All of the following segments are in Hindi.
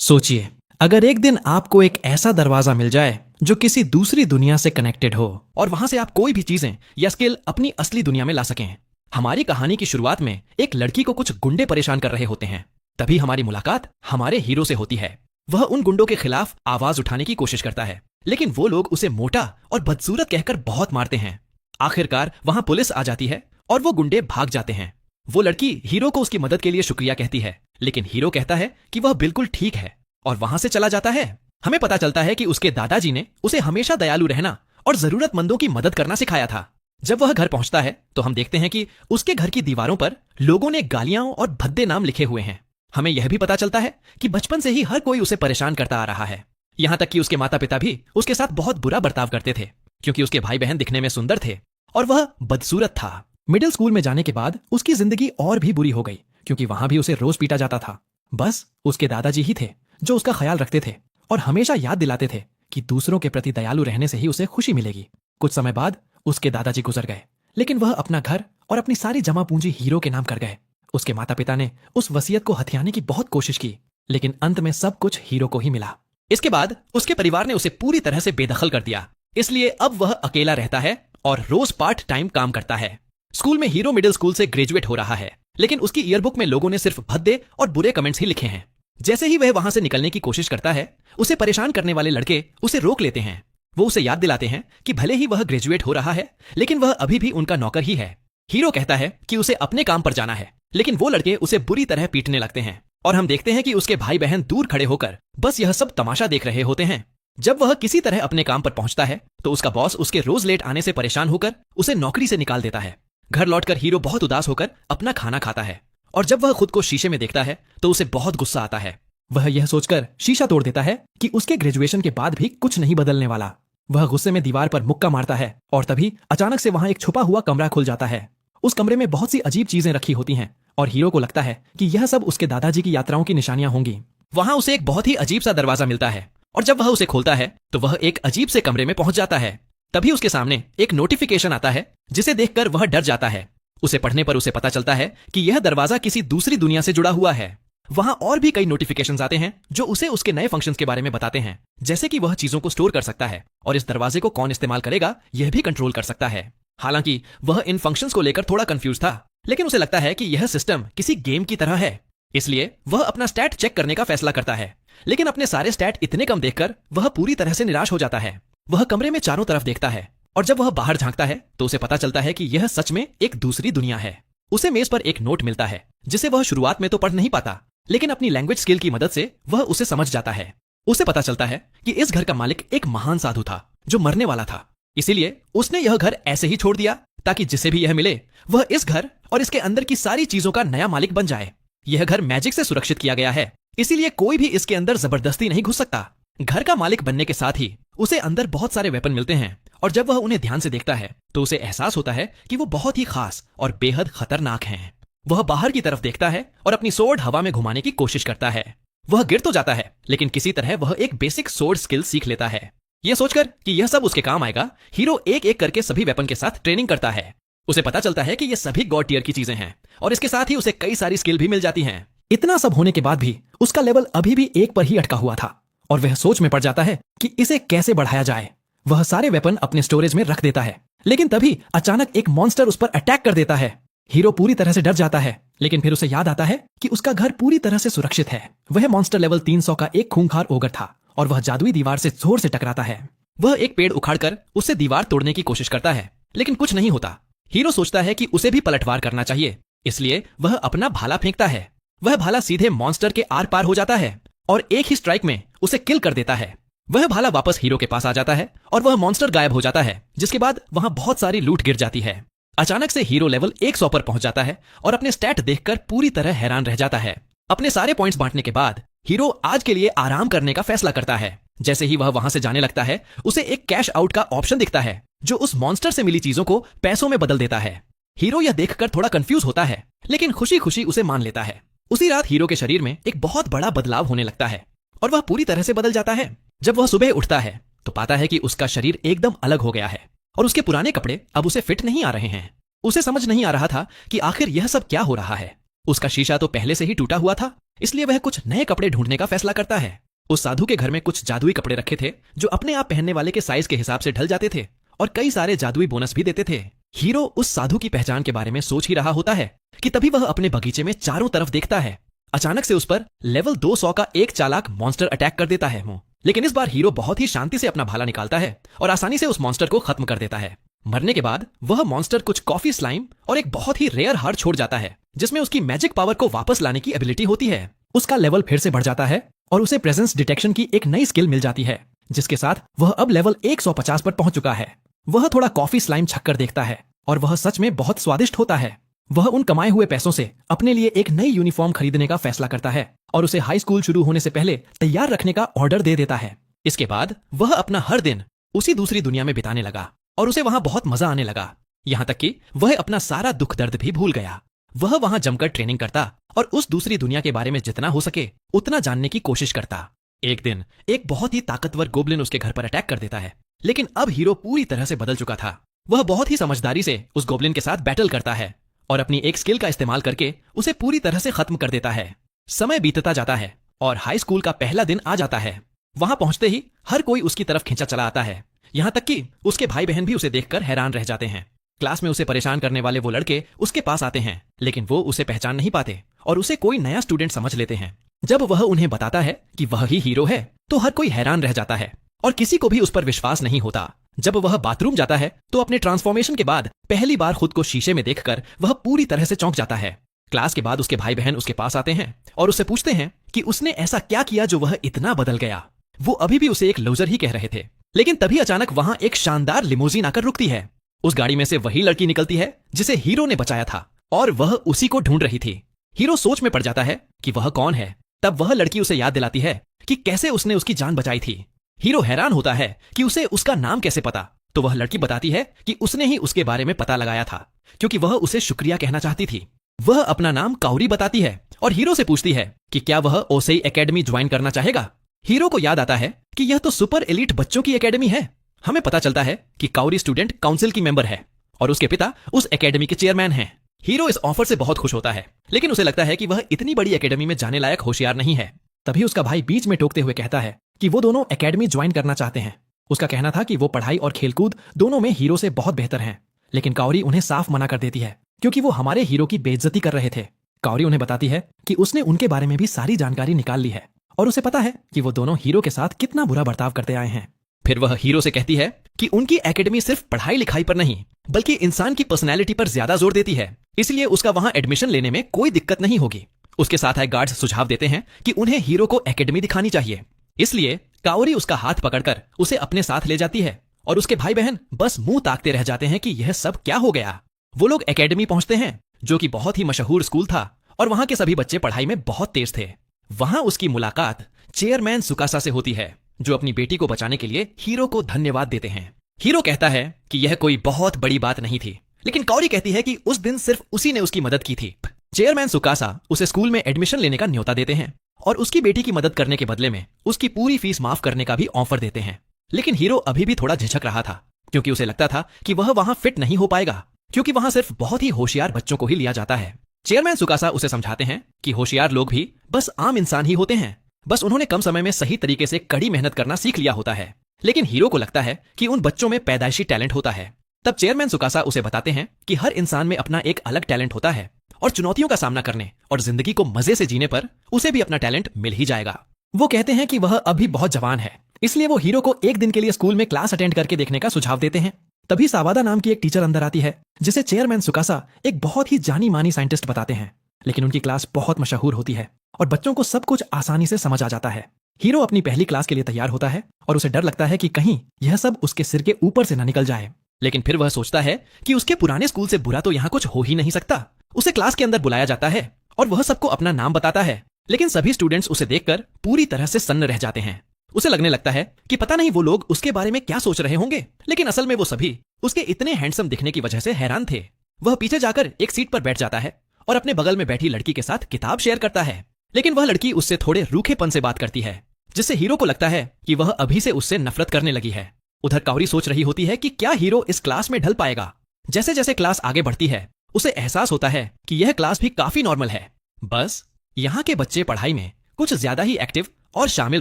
सोचिए, अगर एक दिन आपको एक ऐसा दरवाजा मिल जाए जो किसी दूसरी दुनिया से कनेक्टेड हो और वहां से आप कोई भी चीजें या स्किल अपनी असली दुनिया में ला सकें। हमारी कहानी की शुरुआत में एक लड़की को कुछ गुंडे परेशान कर रहे होते हैं। तभी हमारी मुलाकात हमारे हीरो से होती है। वह उन गुंडों के खिलाफ आवाज उठाने की कोशिश करता है, लेकिन वो लोग उसे मोटा और बदसूरत कहकर बहुत मारते हैं। आखिरकार वहां पुलिस आ जाती है और वो गुंडे भाग जाते हैं। वो लड़की हीरो को उसकी मदद के लिए शुक्रिया कहती है, लेकिन हीरो कहता है कि वह बिल्कुल ठीक है और वहां से चला जाता है। हमें पता चलता है कि उसके दादाजी ने उसे हमेशा दयालु रहना और जरूरतमंदों की मदद करना सिखाया था। जब वह घर पहुंचता है तो हम देखते हैं कि उसके घर की दीवारों पर लोगों ने गालियां और भद्दे नाम लिखे हुए हैं। हमें यह भी पता चलता है कि बचपन से ही हर कोई उसे परेशान करता आ रहा है। यहां तक कि उसके माता पिता भी उसके साथ बहुत बुरा बर्ताव करते थे, क्योंकि उसके भाई बहन दिखने में सुंदर थे और वह बदसूरत था। मिडिल स्कूल में जाने के बाद उसकी जिंदगी और भी बुरी हो गई, क्योंकि वहां भी उसे रोज पीटा जाता था। बस उसके दादाजी ही थे जो उसका ख्याल रखते थे और हमेशा याद दिलाते थे कि दूसरों के प्रति दयालु रहने से ही उसे खुशी मिलेगी। कुछ समय बाद उसके दादाजी गुजर गए, लेकिन वह अपना घर और अपनी सारी जमा पूंजी हीरो के नाम कर गए। उसके माता पिता ने उस वसीयत को हथियाने की बहुत कोशिश की, लेकिन अंत में सब कुछ हीरो को ही मिला। इसके बाद उसके परिवार ने उसे पूरी तरह से बेदखल कर दिया, इसलिए अब वह अकेला रहता है और रोज पार्ट टाइम काम करता है। स्कूल में हीरो मिडिल स्कूल से ग्रेजुएट हो रहा है, लेकिन उसकी ईयरबुक में लोगों ने सिर्फ भद्दे और बुरे कमेंट्स ही लिखे हैं। जैसे ही वह वहां से निकलने की कोशिश करता है, उसे परेशान करने वाले लड़के उसे रोक लेते हैं। वो उसे याद दिलाते हैं कि भले ही वह ग्रेजुएट हो रहा है, लेकिन वह अभी भी उनका नौकर ही है। हीरो कहता है कि उसे अपने काम पर जाना है, लेकिन वो लड़के उसे बुरी तरह पीटने लगते हैं और हम देखते हैं कि उसके भाई बहन दूर खड़े होकर बस यह सब तमाशा देख रहे होते हैं। जब वह किसी तरह अपने काम पर पहुंचता है तो उसका बॉस उसके रोज लेट आने से परेशान होकर उसे नौकरी से निकाल देता है। घर लौटकर हीरो बहुत उदास होकर अपना खाना खाता है और जब वह खुद को शीशे में देखता है तो उसे बहुत गुस्सा आता है। वह यह सोचकर शीशा तोड़ देता है कि उसके ग्रेजुएशन के बाद भी कुछ नहीं बदलने वाला। वह गुस्से में दीवार पर मुक्का मारता है और तभी अचानक से वहां एक छुपा हुआ कमरा खुल जाता है। उस कमरे में बहुत सी अजीब चीजें रखी होती हैं और हीरो को लगता है कि यह सब उसके दादाजी की यात्राओं की निशानियां होंगी। वहां उसे एक बहुत ही अजीब सा दरवाजा मिलता है और जब वह उसे खोलता है तो वह एक अजीब से कमरे में पहुंच जाता है। तभी उसके सामने एक नोटिफिकेशन आता है, जिसे देखकर वह डर जाता है। उसे पढ़ने पर उसे पता चलता है कि यह दरवाजा किसी दूसरी दुनिया से जुड़ा हुआ है। वहां और भी कई नोटिफिकेशंस आते हैं जो उसे उसके नए फंक्शंस के बारे में बताते हैं, जैसे कि वह चीजों को स्टोर कर सकता है और इस दरवाजे को कौन इस्तेमाल करेगा यह भी कंट्रोल कर सकता है। हालांकि वह इन फंक्शंस को लेकर थोड़ा कंफ्यूज था, लेकिन उसे लगता है कि यह सिस्टम किसी गेम की तरह है, इसलिए वह अपना स्टैट चेक करने का फैसला करता है। लेकिन अपने सारे स्टैट इतने कम देखकर वह पूरी तरह से निराश हो जाता है। वह कमरे में चारों तरफ देखता है और जब वह बाहर झांकता है तो उसे पता चलता है कि यह सच में एक दूसरी दुनिया है। उसे मेज पर एक नोट मिलता है, जिसे वह शुरुआत में तो पढ़ नहीं पाता, लेकिन अपनी लैंग्वेज स्किल की मदद से वह उसे समझ जाता है। उसे पता चलता है कि इस घर का मालिक एक महान साधु था जो मरने वाला था, इसीलिए उसने यह घर ऐसे ही छोड़ दिया ताकि जिसे भी यह मिले वह इस घर और इसके अंदर की सारी चीजों का नया मालिक बन जाए। यह घर मैजिक से सुरक्षित किया गया है, इसीलिए कोई भी इसके अंदर जबरदस्ती नहीं घुस सकता। घर का मालिक बनने के साथ ही उसे अंदर बहुत सारे वेपन मिलते हैं और जब वह उन्हें ध्यान से देखता है तो उसे एहसास होता है कि वो बहुत ही खास और बेहद खतरनाक हैं। वह बाहर की तरफ देखता है और अपनी सोर्ड हवा में घुमाने की कोशिश करता है। वह गिर तो जाता है, लेकिन किसी तरह वह एक बेसिक सोर्ड स्किल सीख लेता है। यह सोचकर कि यह सब उसके काम आएगा, हीरो एक एक करके सभी वेपन के साथ ट्रेनिंग करता है। उसे पता चलता है कि ये सभी गॉड टियर की चीजें हैं और इसके साथ ही उसे कई सारी स्किल भी मिल जाती हैं। इतना सब होने के बाद भी उसका लेवल अभी भी एक पर ही अटका हुआ था और वह सोच में पड़ जाता है कि इसे कैसे बढ़ाया जाए। वह सारे वेपन अपने स्टोरेज में रख देता है, लेकिन तभी अचानक एक मॉन्स्टर उस पर अटैक कर देता है। हीरो पूरी तरह से डर जाता है, लेकिन फिर उसे याद आता है कि उसका घर पूरी तरह से सुरक्षित है। वह मॉन्स्टर लेवल 300 का एक खूंखार ओगर था और वह जादुई दीवार से जोर से टकराता है। वह एक पेड़ उखाड़कर उससे दीवार तोड़ने की कोशिश करता है, लेकिन कुछ नहीं होता। हीरो सोचता है कि उसे भी पलटवार करना चाहिए, इसलिए वह अपना भाला फेंकता है। वह भाला सीधे मॉन्स्टर के आर पार हो जाता है और एक ही स्ट्राइक में उसे किल कर देता है। वह भाला वापस हीरो के पास आ जाता है और वह मॉन्स्टर गायब हो जाता है, जिसके बाद वहां बहुत सारी लूट गिर जाती है। अचानक से हीरो लेवल 100 पर पहुंच जाता है और अपने स्टैट देखकर पूरी तरह हैरान रह जाता है। अपने सारे पॉइंट्स बांटने के बाद हीरो आज के लिए आराम करने का फैसला करता है। जैसे ही वह वहां से जाने लगता है, उसे एक कैश आउट का ऑप्शन दिखता है जो उस मॉन्स्टर से मिली चीजों को पैसों में बदल देता है। हीरो यह देखकर थोड़ा कंफ्यूज होता है, लेकिन खुशी खुशी उसे मान लेता है। उसी रात हीरो के शरीर में एक बहुत बड़ा बदलाव होने लगता है और वह पूरी तरह से बदल जाता है। जब वह सुबह उठता है तो पाता है कि उसका शरीर एकदम अलग हो गया है और उसके पुराने कपड़े अब उसे फिट नहीं आ रहे हैं। उसे समझ नहीं आ रहा था कि आखिर यह सब क्या हो रहा है। उसका शीशा तो पहले से ही टूटा हुआ था, इसलिए वह कुछ नए कपड़े ढूंढने का फैसला करता है। उस साधु के घर में कुछ जादुई कपड़े रखे थे जो अपने आप पहनने वाले के साइज के हिसाब से ढल जाते थे और कई सारे जादुई बोनस भी देते थे। हीरो उस साधु की पहचान के बारे में सोच ही रहा होता है कि तभी वह अपने बगीचे में चारों तरफ देखता है। अचानक से उस पर लेवल 200 का एक चालाक मॉन्स्टर अटैक कर देता है। लेकिन इस बार हीरो बहुत ही शांति से अपना भाला निकालता है और आसानी से उस मॉन्स्टर को खत्म कर देता है। मरने के बाद वह मॉन्स्टर कुछ कॉफी स्लाइम और एक बहुत ही रेयर हार छोड़ जाता है जिसमें उसकी मैजिक पावर को वापस लाने की एबिलिटी होती है। उसका लेवल फिर से बढ़ जाता है और उसे प्रेजेंस डिटेक्शन की एक नई स्किल मिल जाती है जिसके साथ वह अब लेवल 150 पर पहुंच चुका है। वह थोड़ा कॉफी स्लाइम छक्कर देखता है और वह सच में बहुत स्वादिष्ट होता है। वह उन कमाए हुए पैसों से अपने लिए एक नई यूनिफॉर्म खरीदने का फैसला करता है और उसे हाई स्कूल शुरू होने से पहले तैयार रखने का ऑर्डर दे देता है। इसके बाद वह अपना हर दिन उसी दूसरी दुनिया में बिताने लगा और उसे वहां बहुत मजा आने लगा, यहाँ तक कि वह अपना सारा दुख दर्द भी भूल गया। वह वहां जमकर ट्रेनिंग करता और उस दूसरी दुनिया के बारे में जितना हो सके उतना जानने की कोशिश करता। एक दिन एक बहुत ही ताकतवर गोब्लिन उसके घर पर अटैक कर देता है, लेकिन अब हीरो पूरी तरह से बदल चुका था। वह बहुत ही समझदारी से उस गोब्लिन के साथ बैटल करता है और अपनी एक स्किल का इस्तेमाल करके उसे पूरी तरह से खत्म कर देता है। समय बीतता जाता है और हाई स्कूल का पहला दिन आ जाता है। वहां पहुंचते ही हर कोई उसकी तरफ खींचा चला आता है, यहाँ तक कि उसके भाई बहन भी उसे देखकर हैरान रह जाते हैं। क्लास में उसे परेशान करने वाले वो लड़के उसके पास आते हैं, लेकिन वो उसे पहचान नहीं पाते और उसे कोई नया स्टूडेंट समझ लेते हैं। जब वह उन्हें बताता है कि वह ही हीरो है तो हर कोई हैरान रह जाता है और किसी को भी उस पर विश्वास नहीं होता। जब वह बाथरूम जाता है तो अपने ट्रांसफॉर्मेशन के बाद पहली बार खुद को शीशे में देखकर वह पूरी तरह से चौंक जाता है। क्लास के बाद उसके भाई बहन उसके पास आते हैं और उससे पूछते हैं कि उसने ऐसा क्या किया जो वह इतना बदल गया। वो अभी भी उसे एक लूजर ही कह रहे थे, लेकिन तभी अचानक वहां एक शानदार लिमोजीन आकर रुकती है। उस गाड़ी में से वही लड़की निकलती है जिसे हीरो ने बचाया था और वह उसी को ढूंढ रही थी। हीरो सोच में पड़ जाता है कि वह कौन है। तब वह लड़की उसे याद दिलाती है कि कैसे उसने उसकी जान बचाई थी। हीरो हैरान होता है कि उसे उसका नाम कैसे पता, तो वह लड़की बताती है कि उसने ही उसके बारे में पता लगाया था क्योंकि वह उसे शुक्रिया कहना चाहती थी। वह अपना नाम काउरी बताती है और हीरो से पूछती है कि क्या वह ओसेई एकेडमी ज्वाइन करना चाहेगा। हीरो को याद आता है कि यह तो सुपर एलीट बच्चों की एकेडमी है। हमें पता चलता है कि काउरी स्टूडेंट काउंसिल की मेंबर है और उसके पिता उस एकेडमी के चेयरमैन हैं। हीरो इस ऑफर से बहुत खुश होता है, लेकिन उसे लगता है कि वह इतनी बड़ी एकेडमी में जाने लायक होशियार नहीं है। तभी उसका भाई बीच में टोकते हुए कहता है कि वो दोनों एकेडमी ज्वाइन करना चाहते हैं। उसका कहना था कि वो पढ़ाई और खेलकूद दोनों में हीरो से बहुत बेहतर हैं, लेकिन काउरी उन्हें साफ मना कर देती है क्योंकि वो हमारे हीरो की बेइज्जती कर रहे थे। काउरी उन्हें बताती है कि उसने उनके बारे में भी सारी जानकारी निकाल ली है और उसे पता है कि वो दोनों हीरो के साथ कितना बुरा बर्ताव करते आए हैं। फिर वह हीरो से कहती है कि उनकी एकेडमी सिर्फ पढ़ाई लिखाई पर नहीं बल्कि इंसान की पर्सनैलिटी पर ज्यादा जोर देती है, इसलिए उसका वहां एडमिशन लेने में कोई दिक्कत नहीं होगी। उसके साथ आए गार्ड्स सुझाव देते हैं कि उन्हें हीरो को एकेडमी दिखानी चाहिए, इसलिए काउरी उसका हाथ पकड़कर उसे अपने साथ ले जाती है और उसके भाई बहन बस मुंह ताकते रह जाते हैं कि यह सब क्या हो गया। वो लोग एकेडमी पहुंचते हैं जो कि बहुत ही मशहूर स्कूल था और वहां के सभी बच्चे पढ़ाई में बहुत तेज थे। वहां उसकी मुलाकात चेयरमैन सुकासा से होती है जो अपनी बेटी को बचाने के लिए हीरो को धन्यवाद देते हैं। हीरो कहता है कि यह कोई बहुत बड़ी बात नहीं थी, लेकिन काउरी कहती है कि उस दिन सिर्फ उसी ने उसकी मदद की थी। चेयरमैन सुकासा उसे स्कूल में एडमिशन लेने का न्योता देते हैं और उसकी बेटी की मदद करने के बदले में उसकी पूरी फीस माफ करने का भी ऑफर देते हैं। लेकिन हीरो अभी भी थोड़ा झिझक रहा था क्योंकि उसे लगता था कि वह वहां फिट नहीं हो पाएगा क्योंकि वहां सिर्फ बहुत ही होशियार बच्चों को ही लिया जाता है। चेयरमैन सुकासा उसे समझाते हैं कि होशियार लोग भी बस आम इंसान ही होते हैं, बस उन्होंने कम समय में सही तरीके से कड़ी मेहनत करना सीख लिया होता है। लेकिन हीरो को लगता है कि उन बच्चों में पैदाइशी टैलेंट होता है। तब चेयरमैन सुकासा उसे बताते हैं कि हर इंसान में अपना एक अलग टैलेंट होता है और चुनौतियों का सामना करने और जिंदगी को मजे से जीने पर उसे भी अपना टैलेंट मिल ही जाएगा। वो कहते हैं कि वह अभी बहुत जवान है, इसलिए वो हीरो को एक दिन के लिए स्कूल में क्लास अटेंड करके देखने का सुझाव देते हैं। तभी सावादा नाम की एक टीचर अंदर आती है जिसे चेयरमैन सुकासा एक बहुत ही जानी मानी साइंटिस्ट बताते हैं, लेकिन उनकी क्लास बहुत मशहूर होती है और बच्चों को सब कुछ आसानी से समझ आ जाता है। हीरो अपनी पहली क्लास के लिए तैयार होता है और उसे डर लगता है कि कहीं यह सब उसके सिर के ऊपर से न निकल जाए, लेकिन फिर वह सोचता है कि उसके पुराने स्कूल से बुरा तो यहाँ कुछ हो ही नहीं सकता। उसे क्लास के अंदर बुलाया जाता है और वह सबको अपना नाम बताता है, लेकिन सभी स्टूडेंट्स उसे देखकर पूरी तरह से सन्न रह जाते हैं। उसे लगने लगता है कि पता नहीं वो लोग उसके बारे में क्या सोच रहे होंगे, लेकिन असल में वो सभी उसके इतने हैंडसम दिखने की वजह से हैरान थे। वह पीछे जाकर एक सीट पर बैठ जाता है और अपने बगल में बैठी लड़की के साथ किताब शेयर करता है, लेकिन वह लड़की उससे थोड़े रूखेपन से बात करती है जिससे हीरो को लगता है कि वह अभी से उससे नफरत करने लगी है। उधर काउरी सोच रही होती है कि क्या हीरो इस क्लास में ढल पाएगा। जैसे जैसे क्लास आगे बढ़ती है उसे एहसास होता है कि यह क्लास भी काफी नॉर्मल है, बस यहाँ के बच्चे पढ़ाई में कुछ ज्यादा ही एक्टिव और शामिल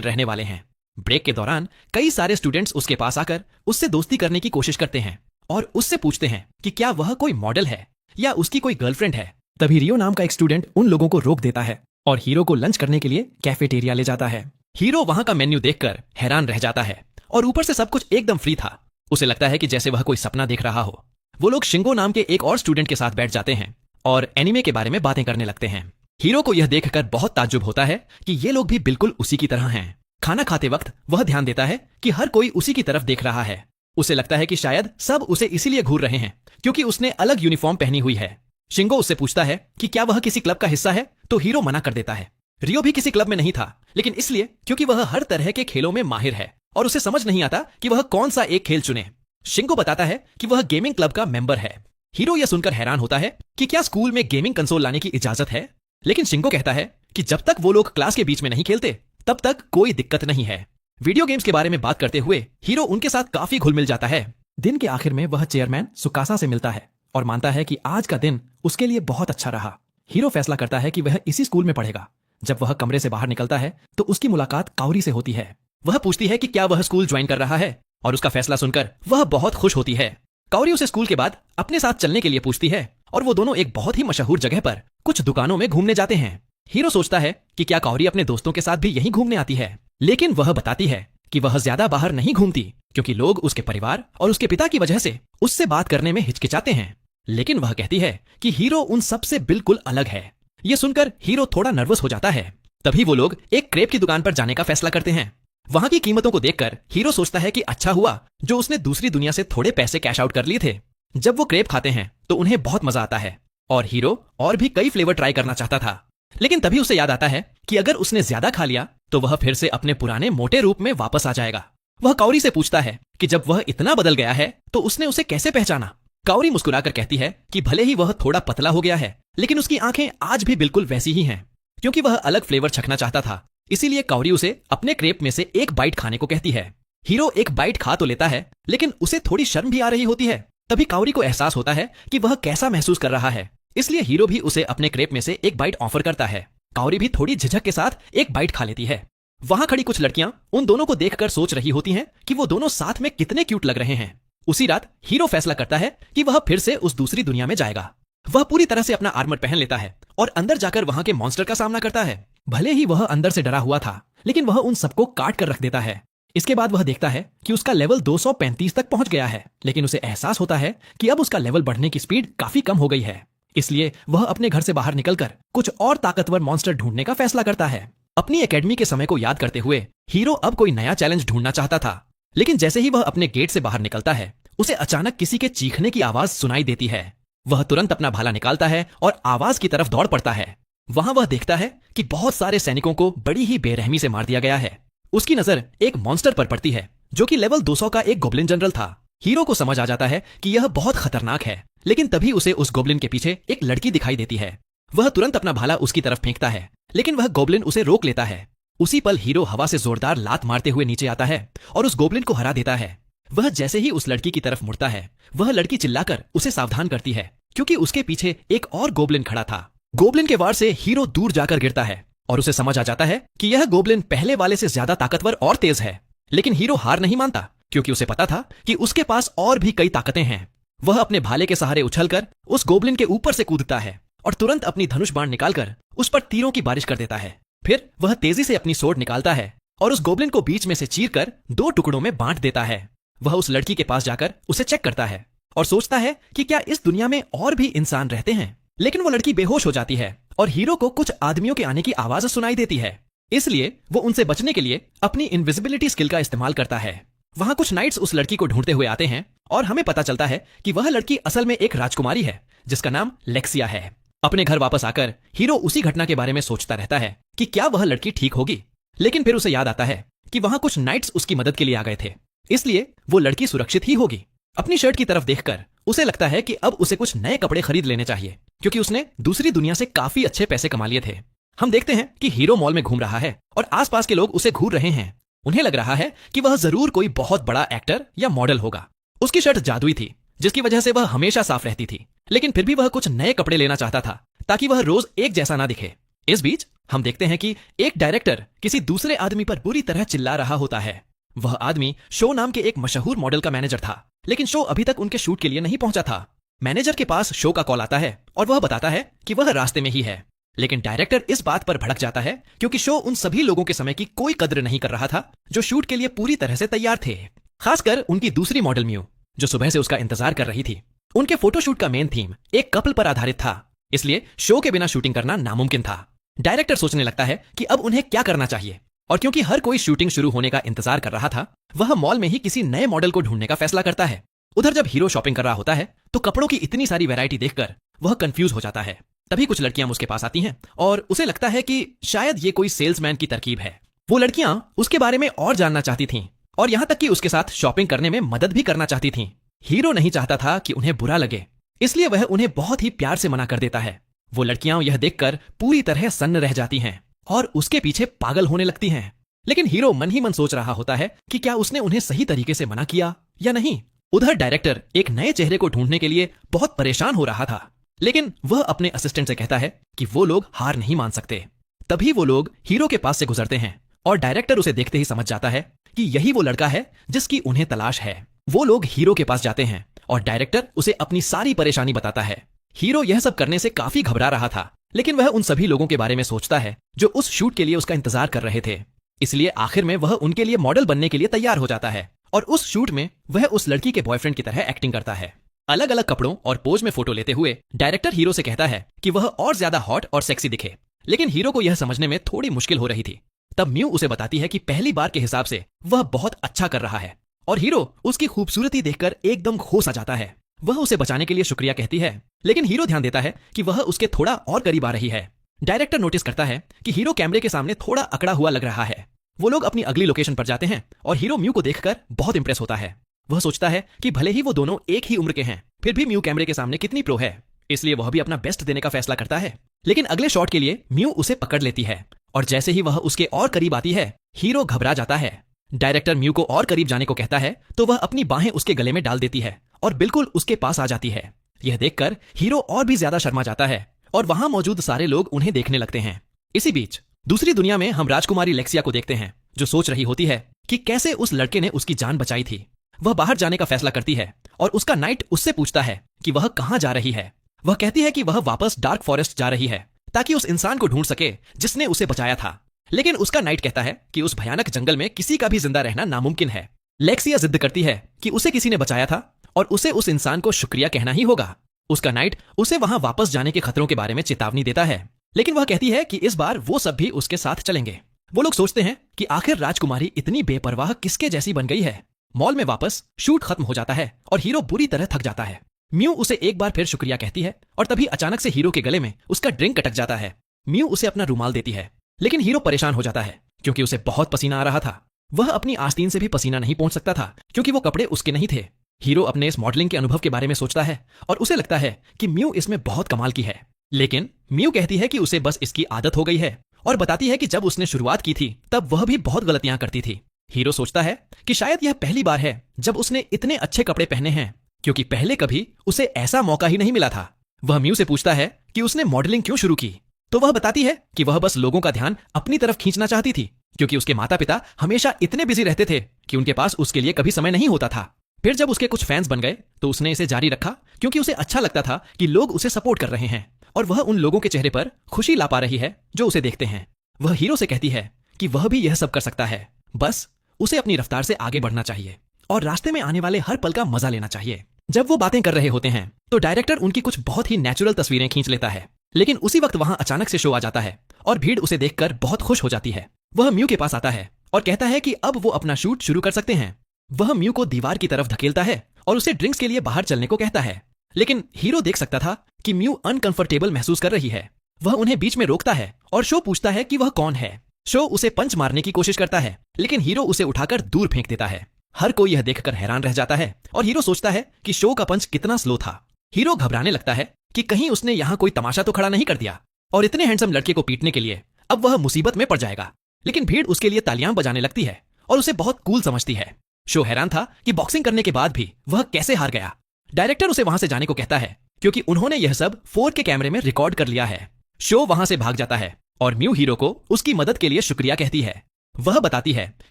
रहने वाले हैं। ब्रेक के दौरान कई सारे स्टूडेंट्स उसके पास आकर उससे दोस्ती करने की कोशिश करते हैं और उससे पूछते हैं कि क्या वह कोई मॉडल है या उसकी कोई गर्लफ्रेंड है। तभी रियो नाम का एक स्टूडेंट उन लोगों को रोक देता है और हीरो को लंच करने के लिए कैफेटेरिया ले जाता है। हीरो वहां का मेन्यू देखकर हैरान रह जाता है और ऊपर से सब कुछ एकदम फ्री था। उसे लगता है कि जैसे वह कोई सपना देख रहा हो। वो लोग शिंगो नाम के एक और स्टूडेंट के साथ बैठ जाते हैं और एनिमे के बारे में बातें करने लगते हैं। हीरो को यह देखकर बहुत ताज्जुब होता है कि ये लोग भी बिल्कुल उसी की तरह हैं। खाना खाते वक्त वह ध्यान देता है कि हर कोई उसी की तरफ देख रहा है। उसे लगता है कि शायद सब उसे इसीलिए घूर रहे हैं क्योंकि उसने अलग यूनिफॉर्म पहनी हुई है। शिंगो उससे पूछता है कि क्या वह किसी क्लब का हिस्सा है, तो हीरो मना कर देता है। रियो भी किसी क्लब में नहीं था, लेकिन इसलिए क्योंकि वह हर तरह के खेलों में माहिर है और उसे समझ नहीं आता कि वह कौन सा एक खेल चुने। शिंगो बताता है कि वह गेमिंग क्लब का मेंबर है। हीरो यह सुनकर हैरान होता है कि क्या स्कूल में गेमिंग कंसोल लाने की इजाजत है, लेकिन शिंगो कहता है कि जब तक वो लोग क्लास के बीच में नहीं खेलते तब तक कोई दिक्कत नहीं है। वीडियो गेम्स के बारे में बात करते हुए हीरो उनके साथ काफी घुल मिल जाता है। दिन के आखिर में वह चेयरमैन सुकासा से मिलता है और मानता है कि आज का दिन उसके लिए बहुत अच्छा रहा। हीरो फैसला करता है कि वह इसी स्कूल में पढ़ेगा। जब वह कमरे से बाहर निकलता है तो उसकी मुलाकात काओरी से होती है। वह पूछती है कि क्या वह स्कूल ज्वाइन कर रहा है और उसका फैसला सुनकर वह बहुत खुश होती है। काओरी उसे स्कूल के बाद अपने साथ चलने के लिए पूछती है और वो दोनों एक बहुत ही मशहूर जगह पर कुछ दुकानों में घूमने जाते हैं। हीरो सोचता है कि क्या काओरी अपने दोस्तों के साथ भी यहीं घूमने आती है, लेकिन वह बताती है कि वह ज्यादा बाहर नहीं घूमती क्योंकि लोग उसके परिवार और उसके पिता की वजह से उससे बात करने में हिचकिचाते हैं। लेकिन वह कहती है कि हीरो उन सब से बिल्कुल अलग है। यह सुनकर हीरो थोड़ा नर्वस हो जाता है। तभी वो लोग एक क्रेप की दुकान पर जाने का फैसला करते हैं। वहां की कीमतों को देखकर हीरो सोचता है कि अच्छा हुआ जो उसने दूसरी दुनिया से थोड़े पैसे कैश आउट कर लिए थे। जब वो क्रेप खाते हैं तो उन्हें बहुत मजा आता है और हीरो और भी कई फ्लेवर ट्राई करना चाहता था, लेकिन तभी उसे याद आता है कि अगर उसने ज्यादा खा लिया तो वह फिर से अपने पुराने मोटे रूप में वापस आ जाएगा। वह काओरी से पूछता है कि जब वह इतना बदल गया है तो उसने उसे कैसे पहचाना। काओरी मुस्कुराकर कहती है कि भले ही वह थोड़ा पतला हो गया है, लेकिन उसकी आंखें आज भी बिल्कुल वैसी ही हैं। क्योंकि वह अलग फ्लेवर चखना चाहता था, इसीलिए काओरी उसे अपने क्रेप में से एक बाइट खाने को कहती है। हीरो एक बाइट खा तो लेता है, लेकिन उसे थोड़ी शर्म भी आ रही होती है। तभी काओरी को एहसास होता है कि वह कैसा महसूस कर रहा है, इसलिए हीरो भी उसे अपने क्रेप में से एक बाइट ऑफर करता है। काओरी भी थोड़ी झिझक के साथ एक बाइट खा लेती है। वहां खड़ी कुछ लड़कियां उन दोनों को देखकर सोच रही होती हैं कि वो दोनों साथ में कितने क्यूट लग रहे हैं। उसी रात हीरो फैसला करता है कि वह फिर से उस दूसरी दुनिया में जाएगा। वह पूरी तरह से अपना आर्मर पहन लेता है और अंदर जाकर वहां के मॉन्स्टर का सामना करता है। भले ही वह अंदर से डरा हुआ था, लेकिन वह उन सबको काट कर रख देता है। इसके बाद वह देखता है कि उसका लेवल 235 तक पहुंच गया है, लेकिन उसे एहसास होता है कि अब उसका लेवल बढ़ने की स्पीड काफी कम हो गई है। इसलिए वह अपने घर से बाहर निकलकर कुछ और ताकतवर मॉन्स्टर ढूंढने का फैसला करता है। अपनी एकेडमी के समय को याद करते हुए हीरो अब कोई नया चैलेंज ढूंढना चाहता था, लेकिन जैसे ही वह अपने गेट से बाहर निकलता है उसे अचानक किसी के चीखने की आवाज सुनाई देती है। वह तुरंत अपना भाला निकालता है और आवाज की तरफ दौड़ पड़ता है। वहां वह देखता है कि बहुत सारे सैनिकों को बड़ी ही बेरहमी से मार दिया गया है। उसकी नजर एक मॉन्स्टर पर पड़ती है जो कि लेवल 200 का एक गोब्लिन जनरल था। हीरो को समझ आ जाता है कि यह बहुत खतरनाक है, लेकिन तभी उसे उस गोब्लिन के पीछे एक लड़की दिखाई देती है। वह तुरंत अपना भाला उसकी तरफ फेंकता है, लेकिन वह गोब्लिन उसे रोक लेता है। उसी पल हीरो हवा से जोरदार लात मारते हुए नीचे आता है और उस गोब्लिन को हरा देता है। वह जैसे ही उस लड़की की तरफ मुड़ता है, वह लड़की चिल्लाकर उसे सावधान करती है क्योंकि उसके पीछे एक और गोब्लिन खड़ा था। गोब्लिन के वार से हीरो दूर जाकर गिरता है और उसे समझ आ जाता है कि यह गोब्लिन पहले वाले से ज्यादा ताकतवर और तेज है। लेकिन हीरो हार नहीं मानता क्योंकि उसे पता था कि उसके पास और भी कई ताकतें हैं। वह अपने भाले के सहारे उछलकर उस गोब्लिन के ऊपर से कूदता है और तुरंत अपनी धनुष बाण निकालकर उस पर तीरों की बारिश कर देता है। फिर वह तेजी से अपनी सोर्ड निकालता है और उस गोब्लिन को बीच में से चीरकर 2 टुकड़ों में बांट देता है। वह उस लड़की के पास जाकर उसे चेक करता है और सोचता है कि क्या इस दुनिया में और भी इंसान रहते हैं, लेकिन वो लड़की बेहोश हो जाती है और हीरो को कुछ आदमियों के आने की आवाज सुनाई देती है। इसलिए वो उनसे बचने के लिए अपनी इनविजिबिलिटी स्किल का इस्तेमाल करता है। वहां कुछ नाइट्स उस लड़की को ढूंढते हुए आते हैं और हमें पता चलता है कि वह लड़की असल में एक राजकुमारी है जिसका नाम लेक्सिया है। अपने घर वापस आकर हीरो उसी घटना के बारे में सोचता रहता है कि क्या वह लड़की ठीक होगी, लेकिन फिर उसे याद आता है कि वहां कुछ नाइट्स उसकी मदद के लिए आ गए थे, इसलिए वो लड़की सुरक्षित ही होगी। अपनी शर्ट की तरफ देखकर उसे लगता है कि अब उसे कुछ नए कपड़े खरीद लेने चाहिए क्योंकि उसने दूसरी दुनिया से काफी अच्छे पैसे कमा लिए थे। हम देखते हैं कि हीरो मॉल में घूम रहा है और आसपास के लोग उसे घूर रहे हैं। उन्हें लग रहा है कि वह जरूर कोई बहुत बड़ा एक्टर या मॉडल होगा। उसकी शर्ट जादुई थी जिसकी वजह से वह हमेशा साफ रहती थी। लेकिन फिर भी वह कुछ नए कपड़े लेना चाहता था ताकि वह रोज एक जैसा ना दिखे। इस बीच हम देखते हैं कि एक डायरेक्टर किसी दूसरे आदमी पर बुरी तरह चिल्ला रहा होता है। वह आदमी शो नाम के एक मशहूर मॉडल का मैनेजर था, लेकिन शो अभी तक उनके शूट के लिए नहीं पहुंचा था। मैनेजर के पास शो का कॉल आता है और वह बताता है कि वह रास्ते में ही है। लेकिन डायरेक्टर इस बात पर भड़क जाता है क्योंकि शो उन सभी लोगों के समय की कोई कद्र नहीं कर रहा था जो शूट के लिए पूरी तरह से तैयार थे, खासकर उनकी दूसरी मॉडल म्यू, जो सुबह से उसका इंतजार कर रही थी। उनके फोटोशूट का मेन थीम एक कपल पर आधारित था, इसलिए शो के बिना शूटिंग करना नामुमकिन था। डायरेक्टर सोचने लगता है कि अब उन्हें क्या करना चाहिए, और क्योंकि हर कोई शूटिंग शुरू होने का इंतजार कर रहा था, वह मॉल में ही किसी नए मॉडल को ढूंढने का फैसला करता है। उधर जब हीरो शॉपिंग कर रहा होता है तो कपड़ों की इतनी सारी वैरायटी देखकर वह कंफ्यूज हो जाता है। तभी कुछ लड़कियां उसके पास आती हैं और उसे लगता है कि शायद ये कोई सेल्समैन की तरकीब है। वो लड़कियां उसके बारे में और जानना चाहती थीं और यहां तक कि उसके साथ शॉपिंग करने में मदद भी करना चाहती थीं। हीरो नहीं चाहता था कि उन्हें बुरा लगे, इसलिए वह उन्हें बहुत ही प्यार से मना कर देता है। वो लड़कियां यह देखकर पूरी तरह सन्न रह जाती हैं और उसके पीछे पागल होने लगती हैं। लेकिन हीरो मन ही मन सोच रहा होता है कि क्या उसने उन्हें सही तरीके से मना किया या नहीं। उधर डायरेक्टर एक नए चेहरे को ढूंढने के लिए बहुत परेशान हो रहा था, लेकिन वह अपने असिस्टेंट से कहता है कि वो लोग हार नहीं मान सकते। तभी वो लोग हीरो के पास से गुजरते हैं और डायरेक्टर उसे देखते ही समझ जाता है कि यही वो लड़का है जिसकी उन्हें तलाश है। वो लोग हीरो के पास जाते हैं और डायरेक्टर उसे अपनी सारी परेशानी बताता है। हीरो यह सब करने से काफी घबरा रहा था, लेकिन वह उन सभी लोगों के बारे में सोचता है जो उस शूट के लिए उसका इंतजार कर रहे थे। इसलिए आखिर में वह उनके लिए मॉडल बनने के लिए तैयार हो जाता है और उस शूट में वह उस लड़की के बॉयफ्रेंड की तरह एक्टिंग करता है। अलग अलग कपड़ों और पोज में फोटो लेते हुए डायरेक्टर हीरो से कहता है कि वह और ज्यादा हॉट और सेक्सी दिखे, लेकिन हीरो को यह समझने में थोड़ी मुश्किल हो रही थी। तब म्यू उसे बताती है कि पहली बार के हिसाब से वह बहुत अच्छा कर रहा है और हीरो उसकी खूबसूरती देखकर एकदम खो सा जाता है। वह उसे बचाने के लिए शुक्रिया कहती है, लेकिन हीरो ध्यान देता है कि वह उसके थोड़ा और करीब आ रही है। डायरेक्टर नोटिस करता है कि हीरो कैमरे के सामने थोड़ा अकड़ा हुआ लग रहा है। वो लोग अपनी अगली लोकेशन पर जाते हैं और हीरो म्यू को देखकर बहुत इंप्रेस होता है। वह सोचता है कि भले ही वो दोनों एक ही उम्र के हैं, फिर भी म्यू कैमरे के सामने कितनी प्रो है, इसलिए वह भी अपना बेस्ट देने का फैसला करता है। लेकिन अगले शॉट के लिए म्यू उसे पकड़ लेती है और जैसे ही वह उसके और करीब आती है, हीरो घबरा जाता है। डायरेक्टर म्यू को और करीब जाने को कहता है तो वह अपनी बाहें उसके गले में डाल देती है और बिल्कुल उसके पास आ जाती है। यह देखकर हीरो और भी ज्यादा शर्मा जाता है और वहां मौजूद सारे लोग उन्हें देखने लगते हैं। इसी बीच दूसरी दुनिया में हम राजकुमारी लेक्सिया को देखते हैं, जो सोच रही होती है कि कैसे उस लड़के ने उसकी जान बचाई थी। वह बाहर जाने का फैसला करती है और उसका नाइट उससे पूछता है कि वह कहां जा रही है। वह कहती है कि वह वापस डार्क फॉरेस्ट जा रही है ताकि उस इंसान को ढूंढ सके जिसने उसे बचाया था। लेकिन उसका नाइट कहता है कि उस भयानक जंगल में किसी का भी जिंदा रहना नामुमकिन है। लेक्सिया जिद करती है कि उसे किसी ने बचाया था और उसे उस इंसान को शुक्रिया कहना ही होगा। उसका नाइट उसे वहां वापस जाने के खतरों के बारे में चेतावनी देता है, लेकिन वह कहती है कि इस बार वो सब भी उसके साथ चलेंगे। वो लोग सोचते हैं कि आखिर राजकुमारी इतनी बेपरवाह किसके जैसी बन गई है। मॉल में वापस शूट खत्म हो जाता है और हीरो बुरी तरह थक जाता है। म्यू उसे एक बार फिर शुक्रिया कहती है और तभी अचानक से हीरो के गले में उसका ड्रिंक अटक जाता है। म्यू उसे अपना रुमाल देती है, लेकिन हीरो परेशान हो जाता है क्योंकि उसे बहुत पसीना आ रहा था। वह अपनी आस्तीन से भी पसीना नहीं पहुंच सकता था क्योंकि वो कपड़े उसके नहीं थे। हीरो अपने इस मॉडलिंग के अनुभव के बारे में सोचता है और उसे लगता है कि म्यू इसमें बहुत कमाल की है। लेकिन म्यू कहती है कि उसे बस इसकी आदत हो गई है और बताती है कि जब उसने शुरुआत की थी तब वह भी बहुत गलतियां करती थी। हीरो सोचता है कि शायद यह पहली बार है जब उसने इतने अच्छे कपड़े पहने हैं, क्योंकि पहले कभी उसे ऐसा मौका ही नहीं मिला था। वह म्यू से पूछता है कि उसने मॉडलिंग क्यों शुरू की, तो वह बताती है कि वह बस लोगों का ध्यान अपनी तरफ खींचना चाहती थी, क्योंकि उसके माता पिता हमेशा इतने बिजी रहते थे कि उनके पास उसके लिए कभी समय नहीं होता था। फिर जब उसके कुछ फैंस बन गए तो उसने इसे जारी रखा क्योंकि उसे अच्छा लगता था कि लोग उसे सपोर्ट कर रहे हैं और वह उन लोगों के चेहरे पर खुशी ला पा रही है जो उसे देखते हैं। वह हीरो से कहती है कि वह भी यह सब कर सकता है, बस उसे अपनी रफ्तार से आगे बढ़ना चाहिए और रास्ते में आने वाले हर पल का मजा लेना चाहिए। जब वो बातें कर रहे होते हैं तो डायरेक्टर उनकी कुछ बहुत ही नेचुरल तस्वीरें खींच लेता है, लेकिन उसी वक्त वहां अचानक से शो आ जाता है और भीड़ उसे देखकर बहुत खुश हो जाती है। वह म्यू के पास आता है और कहता है कि अब वो अपना शूट शुरू कर सकते हैं। वह म्यू को दीवार की तरफ धकेलता है और उसे ड्रिंक्स के लिए बाहर चलने को कहता है, लेकिन हीरो देख सकता था कि म्यू अनकंफर्टेबल महसूस कर रही है। वह उन्हें बीच में रोकता है और शो पूछता है कि वह कौन है। शो उसे पंच मारने की कोशिश करता है, लेकिन हीरो उसे उठाकर दूर फेंक देता है। हर कोई यह देखकर हैरान रह जाता है और हीरो सोचता है कि शो का पंच कितना स्लो था। हीरो घबराने लगता है कि कहीं उसने यहाँ कोई तमाशा तो खड़ा नहीं कर दिया और इतने हैंडसम लड़के को पीटने के लिए अब वह मुसीबत में पड़ जाएगा। लेकिन भीड़ उसके लिए तालियां बजाने लगती है और उसे बहुत कूल समझती है। शो हैरान था कि बॉक्सिंग करने के बाद भी वह कैसे हार गया। डायरेक्टर उसे वहां से जाने को कहता है क्योंकि उन्होंने यह सब 4 के कैमरे में रिकॉर्ड कर लिया है। शो वहां से भाग जाता है और म्यू हीरो को उसकी मदद के लिए शुक्रिया कहती है। वह बताती है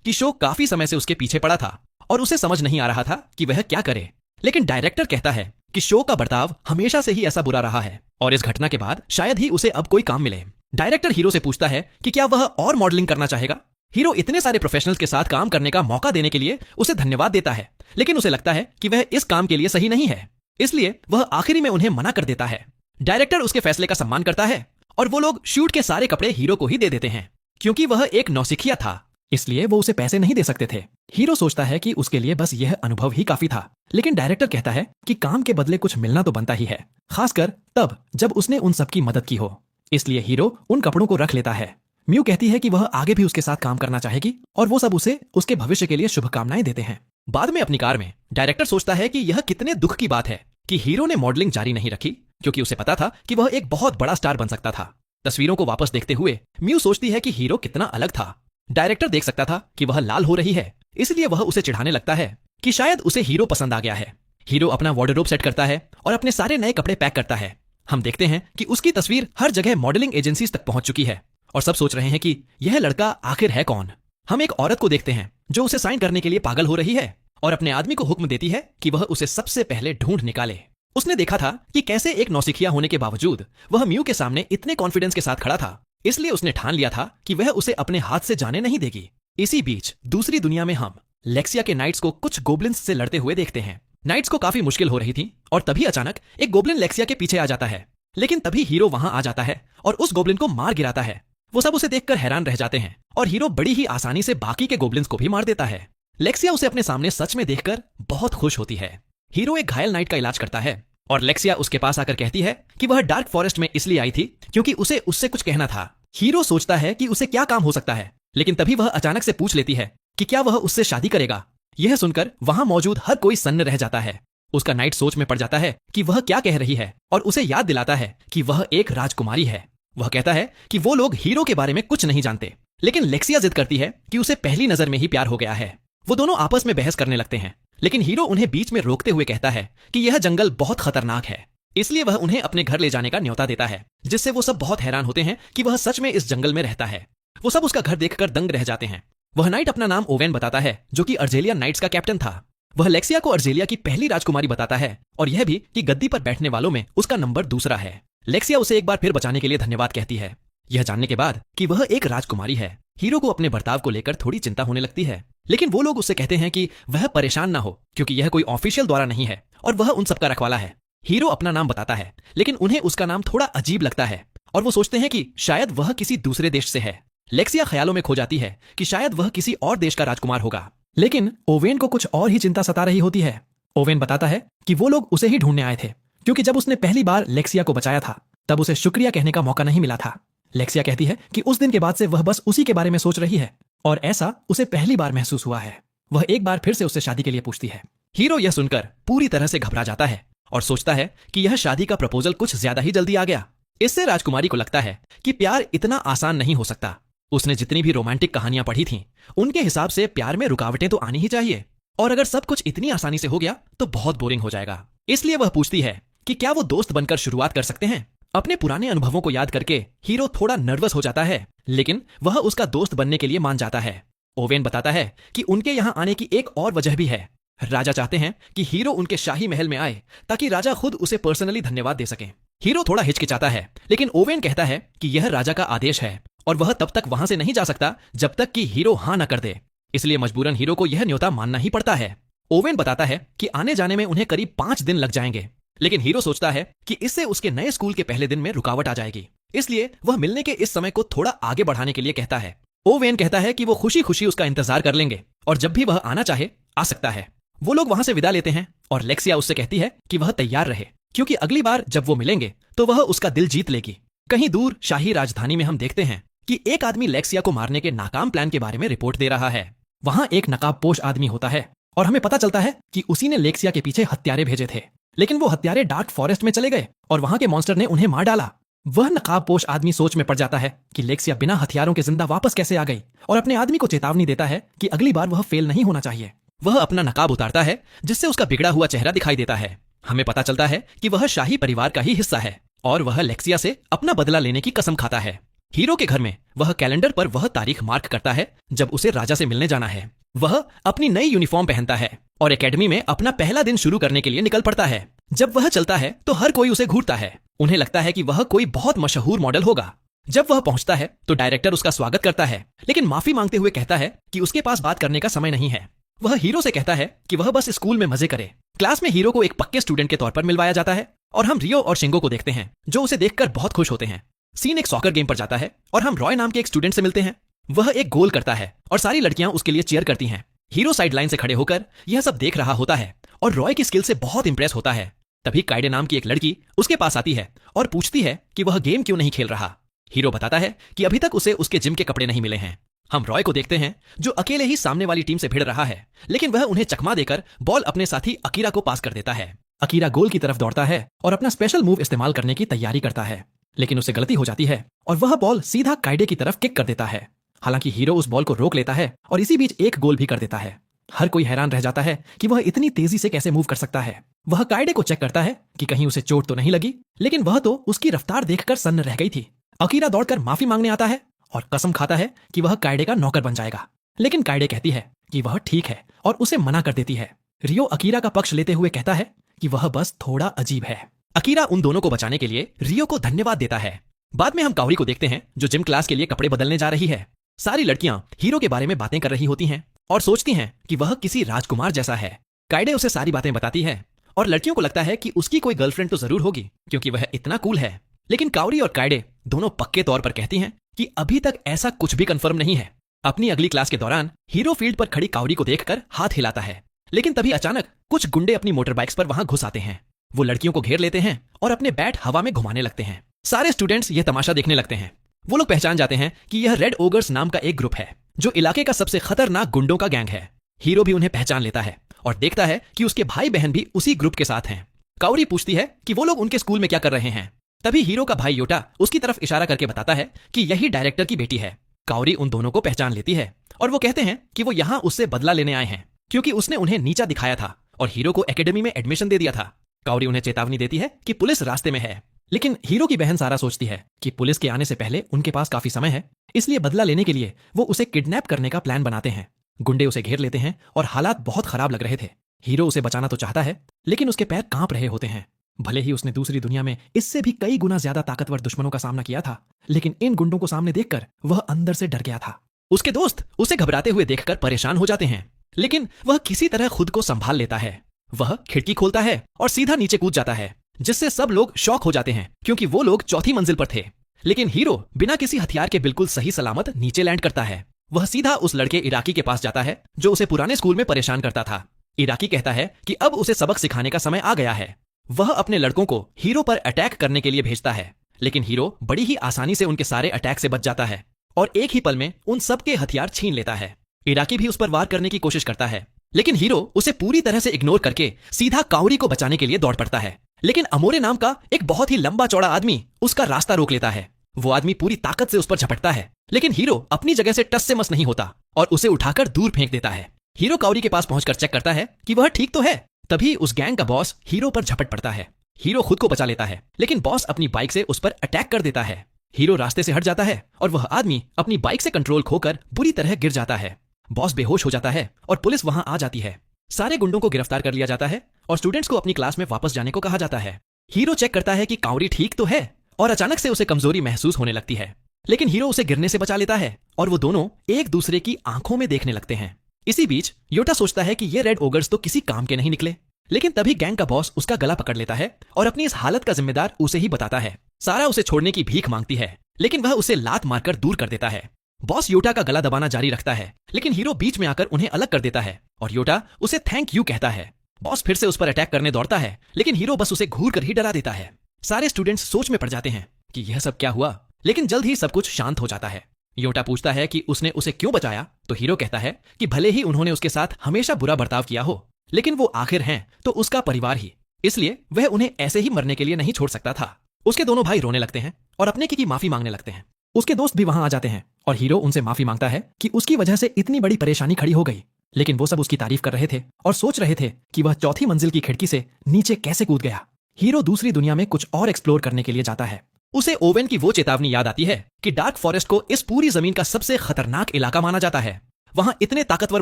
कि शो काफी समय से उसके पीछे पड़ा था और उसे समझ नहीं आ रहा था कि वह क्या करे। लेकिन डायरेक्टर कहता है कि शो का बर्ताव हमेशा से ही ऐसा बुरा रहा है और इस घटना के बाद शायद ही उसे अब कोई काम मिले। डायरेक्टर हीरो से पूछता है कि क्या वह और मॉडलिंग करना चाहेगा। हीरो इतने सारे प्रोफेशनल्स के साथ काम करने का मौका देने के लिए उसे धन्यवाद देता है, लेकिन उसे लगता है कि वह इस काम के लिए सही नहीं है, इसलिए वह आखिरी में उन्हें मना कर देता है। डायरेक्टर उसके फैसले का सम्मान करता है और वो लोग शूट के सारे कपड़े हीरो को ही दे देते हैं। क्योंकि वह एक नौसिखिया था, इसलिए वो उसे पैसे नहीं दे सकते थे। हीरो सोचता है कि उसके लिए बस यह अनुभव ही काफी था, लेकिन डायरेक्टर कहता है कि काम के बदले कुछ मिलना तो बनता ही है, खासकर तब जब उसने उन सबकी मदद की हो। इसलिए हीरो उन कपड़ों को रख लेता है। म्यू कहती है कि वह आगे भी उसके साथ काम करना चाहेगी और वो सब उसे उसके भविष्य के लिए शुभकामनाएं देते हैं। बाद में अपनी कार में डायरेक्टर सोचता है कि यह कितने दुख की बात है कि हीरो ने मॉडलिंग जारी नहीं रखी, क्योंकि उसे पता था कि वह एक बहुत बड़ा स्टार बन सकता था। तस्वीरों को वापस देखते हुए म्यू सोचती है कि हीरो कितना अलग था। डायरेक्टर देख सकता था कि वह लाल हो रही है, इसलिए वह उसे चिढ़ाने लगता है कि शायद उसे हीरो पसंद आ गया है। हीरो अपना वार्डरोब सेट करता है और अपने सारे नए कपड़े पैक करता है। हम देखते हैं कि उसकी तस्वीर हर जगह मॉडलिंग एजेंसीज तक पहुंच चुकी है और सब सोच रहे हैं कि यह लड़का आखिर है कौन। हम एक औरत को देखते हैं जो उसे साइन करने के लिए पागल हो रही है और अपने आदमी को हुक्म देती है कि वह उसे सबसे पहले ढूंढ निकाले। उसने देखा था कि कैसे एक नौसिखिया होने के बावजूद वह म्यू के सामने इतने कॉन्फिडेंस के साथ खड़ा था, इसलिए उसने ठान लिया था कि वह उसे अपने हाथ से जाने नहीं देगी। इसी बीच दूसरी दुनिया में हम लेक्सिया के नाइट्स को कुछ गोब्लिन्स से लड़ते हुए देखते हैं। नाइट्स को काफी मुश्किल हो रही थी और तभी अचानक एक गोब्लिन लेक्सिया के पीछे आ जाता है, लेकिन तभी हीरो वहां आ जाता है और उस गोब्लिन को मार गिराता है। वो सब उसे देखकर हैरान रह जाते हैं और हीरो बड़ी ही आसानी से बाकी के गोब्लिन्स को भी मार देता है। लेक्सिया उसे अपने सामने सच में देखकर बहुत खुश होती है। हीरो एक घायल नाइट का इलाज करता है और लेक्सिया उसके पास आकर कहती है कि वह डार्क फॉरेस्ट में इसलिए आई थी क्योंकि उसे उससे कुछ कहना था। हीरो सोचता है कि उसे क्या काम हो सकता है, लेकिन तभी वह अचानक से पूछ लेती है कि क्या वह उससे शादी करेगा। यह सुनकर वहां मौजूद हर कोई सन्न रह जाता है। उसका नाइट सोच में पड़ जाता है कि वह क्या कह रही है और उसे याद दिलाता है कि वह एक राजकुमारी है। वह कहता है कि वो लोग हीरो के बारे में कुछ नहीं जानते, लेकिन लेक्सिया जिद करती है कि उसे पहली नजर में ही प्यार हो गया है। वो दोनों आपस में बहस करने लगते हैं, लेकिन हीरो उन्हें बीच में रोकते हुए कहता है कि यह जंगल बहुत खतरनाक है, इसलिए वह उन्हें अपने घर ले जाने का न्योता देता है, जिससे वो सब बहुत हैरान होते हैं कि वह सच में इस जंगल में रहता है। वो सब उसका घर देखकर दंग रह जाते हैं। वह नाइट अपना नाम ओवेन बताता है, जो कि अर्जेलिया नाइट्स का कैप्टन था। वह लेक्सिया को अर्जेलिया की पहली राजकुमारी बताता है और यह भी कि गद्दी पर बैठने वालों में उसका नंबर दूसरा है। लेक्सिया उसे एक बार फिर बचाने के लिए धन्यवाद कहती है। यह जानने के बाद कि वह एक राजकुमारी है, हीरो को अपने बर्ताव को लेकर थोड़ी चिंता होने लगती है, लेकिन वो लोग उससे कहते हैं कि वह परेशान ना हो क्योंकि यह कोई ऑफिशियल द्वारा नहीं है और वह उन सबका रखवाला है। हीरो अपना नाम बताता है, लेकिन उन्हें उसका नाम थोड़ा अजीब लगता है और वो सोचते हैं कि शायद वह किसी दूसरे देश से है। लेक्सिया ख्यालों में खो जाती है कि शायद वह किसी और देश का राजकुमार होगा, लेकिन ओवेन को कुछ और ही चिंता सता रही होती है। ओवेन बताता है कि वो लोग उसे ही ढूंढने आए थे, क्योंकि जब उसने पहली बार लेक्सिया को बचाया था तब उसे शुक्रिया कहने का मौका नहीं मिला था। लेक्सिया कहती है कि उस दिन के बाद से वह बस उसी के बारे में सोच रही है और ऐसा उसे पहली बार महसूस हुआ है। वह एक बार फिर से उससे शादी के लिए पूछती है। हीरो यह सुनकर पूरी तरह से घबरा जाता है और सोचता है कि यह शादी का प्रपोजल कुछ ज्यादा ही जल्दी आ गया। इससे राजकुमारी को लगता है कि प्यार इतना आसान नहीं हो सकता। उसने जितनी भी रोमांटिक कहानियां पढ़ी थीं, उनके हिसाब से प्यार में रुकावटें तो आनी ही चाहिए, और अगर सब कुछ इतनी आसानी से हो गया तो बहुत बोरिंग हो जाएगा। इसलिए वह पूछती है कि क्या वो दोस्त बनकर शुरुआत कर सकते हैं। अपने पुराने अनुभवों को याद करके हीरो थोड़ा नर्वस हो जाता है, लेकिन वह उसका दोस्त बनने के लिए मान जाता है। ओवेन बताता है कि उनके यहाँ आने की एक और वजह भी है। राजा चाहते हैं कि हीरो उनके शाही महल में आए ताकि राजा खुद उसे पर्सनली धन्यवाद दे सके। हीरो थोड़ा हिचकिचाता है, लेकिन ओवेन कहता है कि यह राजा का आदेश है और वह तब तक वहां से नहीं जा सकता जब तक कि हीरो हाँ न कर दे। इसलिए मजबूरन हीरो को यह न्योता मानना ही पड़ता है। ओवेन बताता है कि आने जाने में उन्हें करीब 5 दिन लग जाएंगे, लेकिन हीरो सोचता है कि इससे उसके नए स्कूल के पहले दिन में रुकावट आ जाएगी, इसलिए वह मिलने के इस समय को थोड़ा आगे बढ़ाने के लिए कहता है। ओवेन कहता है कि वो खुशी खुशी उसका इंतजार कर लेंगे और जब भी वह आना चाहे आ सकता है। वो लोग वहां से विदा लेते हैं और लेक्सिया उससे कहती है कि वह तैयार रहे, क्योंकि अगली बार जब वो मिलेंगे तो वह उसका दिल जीत लेगी। कहीं दूर शाही राजधानी में हम देखते हैं कि एक आदमी लेक्सिया को मारने के नाकाम प्लान के बारे में रिपोर्ट दे रहा है। वहां एक नकाबपोश आदमी होता है और हमें पता चलता है कि उसी ने लेक्सिया के पीछे हत्यारे भेजे थे, लेकिन वो हत्यारे डार्क फॉरेस्ट में चले गए और वहां के मॉन्स्टर ने उन्हें मार डाला। वह नकाबपोश आदमी सोच में पड़ जाता है कि लेक्सिया बिना हथियारों के जिंदा वापस कैसे आ गई, और अपने आदमी को चेतावनी देता है कि अगली बार वह फेल नहीं होना चाहिए। वह अपना नकाब उतारता है, जिससे उसका बिगड़ा हुआ चेहरा दिखाई देता है। हमें पता चलता है कि वह शाही परिवार का ही हिस्सा है और वह लेक्सिया से अपना बदला लेने की कसम खाता है। हीरो के घर में वह कैलेंडर पर वह तारीख मार्क करता है जब उसे राजा से मिलने जाना है। वह अपनी नई यूनिफॉर्म पहनता है और एकेडमी में अपना पहला दिन शुरू करने के लिए निकल पड़ता है। जब वह चलता है तो हर कोई उसे घूरता है। उन्हें लगता है कि वह कोई बहुत मशहूर मॉडल होगा। जब वह पहुंचता है तो डायरेक्टर उसका स्वागत करता है, लेकिन माफी मांगते हुए कहता है कि उसके पास बात करने का समय नहीं है। वह हीरो से कहता है कि वह बस स्कूल में मजे करे। क्लास में हीरो को एक पक्के स्टूडेंट के तौर पर मिलवाया जाता है और हम रियो और शिंगो को देखते हैं जो उसे देखकर बहुत खुश होते हैं। सीन एक सॉकर गेम पर जाता है और हम रॉय नाम के एक स्टूडेंट से मिलते हैं। वह एक गोल करता है और सारी लड़कियां उसके लिए चीयर करती हैं। हीरो साइड लाइन से खड़े होकर यह सब देख रहा होता है और रॉय की स्किल से बहुत इंप्रेस होता है। तभी काइडे नाम की एक लड़की उसके पास आती है और पूछती है कि वह गेम क्यों नहीं खेल रहा। हीरो बताता है कि अभी तक उसे उसके जिम के कपड़े नहीं मिले हैं। हम रॉय को देखते हैं जो अकेले ही सामने वाली टीम से भिड़ रहा है, लेकिन वह उन्हें चकमा देकर बॉल अपने साथी अकीरा को पास कर देता है। अकीरा गोल की तरफ दौड़ता है और अपना स्पेशल मूव इस्तेमाल करने की तैयारी करता है, लेकिन उसे गलती हो जाती है और वह बॉल सीधा काइडे की तरफ किक कर देता है। हालांकि हीरो उस बॉल को रोक लेता है और इसी बीच एक गोल भी कर देता है। हर कोई हैरान रह जाता है कि वह इतनी तेजी से कैसे मूव कर सकता है। वह काइडे को चेक करता है कि कहीं उसे चोट तो नहीं लगी, लेकिन वह तो उसकी रफ्तार देखकर सन्न रह गई थी। अकीरा दौड़कर माफी मांगने आता है और कसम खाता है कि वह काइडे का नौकर बन जाएगा, लेकिन काइडे कहती है कि वह ठीक है और उसे मना कर देती है। रियो अकीरा का पक्ष लेते हुए कहता है कि वह बस थोड़ा अजीब है। अकीरा उन दोनों को बचाने के लिए रियो को धन्यवाद देता है। बाद में हम काओरी को देखते हैं जो जिम क्लास के लिए कपड़े बदलने जा रही है। सारी लड़कियां हीरो के बारे में बातें कर रही होती हैं और सोचती हैं कि वह किसी राजकुमार जैसा है। काइडे उसे सारी बातें बताती है और लड़कियों को लगता है कि उसकी कोई गर्लफ्रेंड तो जरूर होगी क्योंकि वह इतना कूल है। लेकिन काओरी और काइडे दोनों पक्के तौर पर कहती हैं कि अभी तक ऐसा कुछ भी कंफर्म नहीं है। अपनी अगली क्लास के दौरान हीरो फील्ड पर खड़ी काओरी को देखकर हाथ हिलाता है, लेकिन तभी अचानक कुछ गुंडे अपनी मोटर बाइक्स पर वहां घुस आते हैं। वो लड़कियों को घेर लेते हैं और अपने बैट हवा में घुमाने लगते हैं। सारे स्टूडेंट्स यह तमाशा देखने लगते हैं। वो लोग पहचान जाते हैं कि यह रेड ओगर्स नाम का एक ग्रुप है जो इलाके का सबसे खतरनाक गुंडों का गैंग है। हीरो भी उन्हें पहचान लेता है और देखता है कि उसके भाई बहन भी उसी ग्रुप के साथ हैं। काओरी पूछती है कि वो लोग उनके स्कूल में क्या कर रहे हैं। तभी हीरो का भाई योटा उसकी तरफ इशारा करके बताता है कि यही डायरेक्टर की बेटी है। काओरी उन दोनों को पहचान लेती है और वो कहते हैं कि वो यहाँ उससे बदला लेने आए हैं क्योंकि उसने उन्हें नीचा दिखाया था और हीरो को एकेडमी में एडमिशन दे दिया था। काओरी उन्हें चेतावनी देती है कि पुलिस रास्ते में है, लेकिन हीरो की बहन सारा सोचती है कि पुलिस के आने से पहले उनके पास काफी समय है, इसलिए बदला लेने के लिए वो उसे किडनैप करने का प्लान बनाते हैं। गुंडे उसे घेर लेते हैं और हालात बहुत खराब लग रहे थे। हीरो उसे बचाना तो चाहता है, लेकिन उसके पैर कांप रहे होते हैं। भले ही उसने दूसरी दुनिया में इससे भी कई गुना ज्यादा ताकतवर दुश्मनों का सामना किया था, लेकिन इन गुंडों को सामने देखकर वह अंदर से डर गया था। उसके दोस्त उसे घबराते हुए देखकर परेशान हो जाते हैं, लेकिन वह किसी तरह खुद को संभाल लेता है। वह खिड़की खोलता है और सीधा नीचे कूद जाता है, जिससे सब लोग शॉक हो जाते हैं क्योंकि वो लोग चौथी मंजिल पर थे। लेकिन हीरो बिना किसी हथियार के बिल्कुल सही सलामत नीचे लैंड करता है। वह सीधा उस लड़के इराकी के पास जाता है जो उसे पुराने स्कूल में परेशान करता था। इराकी कहता है कि अब उसे सबक सिखाने का समय आ गया है। वह अपने लड़कों को हीरो पर अटैक करने के लिए भेजता है, लेकिन हीरो बड़ी ही आसानी से उनके सारे अटैक से बच जाता है और एक ही पल में उन सबके हथियार छीन लेता है। इराकी भी उस पर वार करने की कोशिश करता है, लेकिन हीरो उसे पूरी तरह से इग्नोर करके सीधा काओरी को बचाने के लिए दौड़ पड़ता है। लेकिन अमोरे नाम का एक बहुत ही लंबा चौड़ा आदमी उसका रास्ता रोक लेता है। वो आदमी पूरी ताकत से उस पर झपटता है, लेकिन हीरो अपनी जगह से टस से मस नहीं होता और उसे उठाकर दूर फेंक देता है। हीरो काओरी के पास पहुंचकर चेक करता है कि वह ठीक तो है। तभी उस गैंग का बॉस हीरो पर झपट पड़ता है। हीरो खुद को बचा लेता है, लेकिन बॉस अपनी बाइक से उस पर अटैक कर देता है। हीरो रास्ते से हट जाता है और वह आदमी अपनी बाइक से कंट्रोल खोकर बुरी तरह गिर जाता है। बॉस बेहोश हो जाता है और पुलिस वहां आ जाती है। सारे गुंडों को गिरफ्तार कर लिया जाता है और स्टूडेंट्स को अपनी क्लास में वापस जाने को कहा जाता है। हीरो चेक करता है कि काओरी ठीक तो है और अचानक से उसे कमजोरी महसूस होने लगती है, लेकिन हीरो उसे गिरने से बचा लेता है और वो दोनों एक दूसरे की आंखों में देखने लगते हैं। इसी बीच योटा सोचता है कि ये रेड ओगर्स तो किसी काम के नहीं निकले, लेकिन तभी गैंग का बॉस उसका गला पकड़ लेता है और अपनी इस हालत का जिम्मेदार उसे ही बताता है। सारा उसे छोड़ने की भीख मांगती है, लेकिन वह उसे लात मारकर दूर कर देता है। बॉस योटा का गला दबाना जारी रखता है, लेकिन हीरो बीच में आकर उन्हें अलग कर देता है और योटा उसे थैंक यू कहता है। बॉस फिर से उस पर अटैक करने दौड़ता है, लेकिन हीरो बस उसे घूर कर ही डरा देता है। सारे स्टूडेंट्स सोच में पड़ जाते हैं कि यह सब क्या हुआ, लेकिन जल्द ही सब कुछ शांत हो जाता है। योटा पूछता है कि उसने उसे क्यों बचाया, तो हीरो कहता है कि भले ही उन्होंने उसके साथ हमेशा बुरा बर्ताव किया हो, लेकिन वो आखिर हैं तो उसका परिवार ही, इसलिए वह उन्हें ऐसे ही मरने के लिए नहीं छोड़ सकता था। उसके दोनों भाई रोने लगते हैं और अपने की माफी मांगने लगते हैं। उसके दोस्त भी वहां आ जाते हैं और हीरो उनसे माफी मांगता है कि उसकी वजह से इतनी बड़ी परेशानी खड़ी हो गई। लेकिन वो सब उसकी तारीफ कर रहे थे और सोच रहे थे कि वह चौथी मंजिल की खिड़की से नीचे कैसे कूद गया। हीरो दूसरी दुनिया में कुछ और एक्सप्लोर करने के लिए जाता है। उसे ओवेन की वो चेतावनी याद आती है कि डार्क फॉरेस्ट को इस पूरी जमीन का सबसे खतरनाक इलाका माना जाता है। वहां इतने ताकतवर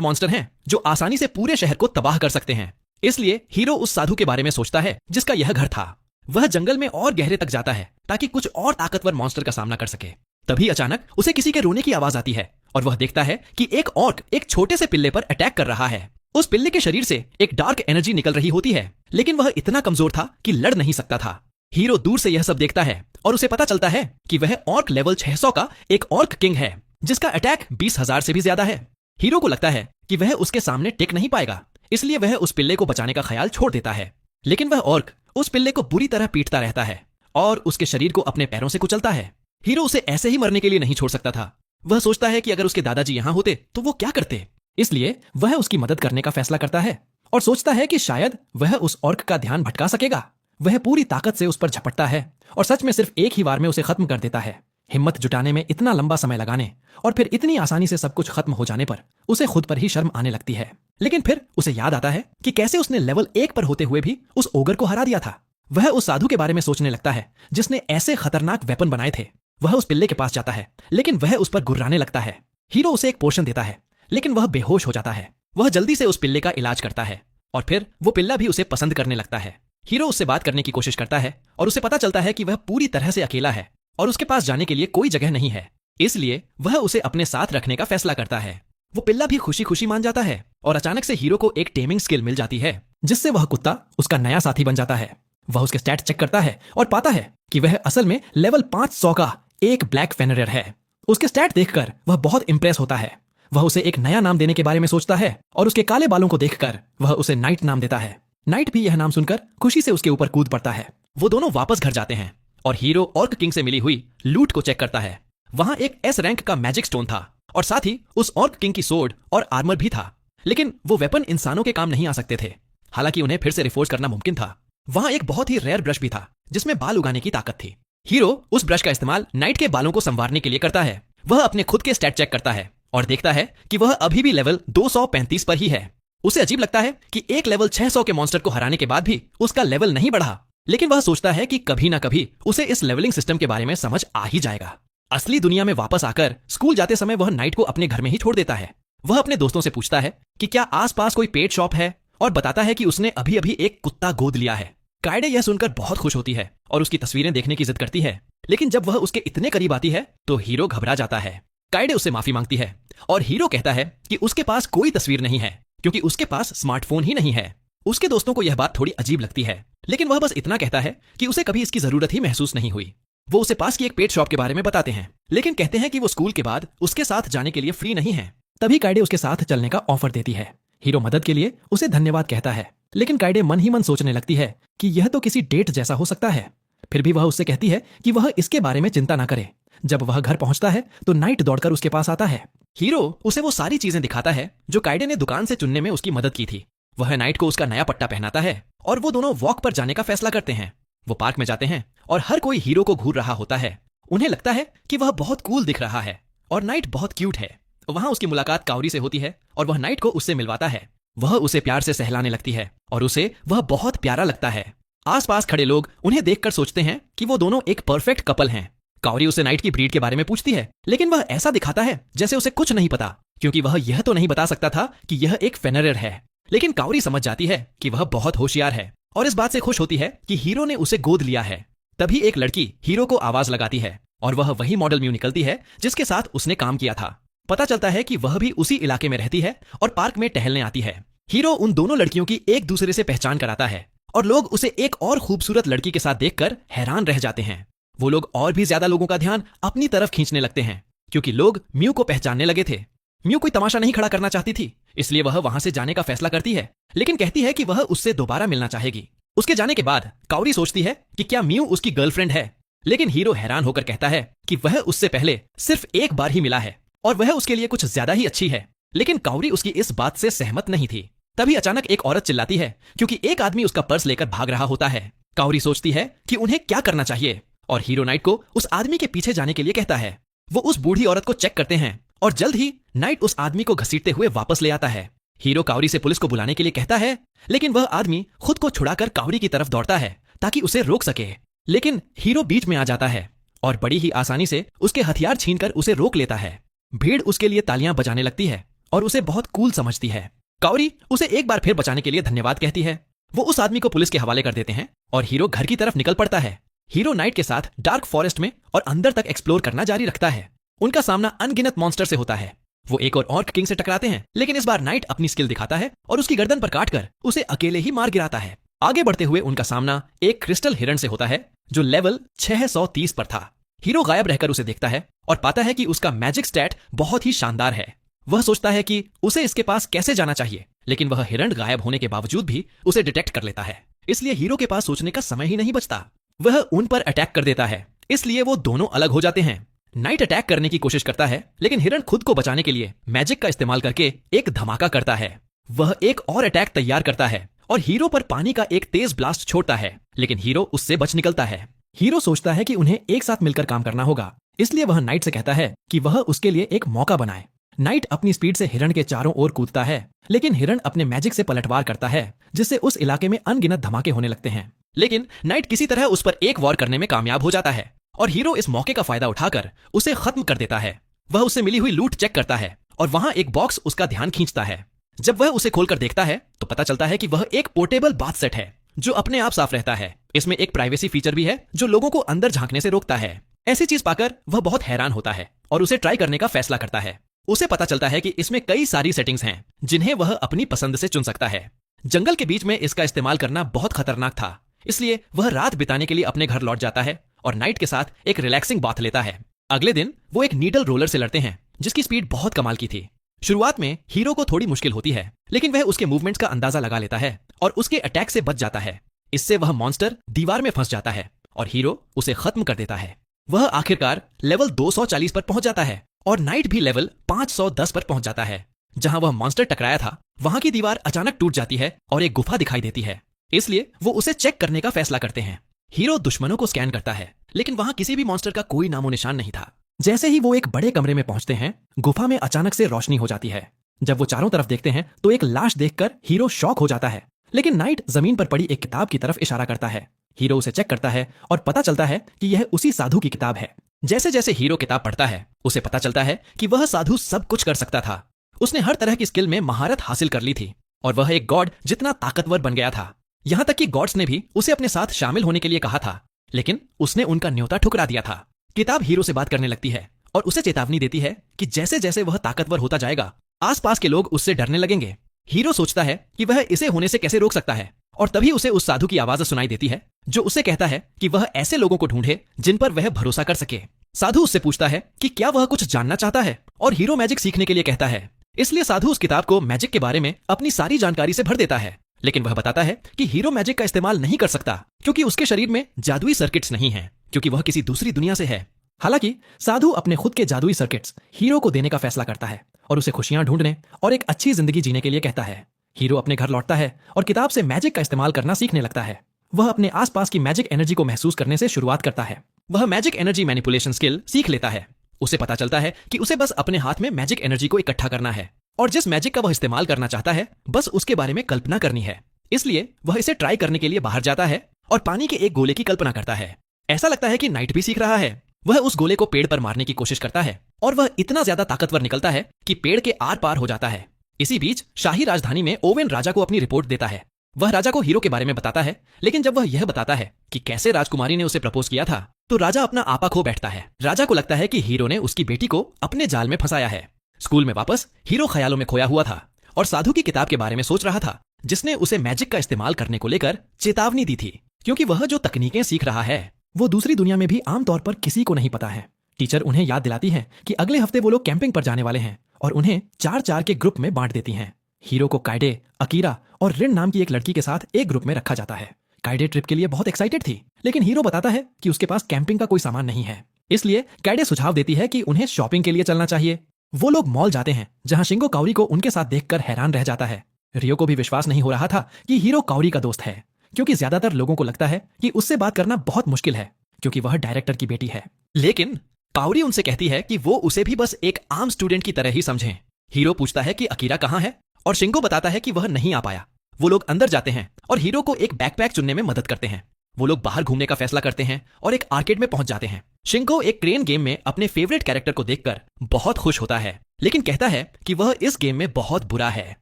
मॉन्स्टर हैं जो आसानी से पूरे शहर को तबाह कर सकते हैं। इसलिए हीरो उस साधु के बारे में सोचता है जिसका यह घर था। वह जंगल में और गहरे तक जाता है ताकि कुछ और ताकतवर मॉन्स्टर का सामना कर सके। तभी अचानक उसे किसी के रोने की आवाज आती है और वह देखता है कि एक ऑर्क एक छोटे से पिल्ले पर अटैक कर रहा है। उस पिल्ले के शरीर से एक डार्क एनर्जी निकल रही होती है, लेकिन वह इतना कमजोर था कि लड़ नहीं सकता था। हीरो दूर से यह सब देखता है और उसे पता चलता है कि वह ऑर्क लेवल 600 का एक ऑर्क किंग है जिसका अटैक 20,000 से भी ज्यादा है। हीरो को लगता है कि वह उसके सामने टिक नहीं पाएगा, इसलिए वह उस पिल्ले को बचाने का ख्याल छोड़ देता है। लेकिन वह ऑर्क उस पिल्ले को बुरी तरह पीटता रहता है और उसके शरीर को अपने पैरों से कुचलता है। हीरो उसे ऐसे ही मरने के लिए नहीं छोड़ सकता था। वह सोचता है कि अगर उसके दादाजी यहां होते तो वो क्या करते, इसलिए वह उसकी मदद करने का फैसला करता है और सोचता है कि शायद वह उस ऑर्क का ध्यान भटका सकेगा। वह पूरी ताकत से उस पर झपटता है और सच में सिर्फ एक ही बार में उसे खत्म कर देता है। हिम्मत जुटाने में इतना लंबा समय लगाने और फिर इतनी आसानी से सब कुछ खत्म हो जाने पर उसे खुद पर ही शर्म आने लगती है। लेकिन फिर उसे याद आता है कि कैसे उसने लेवल 1 पर होते हुए भी उस ओगर को हरा दिया था। वह उस साधु के बारे में सोचने लगता है जिसने ऐसे खतरनाक वेपन बनाए थे। वह उस पिल्ले के पास जाता है, लेकिन वह उस पर गुर्राने लगता है। हीरो उसे एक पोशन देता है, लेकिन वह बेहोश हो जाता है। वह जल्दी से उस पिल्ले का इलाज करता है और फिर वो पिल्ला भी उसे पसंद करने लगता है। हीरो उससे बात करने की कोशिश करता है और उसे पता चलता है कि वह पूरी तरह से अकेला है और उसके पास जाने के लिए कोई जगह नहीं है, इसलिए वह उसे अपने साथ रखने का फैसला करता है। वो पिल्ला भी खुशी खुशी मान जाता है और अचानक से हीरो को एक टेमिंग स्किल मिल जाती है जिससे वह कुत्ता उसका नया साथी बन जाता है। वह उसके स्टैट चेक करता है और पाता है कि वह असल में लेवल 500 का एक ब्लैक फेनरियर है। उसके स्टैट देखकर वह बहुत इंप्रेस होता है। वह उसे एक नया नाम देने के बारे में सोचता है और उसके काले बालों को देखकर वह उसे नाइट नाम देता है। नाइट भी यह नाम सुनकर खुशी से उसके ऊपर कूद पड़ता है। वो दोनों वापस घर जाते हैं और हीरो ऑर्क किंग से मिली हुई लूट को चेक करता है। वहां एक एस रैंक का मैजिक स्टोन था और साथ ही उस ऑर्क किंग की सोर्ड और आर्मर भी था, लेकिन वो वेपन इंसानों के काम नहीं आ सकते थे, हालांकि उन्हें फिर से रिफोर्ज करना मुमकिन था। वहां एक बहुत ही रेयर ब्रश भी था जिसमें बाल उगाने की ताकत थी। हीरो उस ब्रश का इस्तेमाल नाइट के बालों को संवारने के लिए करता है। वह अपने खुद के स्टैट चेक करता है और देखता है कि वह अभी भी लेवल 235 पर ही है। उसे अजीब लगता है कि एक लेवल 600 के मॉन्स्टर को हराने के बाद भी उसका लेवल नहीं बढ़ा, लेकिन वह सोचता है कि कभी ना कभी उसे इस लेवलिंग सिस्टम के बारे में समझ आ ही जाएगा। असली दुनिया में वापस आकर स्कूल जाते समय वह नाइट को अपने घर में ही छोड़ देता है। वह अपने दोस्तों से पूछता है कि क्या आसपास कोई पेट शॉप है और बताता है कि उसने अभी अभी एक कुत्ता गोद लिया है। काइडे यह सुनकर बहुत खुश होती है और उसकी तस्वीरें देखने की जिद करती है, लेकिन जब वह उसके इतने करीब आती है तो हीरो घबरा जाता है। काइडे उससे माफी मांगती है और हीरो कहता है कि उसके पास कोई तस्वीर नहीं है क्योंकि उसके पास स्मार्टफोन ही नहीं है। उसके दोस्तों को यह बात थोड़ी अजीब लगती है, लेकिन वह बस इतना कहता है कि उसे कभी इसकी जरूरत ही महसूस नहीं हुई। वो उसे पास की एक पेट शॉप के बारे में बताते हैं, लेकिन कहते हैं कि वो स्कूल के बाद उसके साथ जाने के लिए फ्री नहीं है। तभी काइडे उसके साथ चलने का ऑफर देती है। हीरो मदद के लिए उसे धन्यवाद कहता है, लेकिन काइडे मन ही मन सोचने लगती है कि यह तो किसी डेट जैसा हो सकता है। फिर भी वह उससे कहती है कि वह इसके बारे में चिंता ना करे। जब वह घर पहुंचता है तो नाइट दौड़कर उसके पास आता है। हीरो उसे वो सारी चीजें दिखाता है जो काइडे ने दुकान से चुनने में उसकी मदद की थी। वह नाइट को उसका नया पट्टा पहनाता है और वो दोनों वॉक पर जाने का फैसला करते हैं। वो पार्क में जाते हैं और हर कोई हीरो को घूर रहा होता है। उन्हें लगता है कि वह बहुत कूल दिख रहा है और नाइट बहुत क्यूट है। वहां उसकी मुलाकात काउरी से होती है और वह नाइट को उससे मिलवाता है। वह उसे प्यार से सहलाने लगती है और उसे वह बहुत प्यारा लगता है। आसपास खड़े लोग उन्हें देखकर सोचते हैं कि वो दोनों एक परफेक्ट कपल हैं। काउरी उसे नाइट की ब्रीड के बारे में पूछती है, लेकिन वह ऐसा दिखाता है जैसे उसे कुछ नहीं पता, क्योंकि वह यह तो नहीं बता सकता था कि यह एक फेनरियर है। लेकिन काउरी समझ जाती है कि वह बहुत होशियार है और इस बात से खुश होती है कि हीरो ने उसे गोद लिया है। तभी एक लड़की हीरो को आवाज लगाती है और वह वही मॉडल म्यू निकलती है जिसके साथ उसने काम किया था। पता चलता है कि वह भी उसी इलाके में रहती है और पार्क में टहलने आती है। हीरो उन दोनों लड़कियों की एक दूसरे से पहचान कराता है और लोग उसे एक और खूबसूरत लड़की के साथ देखकर हैरान रह जाते हैं। वो लोग और भी ज्यादा लोगों का ध्यान अपनी तरफ खींचने लगते हैं क्योंकि लोग म्यू को पहचानने लगे थे। म्यू कोई तमाशा नहीं खड़ा करना चाहती थी, इसलिए वह वहां से जाने का फैसला करती है, लेकिन कहती है कि वह उससे दोबारा मिलना चाहेगी। उसके जाने के बाद काउरी सोचती है कि क्या म्यू उसकी गर्लफ्रेंड है, लेकिन हीरो हैरान होकर कहता है कि वह उससे पहले सिर्फ एक बार ही मिला है और वह उसके लिए कुछ ज्यादा ही अच्छी है। लेकिन काउरी उसकी इस बात से सहमत नहीं थी। तभी अचानक एक औरत चिल्लाती है क्योंकि एक आदमी उसका पर्स लेकर भाग रहा होता है। काउरी सोचती है कि उन्हें क्या करना चाहिए और हीरो नाइट को उस आदमी के पीछे जाने के लिए कहता है। वो उस बूढ़ी औरत को चेक करते हैं और जल्द ही नाइट उस आदमी को घसीटते हुए वापस ले आता है। हीरो कावरी से पुलिस को बुलाने के लिए कहता है, लेकिन वह आदमी खुद को छुड़ाकर कावरी की तरफ दौड़ता है ताकि उसे रोक सके। लेकिन हीरो बीच में आ जाता है और बड़ी ही आसानी से उसके हथियार छीनकर उसे रोक लेता है। भीड़ उसके लिए तालियां बजाने लगती है और उसे बहुत कूल समझती है। कावरी उसे एक बार फिर बचाने के लिए धन्यवाद कहती है। वो उस आदमी को पुलिस के हवाले कर देते हैं और हीरो घर की तरफ निकल पड़ता है। हीरो नाइट के साथ डार्क फॉरेस्ट में और अंदर तक एक्सप्लोर करना जारी रखता है। उनका सामना अनगिनत मॉन्स्टर से होता है। वो एक और ऑर्क किंग से टकराते हैं, लेकिन इस बार नाइट अपनी स्किल दिखाता है और उसकी गर्दन पर काटकर उसे अकेले ही मार गिराता है। आगे बढ़ते हुए उनका सामना एक क्रिस्टल हिरण से होता है जो लेवल 630 पर था। हीरो गायब रहकर उसे देखता है और पाता है कि उसका मैजिक स्टैट बहुत ही शानदार है। वह सोचता है कि उसे इसके पास कैसे जाना चाहिए, लेकिन वह हिरण गायब होने के बावजूद भी उसे डिटेक्ट कर लेता है। इसलिए हीरो के पास सोचने का समय ही नहीं बचता। वह उन पर अटैक कर देता है, इसलिए वो दोनों अलग हो जाते हैं। नाइट अटैक करने की कोशिश करता है, लेकिन हिरण खुद को बचाने के लिए मैजिक का इस्तेमाल करके एक धमाका करता है। वह एक और अटैक तैयार करता है और हीरो पर पानी का एक तेज ब्लास्ट छोड़ता है, लेकिन हीरो उससे बच निकलता है। हीरो सोचता है कि उन्हें एक साथ मिलकर काम करना होगा, इसलिए वह नाइट से कहता है कि वह उसके लिए एक मौका बनाए। नाइट अपनी स्पीड से हिरण के चारों ओर कूदता है, लेकिन हिरण अपने मैजिक से पलटवार करता है, जिससे उस इलाके में अनगिनत धमाके होने लगते हैं। लेकिन नाइट किसी तरह उस पर एक वॉर करने में कामयाब हो जाता है और हीरो इस मौके का फायदा उठाकर उसे खत्म कर देता है। वह उससे मिली हुई लूट चेक करता है और वहां एक बॉक्स उसका ध्यान खींचता है। जब वह उसे खोलकर देखता है तो पता चलता है कि वह एक पोर्टेबल बाथ सेट है जो अपने आप साफ रहता है। इसमें एक प्राइवेसी फीचर भी है जो लोगों को अंदर झांकने से रोकता है। ऐसी चीज पाकर वह बहुत हैरान होता है और उसे ट्राई करने का फैसला करता है। उसे पता चलता है कि इसमें कई सारी सेटिंग्स हैं जिन्हें वह अपनी पसंद से चुन सकता है। जंगल के बीच में इसका इस्तेमाल करना बहुत खतरनाक था, इसलिए वह रात बिताने के लिए अपने घर लौट जाता है और नाइट के साथ एक रिलैक्सिंग बाथ लेता है। अगले दिन वो एक नीडल रोलर से लड़ते हैं जिसकी स्पीड बहुत कमाल की थी। शुरुआत में हीरो को थोड़ी मुश्किल होती है, लेकिन वह उसके मूवमेंट्स का अंदाजा लगा लेता है और उसके अटैक से बच जाता है। इससे वह मॉन्स्टर दीवार में फंस जाता है और हीरो उसे खत्म कर देता है। वह आखिरकार लेवल 240 पर पहुंच जाता है और नाइट भी लेवल 510 पर पहुंच जाता है। जहां वह मॉन्स्टर टकराया था वहां की दीवार अचानक टूट जाती है और एक गुफा दिखाई देती है, इसलिए वो उसे चेक करने का फैसला करते हैं। हीरो दुश्मनों को स्कैन करता है, लेकिन वहां किसी भी मॉन्स्टर का कोई नामो निशान नहीं था। जैसे ही वो एक बड़े कमरे में पहुंचते हैं, गुफा में अचानक से रोशनी हो जाती है। जब वो चारों तरफ देखते हैं तो एक लाश देखकर हीरो शॉक हो जाता है, लेकिन नाइट जमीन पर पड़ी एक किताब की तरफ इशारा करता है। हीरो उसे चेक करता है और पता चलता है कि यह उसी साधु की किताब है। जैसे जैसे हीरो किताब पढ़ता है उसे पता चलता है कि वह साधु सब कुछ कर सकता था। उसने हर तरह की स्किल में महारत हासिल कर ली थी और वह एक गॉड जितना ताकतवर बन गया था। यहाँ तक कि गॉड्स ने भी उसे अपने साथ शामिल होने के लिए कहा था, लेकिन उसने उनका न्योता ठुकरा दिया था। किताब हीरो से बात करने लगती है और उसे चेतावनी देती है कि जैसे जैसे वह ताकतवर होता जाएगा आसपास के लोग उससे डरने लगेंगे। हीरो सोचता है कि वह इसे होने से कैसे रोक सकता है और तभी उसे उस साधु की आवाज सुनाई देती है जो उसे कहता है कि वह ऐसे लोगों को ढूंढे जिन पर वह भरोसा कर सके। साधु उससे पूछता है कि क्या वह कुछ जानना चाहता है और हीरो मैजिक सीखने के लिए कहता है। इसलिए साधु उस किताब को मैजिक के बारे में अपनी सारी जानकारी से भर देता है, लेकिन वह बताता है कि हीरो मैजिक का इस्तेमाल नहीं कर सकता क्योंकि उसके शरीर में जादुई सर्किट्स नहीं हैं, क्योंकि वह किसी दूसरी दुनिया से है। हालांकि साधु अपने खुद के जादुई सर्किट्स हीरो को देने का फैसला करता है और उसे खुशियां ढूंढने और एक अच्छी जिंदगी जीने के लिए कहता है। हीरो अपने घर लौटता है और किताब से मैजिक का इस्तेमाल करना सीखने लगता है। वह अपने आसपास की मैजिक एनर्जी को महसूस करने से शुरुआत करता है। वह मैजिक एनर्जी मैनिपुलेशन स्किल सीख लेता है। उसे पता चलता है कि उसे बस अपने हाथ में मैजिक एनर्जी को इकट्ठा करना है और जिस मैजिक का वह इस्तेमाल करना चाहता है बस उसके बारे में कल्पना करनी है। इसलिए वह इसे ट्राई करने के लिए बाहर जाता है और पानी के एक गोले की कल्पना करता है। ऐसा लगता है कि नाइट भी सीख रहा है। वह उस गोले को पेड़ पर मारने की कोशिश करता है और वह इतना ज्यादा ताकतवर निकलता है कि पेड़ के आर पार हो जाता है। इसी बीच शाही राजधानी में ओवेन राजा को अपनी रिपोर्ट देता है। वह राजा को हीरो के बारे में बताता है, लेकिन जब वह यह बताता है कि कैसे राजकुमारी ने उसे प्रपोज किया था तो राजा अपना आपा खो बैठता है। राजा को लगता है कि हीरो ने उसकी बेटी को अपने जाल में फंसाया है। स्कूल में वापस हीरो ख्यालों में खोया हुआ था और साधु की किताब के बारे में सोच रहा था जिसने उसे मैजिक का इस्तेमाल करने को लेकर चेतावनी दी थी, क्योंकि वह जो तकनीकें सीख रहा है वो दूसरी दुनिया में भी आमतौर पर किसी को नहीं पता है। टीचर उन्हें याद दिलाती है कि अगले हफ्ते वो लोग कैंपिंग पर जाने वाले हैं और उन्हें 4-4 के ग्रुप में बांट देती हैं। हीरो को काइडे, अकीरा और रिन नाम की एक लड़की के साथ एक ग्रुप में रखा जाता है। काइडे ट्रिप के लिए बहुत एक्साइटेड थी, लेकिन हीरो बताता है कि उसके पास कैंपिंग का कोई सामान नहीं है। इसलिए काइडे सुझाव देती है कि उन्हें शॉपिंग के लिए चलना चाहिए। वो लोग मॉल जाते हैं जहां शिंगो काउरी को उनके साथ देखकर हैरान रह जाता है। रियो को भी विश्वास नहीं हो रहा था कि हीरो काउरी का दोस्त है, क्योंकि ज्यादातर लोगों को लगता है कि उससे बात करना बहुत मुश्किल है क्योंकि वह डायरेक्टर की बेटी है। लेकिन काउरी उनसे कहती है कि वो उसे भी बस एक आम स्टूडेंट की तरह ही समझें। हीरो पूछता है कि अकीरा कहाँ है और शिंगो बताता है कि वह नहीं आ पाया। वो लोग अंदर जाते हैं और हीरो को एक बैकपैक चुनने में मदद करते हैं। वो लोग बाहर घूमने का फैसला करते हैं और एक आर्केड में पहुंच जाते हैं। शिंगो एक क्रेन गेम में अपने फेवरेट कैरेक्टर को देखकर बहुत खुश होता है, लेकिन कहता है कि वह इस गेम में बहुत बुरा है।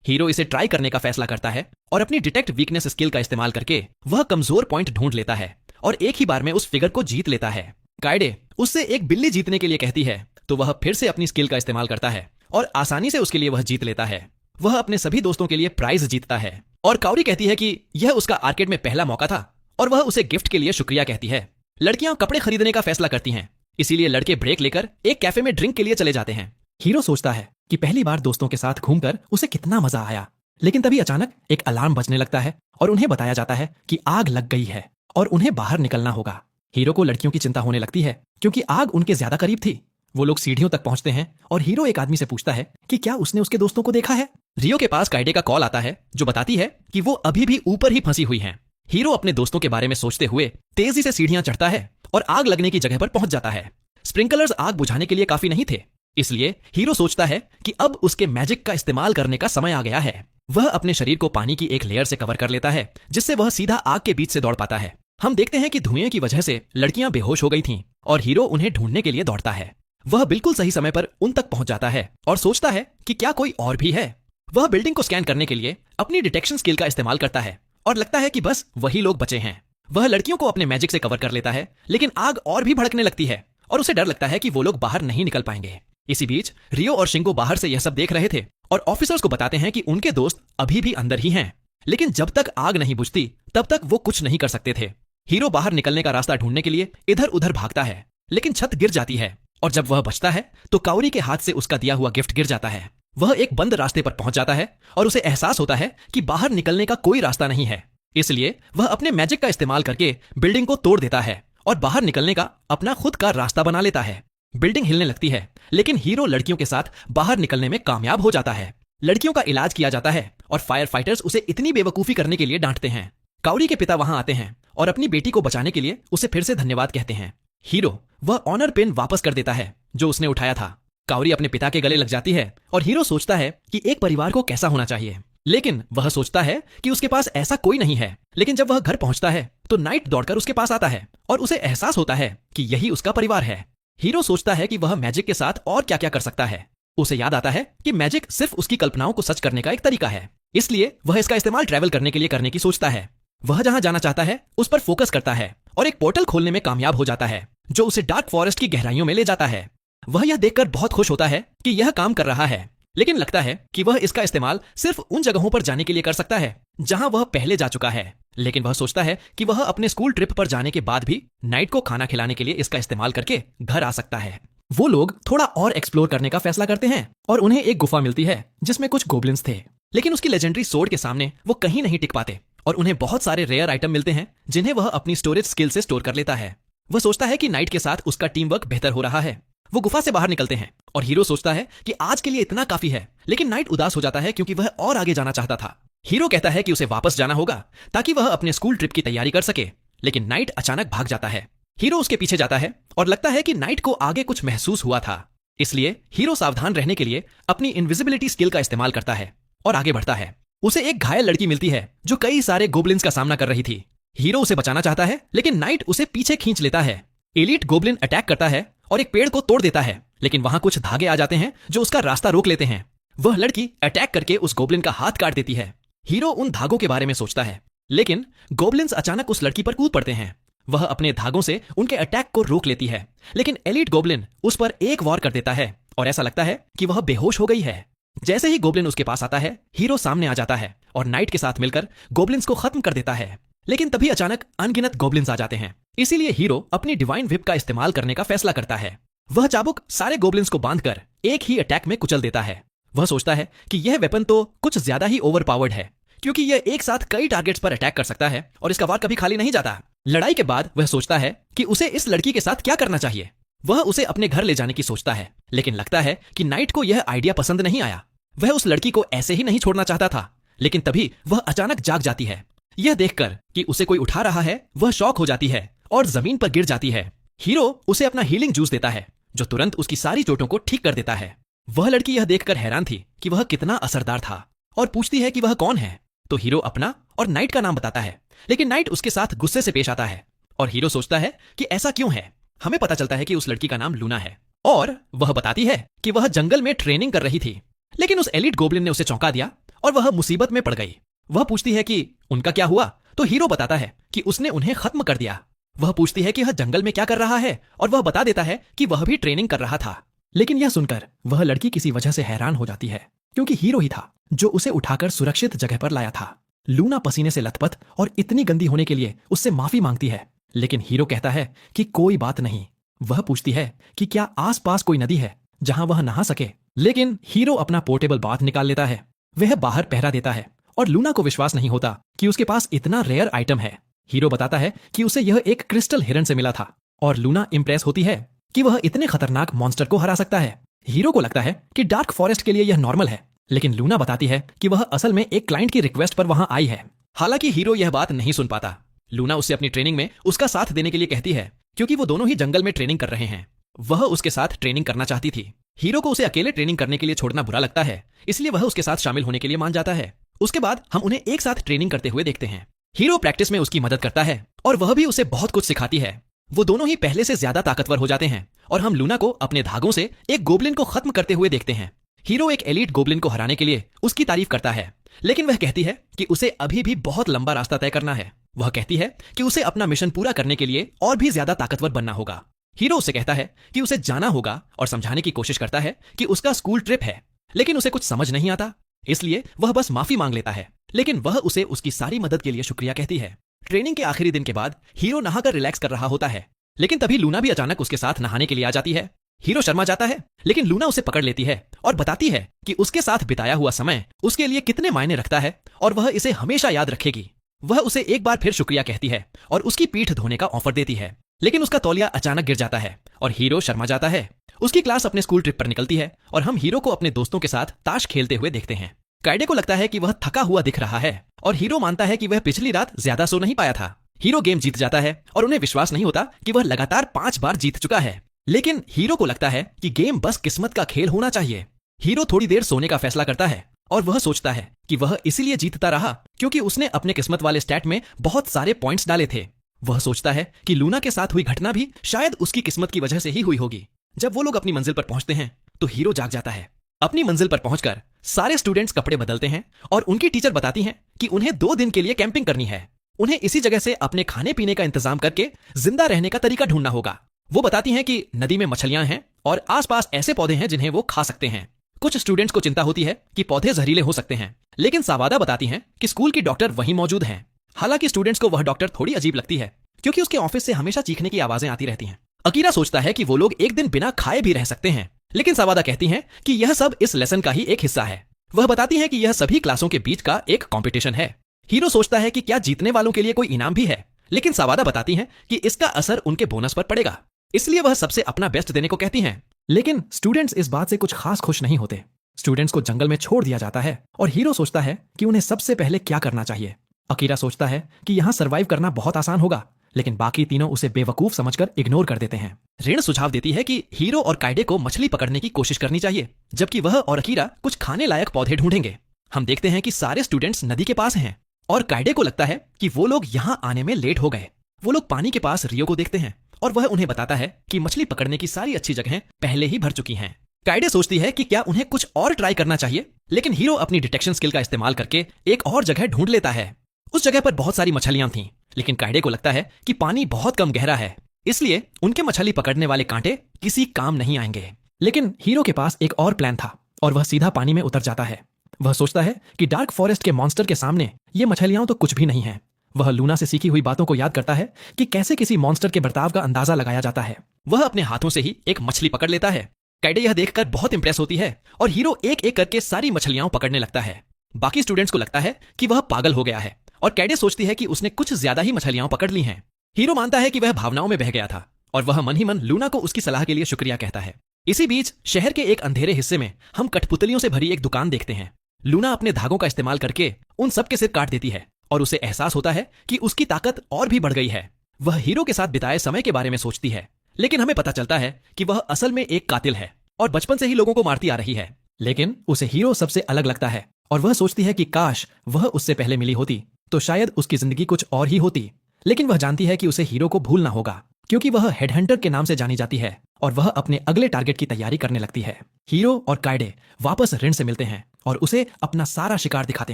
हीरो इसे ट्राई करने का फैसला करता है और अपनी डिटेक्ट वीकनेस स्किल का इस्तेमाल करके वह कमजोर पॉइंट ढूंढ लेता है और एक ही बार में उस फिगर को जीत लेता है। काइडे उससे एक बिल्ली जीतने के लिए कहती है तो वह फिर से अपनी स्किल का इस्तेमाल करता है और आसानी से उसके लिए वह जीत लेता है। वह अपने सभी दोस्तों के लिए प्राइज जीतता है और काउरी कहती है कि यह उसका आर्केड में पहला मौका था और वह उसे गिफ्ट के लिए शुक्रिया कहती है। लड़कियां कपड़े खरीदने का फैसला करती हैं, इसीलिए लड़के ब्रेक लेकर एक कैफे में ड्रिंक के लिए चले जाते हैं। हीरो सोचता है कि पहली बार दोस्तों के साथ घूमकर उसे कितना मजा आया, लेकिन तभी अचानक एक अलार्म बजने लगता है और उन्हें बताया जाता है कि आग लग गई है और उन्हें बाहर निकलना होगा। हीरो को लड़कियों की चिंता होने लगती है क्योंकि आग उनके ज्यादा करीब थी। वो लोग सीढ़ियों तक पहुंचते हैं और हीरो एक आदमी से पूछता है कि क्या उसने उसके दोस्तों को देखा है। रियो के पास काइडे का कॉल आता है जो बताती है कि वो अभी भी ऊपर ही फंसी हुई हैं। हीरो अपने दोस्तों के बारे में सोचते हुए तेजी से सीढ़ियां चढ़ता है और आग लगने की जगह पर पहुंच जाता है। स्प्रिंकलर्स आग बुझाने के लिए काफी नहीं थे, इसलिए हीरो सोचता है कि अब उसके मैजिक का इस्तेमाल करने का समय आ गया है। वह अपने शरीर को पानी की एक लेयर से कवर कर लेता है जिससे वह सीधा आग के बीच से दौड़ पाता है। हम देखते हैं कि धुएं की वजह से लड़कियां बेहोश हो गई थीं और हीरो उन्हें ढूंढने के लिए दौड़ता है। वह बिल्कुल सही समय पर उन तक पहुंच जाता है और सोचता है कि क्या कोई और भी है। वह बिल्डिंग को स्कैन करने के लिए अपनी डिटेक्शन स्किल का इस्तेमाल करता है और लगता है कि बस वही लोग बचे हैं। वह लड़कियों को अपने मैजिक से कवर कर लेता है, लेकिन आग और भी भड़कने लगती है और उसे डर लगता है कि वो लोग बाहर नहीं निकल पाएंगे। इसी बीच रियो और शिंगो बाहर से यह सब देख रहे थे और ऑफिसर्स को बताते हैं कि उनके दोस्त अभी भी अंदर ही हैं, लेकिन जब तक आग नहीं बुझती तब तक वो कुछ नहीं कर सकते थे। हीरो बाहर निकलने का रास्ता ढूंढने के लिए इधर उधर भागता है, लेकिन छत गिर जाती है और जब वह बचता है तो काउरी के हाथ से उसका दिया हुआ गिफ्ट गिर जाता है। वह एक बंद रास्ते पर पहुंच जाता है और उसे एहसास होता है कि बाहर निकलने का कोई रास्ता नहीं है, इसलिए वह अपने मैजिक का इस्तेमाल करके बिल्डिंग को तोड़ देता है और बाहर निकलने का अपना खुद का रास्ता बना लेता है। बिल्डिंग हिलने लगती है, लेकिन हीरो लड़कियों के साथ बाहर निकलने में कामयाब हो जाता है। लड़कियों का इलाज किया जाता है और फायर फाइटर्स उसे इतनी बेवकूफी करने के लिए डांटते हैं। काउरी के पिता वहां आते हैं और अपनी बेटी को बचाने के लिए उसे फिर से धन्यवाद कहते हैं। हीरो वह ऑनर पिन वापस कर देता है जो उसने उठाया था। काउरी अपने पिता के गले लग जाती है और हीरो सोचता है कि एक परिवार को कैसा होना चाहिए, लेकिन वह सोचता है कि उसके पास ऐसा कोई नहीं है। लेकिन जब वह घर पहुंचता है तो नाइट दौड़कर उसके पास आता है और उसे एहसास होता है कि यही उसका परिवार है। हीरो सोचता है कि वह मैजिक के साथ और क्या क्या कर सकता है। उसे याद आता है कि मैजिक सिर्फ उसकी कल्पनाओं को सच करने का एक तरीका है, इसलिए वह इसका इस्तेमाल ट्रैवल करने के लिए करने की सोचता है। वह जहां जाना चाहता है उस पर फोकस करता है और एक पोर्टल खोलने में कामयाब हो जाता है जो उसे डार्क फॉरेस्ट की गहराइयों में ले जाता है। वह यह देखकर बहुत खुश होता है कि यह काम कर रहा है, लेकिन लगता है कि वह इसका इस्तेमाल सिर्फ उन जगहों पर जाने के लिए कर सकता है जहां वह पहले जा चुका है। लेकिन वह सोचता है कि वह अपने स्कूल ट्रिप पर जाने के बाद भी नाइट को खाना खिलाने के लिए इसका इस्तेमाल करके घर आ सकता है। वो लोग थोड़ा और एक्सप्लोर करने का फैसला करते हैं और उन्हें एक गुफा मिलती है जिसमें कुछ गोब्लिन्स थे, लेकिन उसकी लेजेंडरी सोर्ड के सामने वो कहीं नहीं टिक पाते और उन्हें बहुत सारे रेयर आइटम मिलते हैं जिन्हें वह अपनी स्टोरेज स्किल से स्टोर कर लेता है। वह सोचता है कि नाइट के साथ उसका टीम वर्क बेहतर हो रहा है। वो गुफा से बाहर निकलते हैं और हीरो सोचता है कि आज के लिए इतना काफी है, लेकिन नाइट उदास हो जाता है क्योंकि वह और आगे जाना चाहता था। हीरो कहता है कि उसे वापस जाना होगा ताकि वह अपने स्कूल ट्रिप की तैयारी कर सके, लेकिन नाइट अचानक भाग जाता है। हीरो उसके पीछे जाता है और लगता है कि नाइट को आगे कुछ महसूस हुआ था, इसलिए हीरो सावधान रहने के लिए अपनी इनविजिबिलिटी स्किल का इस्तेमाल करता है और आगे बढ़ता है। उसे एक घायल लड़की मिलती है जो कई सारे गोब्लिन्स का सामना कर रही थी। हीरो उसे बचाना चाहता है, लेकिन नाइट उसे पीछे खींच लेता है। एलीट गोब्लिन अटैक करता है और एक पेड़ को तोड़ देता है, लेकिन वहां कुछ धागे आ जाते हैं जो उसका रास्ता रोक लेते हैं। वह लड़की अटैक करके उस गोब्लिन का हाथ काट देती है। हीरो उन धागों के बारे में सोचता है, लेकिन गोब्लिन्स अचानक उस लड़की पर कूद पड़ते हैं। वह अपने धागों से उनके अटैक को रोक लेती है, लेकिन एलीट गोब्लिन उस पर एक वार कर देता है और ऐसा लगता है कि वह बेहोश हो गई है। जैसे ही गोब्लिन उसके पास आता है, हीरो सामने आ जाता है और नाइट के साथ मिलकर गोब्लिन्स को खत्म कर देता है। लेकिन तभी अचानक अनगिनत गोब्लिन्स आ जाते हैं, इसीलिए हीरो अपनी डिवाइन विप का इस्तेमाल करने का फैसला करता है। वह चाबुक सारे गोब्लिन्स को बांधकर एक ही अटैक में कुचल देता है। वह सोचता है कि यह वेपन तो कुछ ज्यादा ही ओवरपावर्ड है, क्योंकि यह एक साथ कई टारगेट्स पर अटैक कर सकता है और इसका वार कभी खाली नहीं जाता। लड़ाई के बाद वह सोचता है कि उसे इस लड़की के साथ क्या करना चाहिए। वह उसे अपने घर ले जाने की सोचता है, लेकिन लगता है कि नाइट को यह आइडिया पसंद नहीं आया। वह उस लड़की को ऐसे ही नहीं छोड़ना चाहता था, लेकिन तभी वह अचानक जाग जाती है। यह देखकर कि उसे कोई उठा रहा है, वह शॉक हो जाती है और जमीन पर गिर जाती है। हीरो उसे अपना हीलिंग जूस देता है जो तुरंत उसकी सारी चोटों को ठीक कर देता है। वह लड़की यह देखकर हैरान थी कि वह कितना असरदार था और पूछती है कि वह कौन है। तो हीरो अपना और नाइट का नाम बताता है, लेकिन नाइट उसके साथ गुस्से से पेश आता है और हीरो सोचता है कि ऐसा क्यों है। हमें पता चलता है कि उस लड़की का नाम लूना है और वह बताती है कि वह जंगल में ट्रेनिंग कर रही थी, लेकिन उस एलिट गोब्लिन ने उसे चौंका दिया और वह मुसीबत में पड़ गई। वह पूछती है कि उनका क्या हुआ, तो हीरो बताता है कि उसने उन्हें खत्म कर दिया। वह पूछती है कि वह जंगल में क्या कर रहा है और वह बता देता है कि वह भी ट्रेनिंग कर रहा था। लेकिन यह सुनकर वह लड़की किसी वजह से हैरान हो जाती है, क्योंकि हीरो ही था जो उसे उठाकर सुरक्षित जगह पर लाया था। लूना पसीने से लथपथ और इतनी गंदी होने के लिए उससे माफी मांगती है, लेकिन हीरो कहता है कि कोई बात नहीं। वह पूछती है कि क्या आसपास कोई नदी है जहां वह नहा सके, लेकिन हीरो अपना पोर्टेबल बाथ निकाल लेता है। वह बाहर पहरा देता है और लूना को विश्वास नहीं होता कि उसके पास इतना रेयर आइटम है। हीरो बताता है कि उसे यह एक क्रिस्टल हिरन से मिला था और लूना इंप्रेस होती है कि वह इतने खतरनाक मॉन्स्टर को हरा सकता है। हीरो को लगता है कि डार्क फॉरेस्ट के लिए यह नॉर्मल है, लेकिन लूना बताती है कि वह असल में एक क्लाइंट की रिक्वेस्ट पर वहां आई है। हालांकि हीरो यह बात नहीं सुन पाता। लूना उससे अपनी ट्रेनिंग में उसका साथ देने के लिए कहती है, क्योंकि वो दोनों ही जंगल में ट्रेनिंग कर रहे हैं। वह उसके साथ ट्रेनिंग करना चाहती थी। हीरो को उसे अकेले ट्रेनिंग करने के लिए छोड़ना बुरा लगता है, इसलिए वह उसके साथ शामिल होने के लिए मान जाता है। उसके बाद हम उन्हें एक साथ ट्रेनिंग करते हुए देखते हैं। हीरो प्रैक्टिस में उसकी मदद करता है और वह भी उसे बहुत कुछ सिखाती है। वो दोनों ही पहले से ज्यादा ताकतवर हो जाते हैं और हम लूना को अपने धागों से एक गोब्लिन को खत्म करते हुए देखते हैं। हीरो एक एलीट गोब्लिन को हराने के लिए उसकी तारीफ करता है, लेकिन वह कहती है कि उसे अभी भी बहुत लंबा रास्ता तय करना है। वह कहती है कि उसे अपना मिशन पूरा करने के लिए और भी ज्यादा ताकतवर बनना होगा। हीरो उसे कहता है कि उसे जाना होगा और समझाने की कोशिश करता है कि उसका स्कूल ट्रिप है, लेकिन उसे कुछ समझ नहीं आता, इसलिए वह बस माफी मांग लेता है। लेकिन वह उसे उसकी सारी मदद के लिए शुक्रिया कहती है। ट्रेनिंग के आखिरी दिन के बाद हीरो नहाकर रिलैक्स कर रहा होता है, लेकिन तभी लूना भी अचानक उसके साथ नहाने के लिए आ जाती है। हीरो शर्मा जाता है, लेकिन लूना उसे पकड़ लेती है और बताती है कि उसके साथ बिताया हुआ समय उसके लिए कितने मायने रखता है और वह इसे हमेशा याद रखेगी। वह उसे एक बार फिर शुक्रिया कहती है और उसकी पीठ धोने का ऑफर देती है, लेकिन उसका तौलिया अचानक गिर जाता है और हीरो शर्मा जाता है। उसकी क्लास अपने स्कूल ट्रिप पर निकलती है और हम हीरो को अपने दोस्तों के साथ ताश खेलते हुए देखते हैं। काइडे को लगता है कि वह थका हुआ दिख रहा है और हीरो मानता है कि वह पिछली रात ज्यादा सो नहीं पाया था। हीरो गेम जीत जाता है और उन्हें विश्वास नहीं होता कि वह लगातार 5 बार जीत चुका है, लेकिन हीरो को लगता है कि गेम बस किस्मत का खेल होना चाहिए। हीरो थोड़ी देर सोने का फैसला करता है और वह सोचता है कि वह इसीलिए जीतता रहा क्योंकि उसने अपने किस्मत वाले स्टैट में बहुत सारे पॉइंट्स डाले थे। वह सोचता है कि लूना के साथ हुई घटना भी शायद उसकी किस्मत की वजह से ही हुई होगी। जब वो लोग अपनी मंजिल पर पहुंचते हैं तो हीरो जाग जाता है। अपनी मंजिल पर पहुंचकर सारे स्टूडेंट्स कपड़े बदलते हैं और उनकी टीचर बताती हैं कि उन्हें 2 दिन के लिए कैंपिंग करनी है। उन्हें इसी जगह से अपने खाने पीने का इंतजाम करके जिंदा रहने का तरीका ढूंढना होगा। वो बताती हैं कि नदी में मछलियां हैं और आसपास ऐसे पौधे हैं जिन्हें वो खा सकते हैं। कुछ स्टूडेंट्स को चिंता होती है कि पौधे जहरीले हो सकते हैं, लेकिन सावादा बताती हैं कि स्कूल की डॉक्टर वहीं मौजूद हैं। हालांकि स्टूडेंट्स को वह डॉक्टर थोड़ी अजीब लगती है क्योंकि उसके ऑफिस से हमेशा चीखने की आवाजें आती रहती हैं। अकीरा सोचता है कि वो लोग एक दिन बिना खाए भी रह सकते हैं, लेकिन सावादा कहती हैं कि यह सब इस लेसन का ही एक हिस्सा है। वह बताती हैं कि यह सभी क्लासों के बीच का एक कंपटीशन है। हीरो सोचता है कि क्या जीतने वालों के लिए कोई इनाम भी है, लेकिन सावादा बताती हैं कि इसका असर उनके बोनस पर पड़ेगा, इसलिए वह सबसे अपना बेस्ट देने को कहती हैं। लेकिन स्टूडेंट्स इस बात से कुछ खास खुश नहीं होते। स्टूडेंट्स को जंगल में छोड़ दिया जाता है और हीरो सोचता है कि उन्हें सबसे पहले क्या करना चाहिए। अकीरा सोचता है कि यहाँ सर्वाइव करना बहुत आसान होगा, लेकिन बाकी तीनों उसे बेवकूफ समझकर इग्नोर कर देते हैं। ऋण सुझाव देती है कि हीरो और काइडे को मछली पकड़ने की कोशिश करनी चाहिए, जबकि वह और अकीरा कुछ खाने लायक पौधे ढूंढेंगे। हम देखते हैं कि सारे स्टूडेंट्स नदी के पास हैं और काइडे को लगता है कि वो लोग यहाँ आने में लेट हो गए। वो लोग पानी के पास रियो को देखते हैं और वह उन्हें बताता है कि मछली पकड़ने की सारी अच्छी जगहें पहले ही भर चुकी हैं। काइडे सोचती है कि क्या उन्हें कुछ और ट्राई करना चाहिए, लेकिन हीरो अपनी डिटेक्शन स्किल का इस्तेमाल करके एक और जगह ढूंढ लेता है। उस जगह पर बहुत सारी मछलियां थीं, लेकिन काइडे को लगता है कि पानी बहुत कम गहरा है, इसलिए उनके मछली पकड़ने वाले कांटे किसी काम नहीं आएंगे। लेकिन हीरो के पास एक और प्लान था और वह सीधा पानी में उतर जाता है। वह सोचता है कि डार्क फॉरेस्ट के मॉन्स्टर के सामने ये मछलियां तो कुछ भी नहीं है। वह लूना से सीखी हुई बातों को याद करता है कि कैसे किसी मॉन्स्टर के बर्ताव का अंदाजा लगाया जाता है। वह अपने हाथों से ही एक मछली पकड़ लेता है। काइडे यह देखकर बहुत इंप्रेस होती है और हीरो एक एक करके सारी मछलियां पकड़ने लगता है। बाकी स्टूडेंट्स को लगता है कि वह पागल हो गया है और काइडे सोचती है कि उसने कुछ ज्यादा ही मछलियां पकड़ ली हैं। हीरो मानता है कि वह भावनाओं में बह गया था और वह मन ही मन लूना को उसकी सलाह के लिए शुक्रिया कहता है। इसी बीच शहर के एक अंधेरे हिस्से में हम कठपुतलियों से भरी एक दुकान देखते हैं। लूना अपने धागों का इस्तेमाल करके उन सब के सिर काट देती है और उसे एहसास होता है कि उसकी ताकत और भी बढ़ गई है। वह हीरो के साथ बिताए समय के बारे में सोचती है, लेकिन हमें पता चलता है कि वह असल में एक कातिल है और बचपन से ही लोगों को मारती आ रही है। लेकिन उसे हीरो सबसे अलग लगता है और वह सोचती है कि काश वह उससे पहले मिली होती तो शायद उसकी जिंदगी कुछ और ही होती। लेकिन वह जानती है कि उसे हीरो को भूलना होगा, क्योंकि वह हेडहंटर के नाम से जानी जाती है और वह अपने अगले टारगेट की तैयारी करने लगती है। हीरो और कायडे वापस ऋण से मिलते हैं और उसे अपना सारा शिकार दिखाते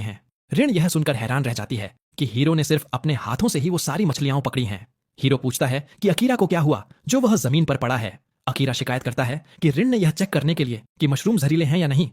हैं। ऋण यह सुनकर हैरान रह जाती है कि हीरो ने सिर्फ अपने हाथों से ही वो सारी मछलियां पकड़ी हैं। हीरो पूछता है कि अकीरा को क्या हुआ जो वह जमीन पर पड़ा है। अकीरा शिकायत करता है कि ऋण ने यह चेक करने के लिए कि मशरूम जहरीले हैं या नहीं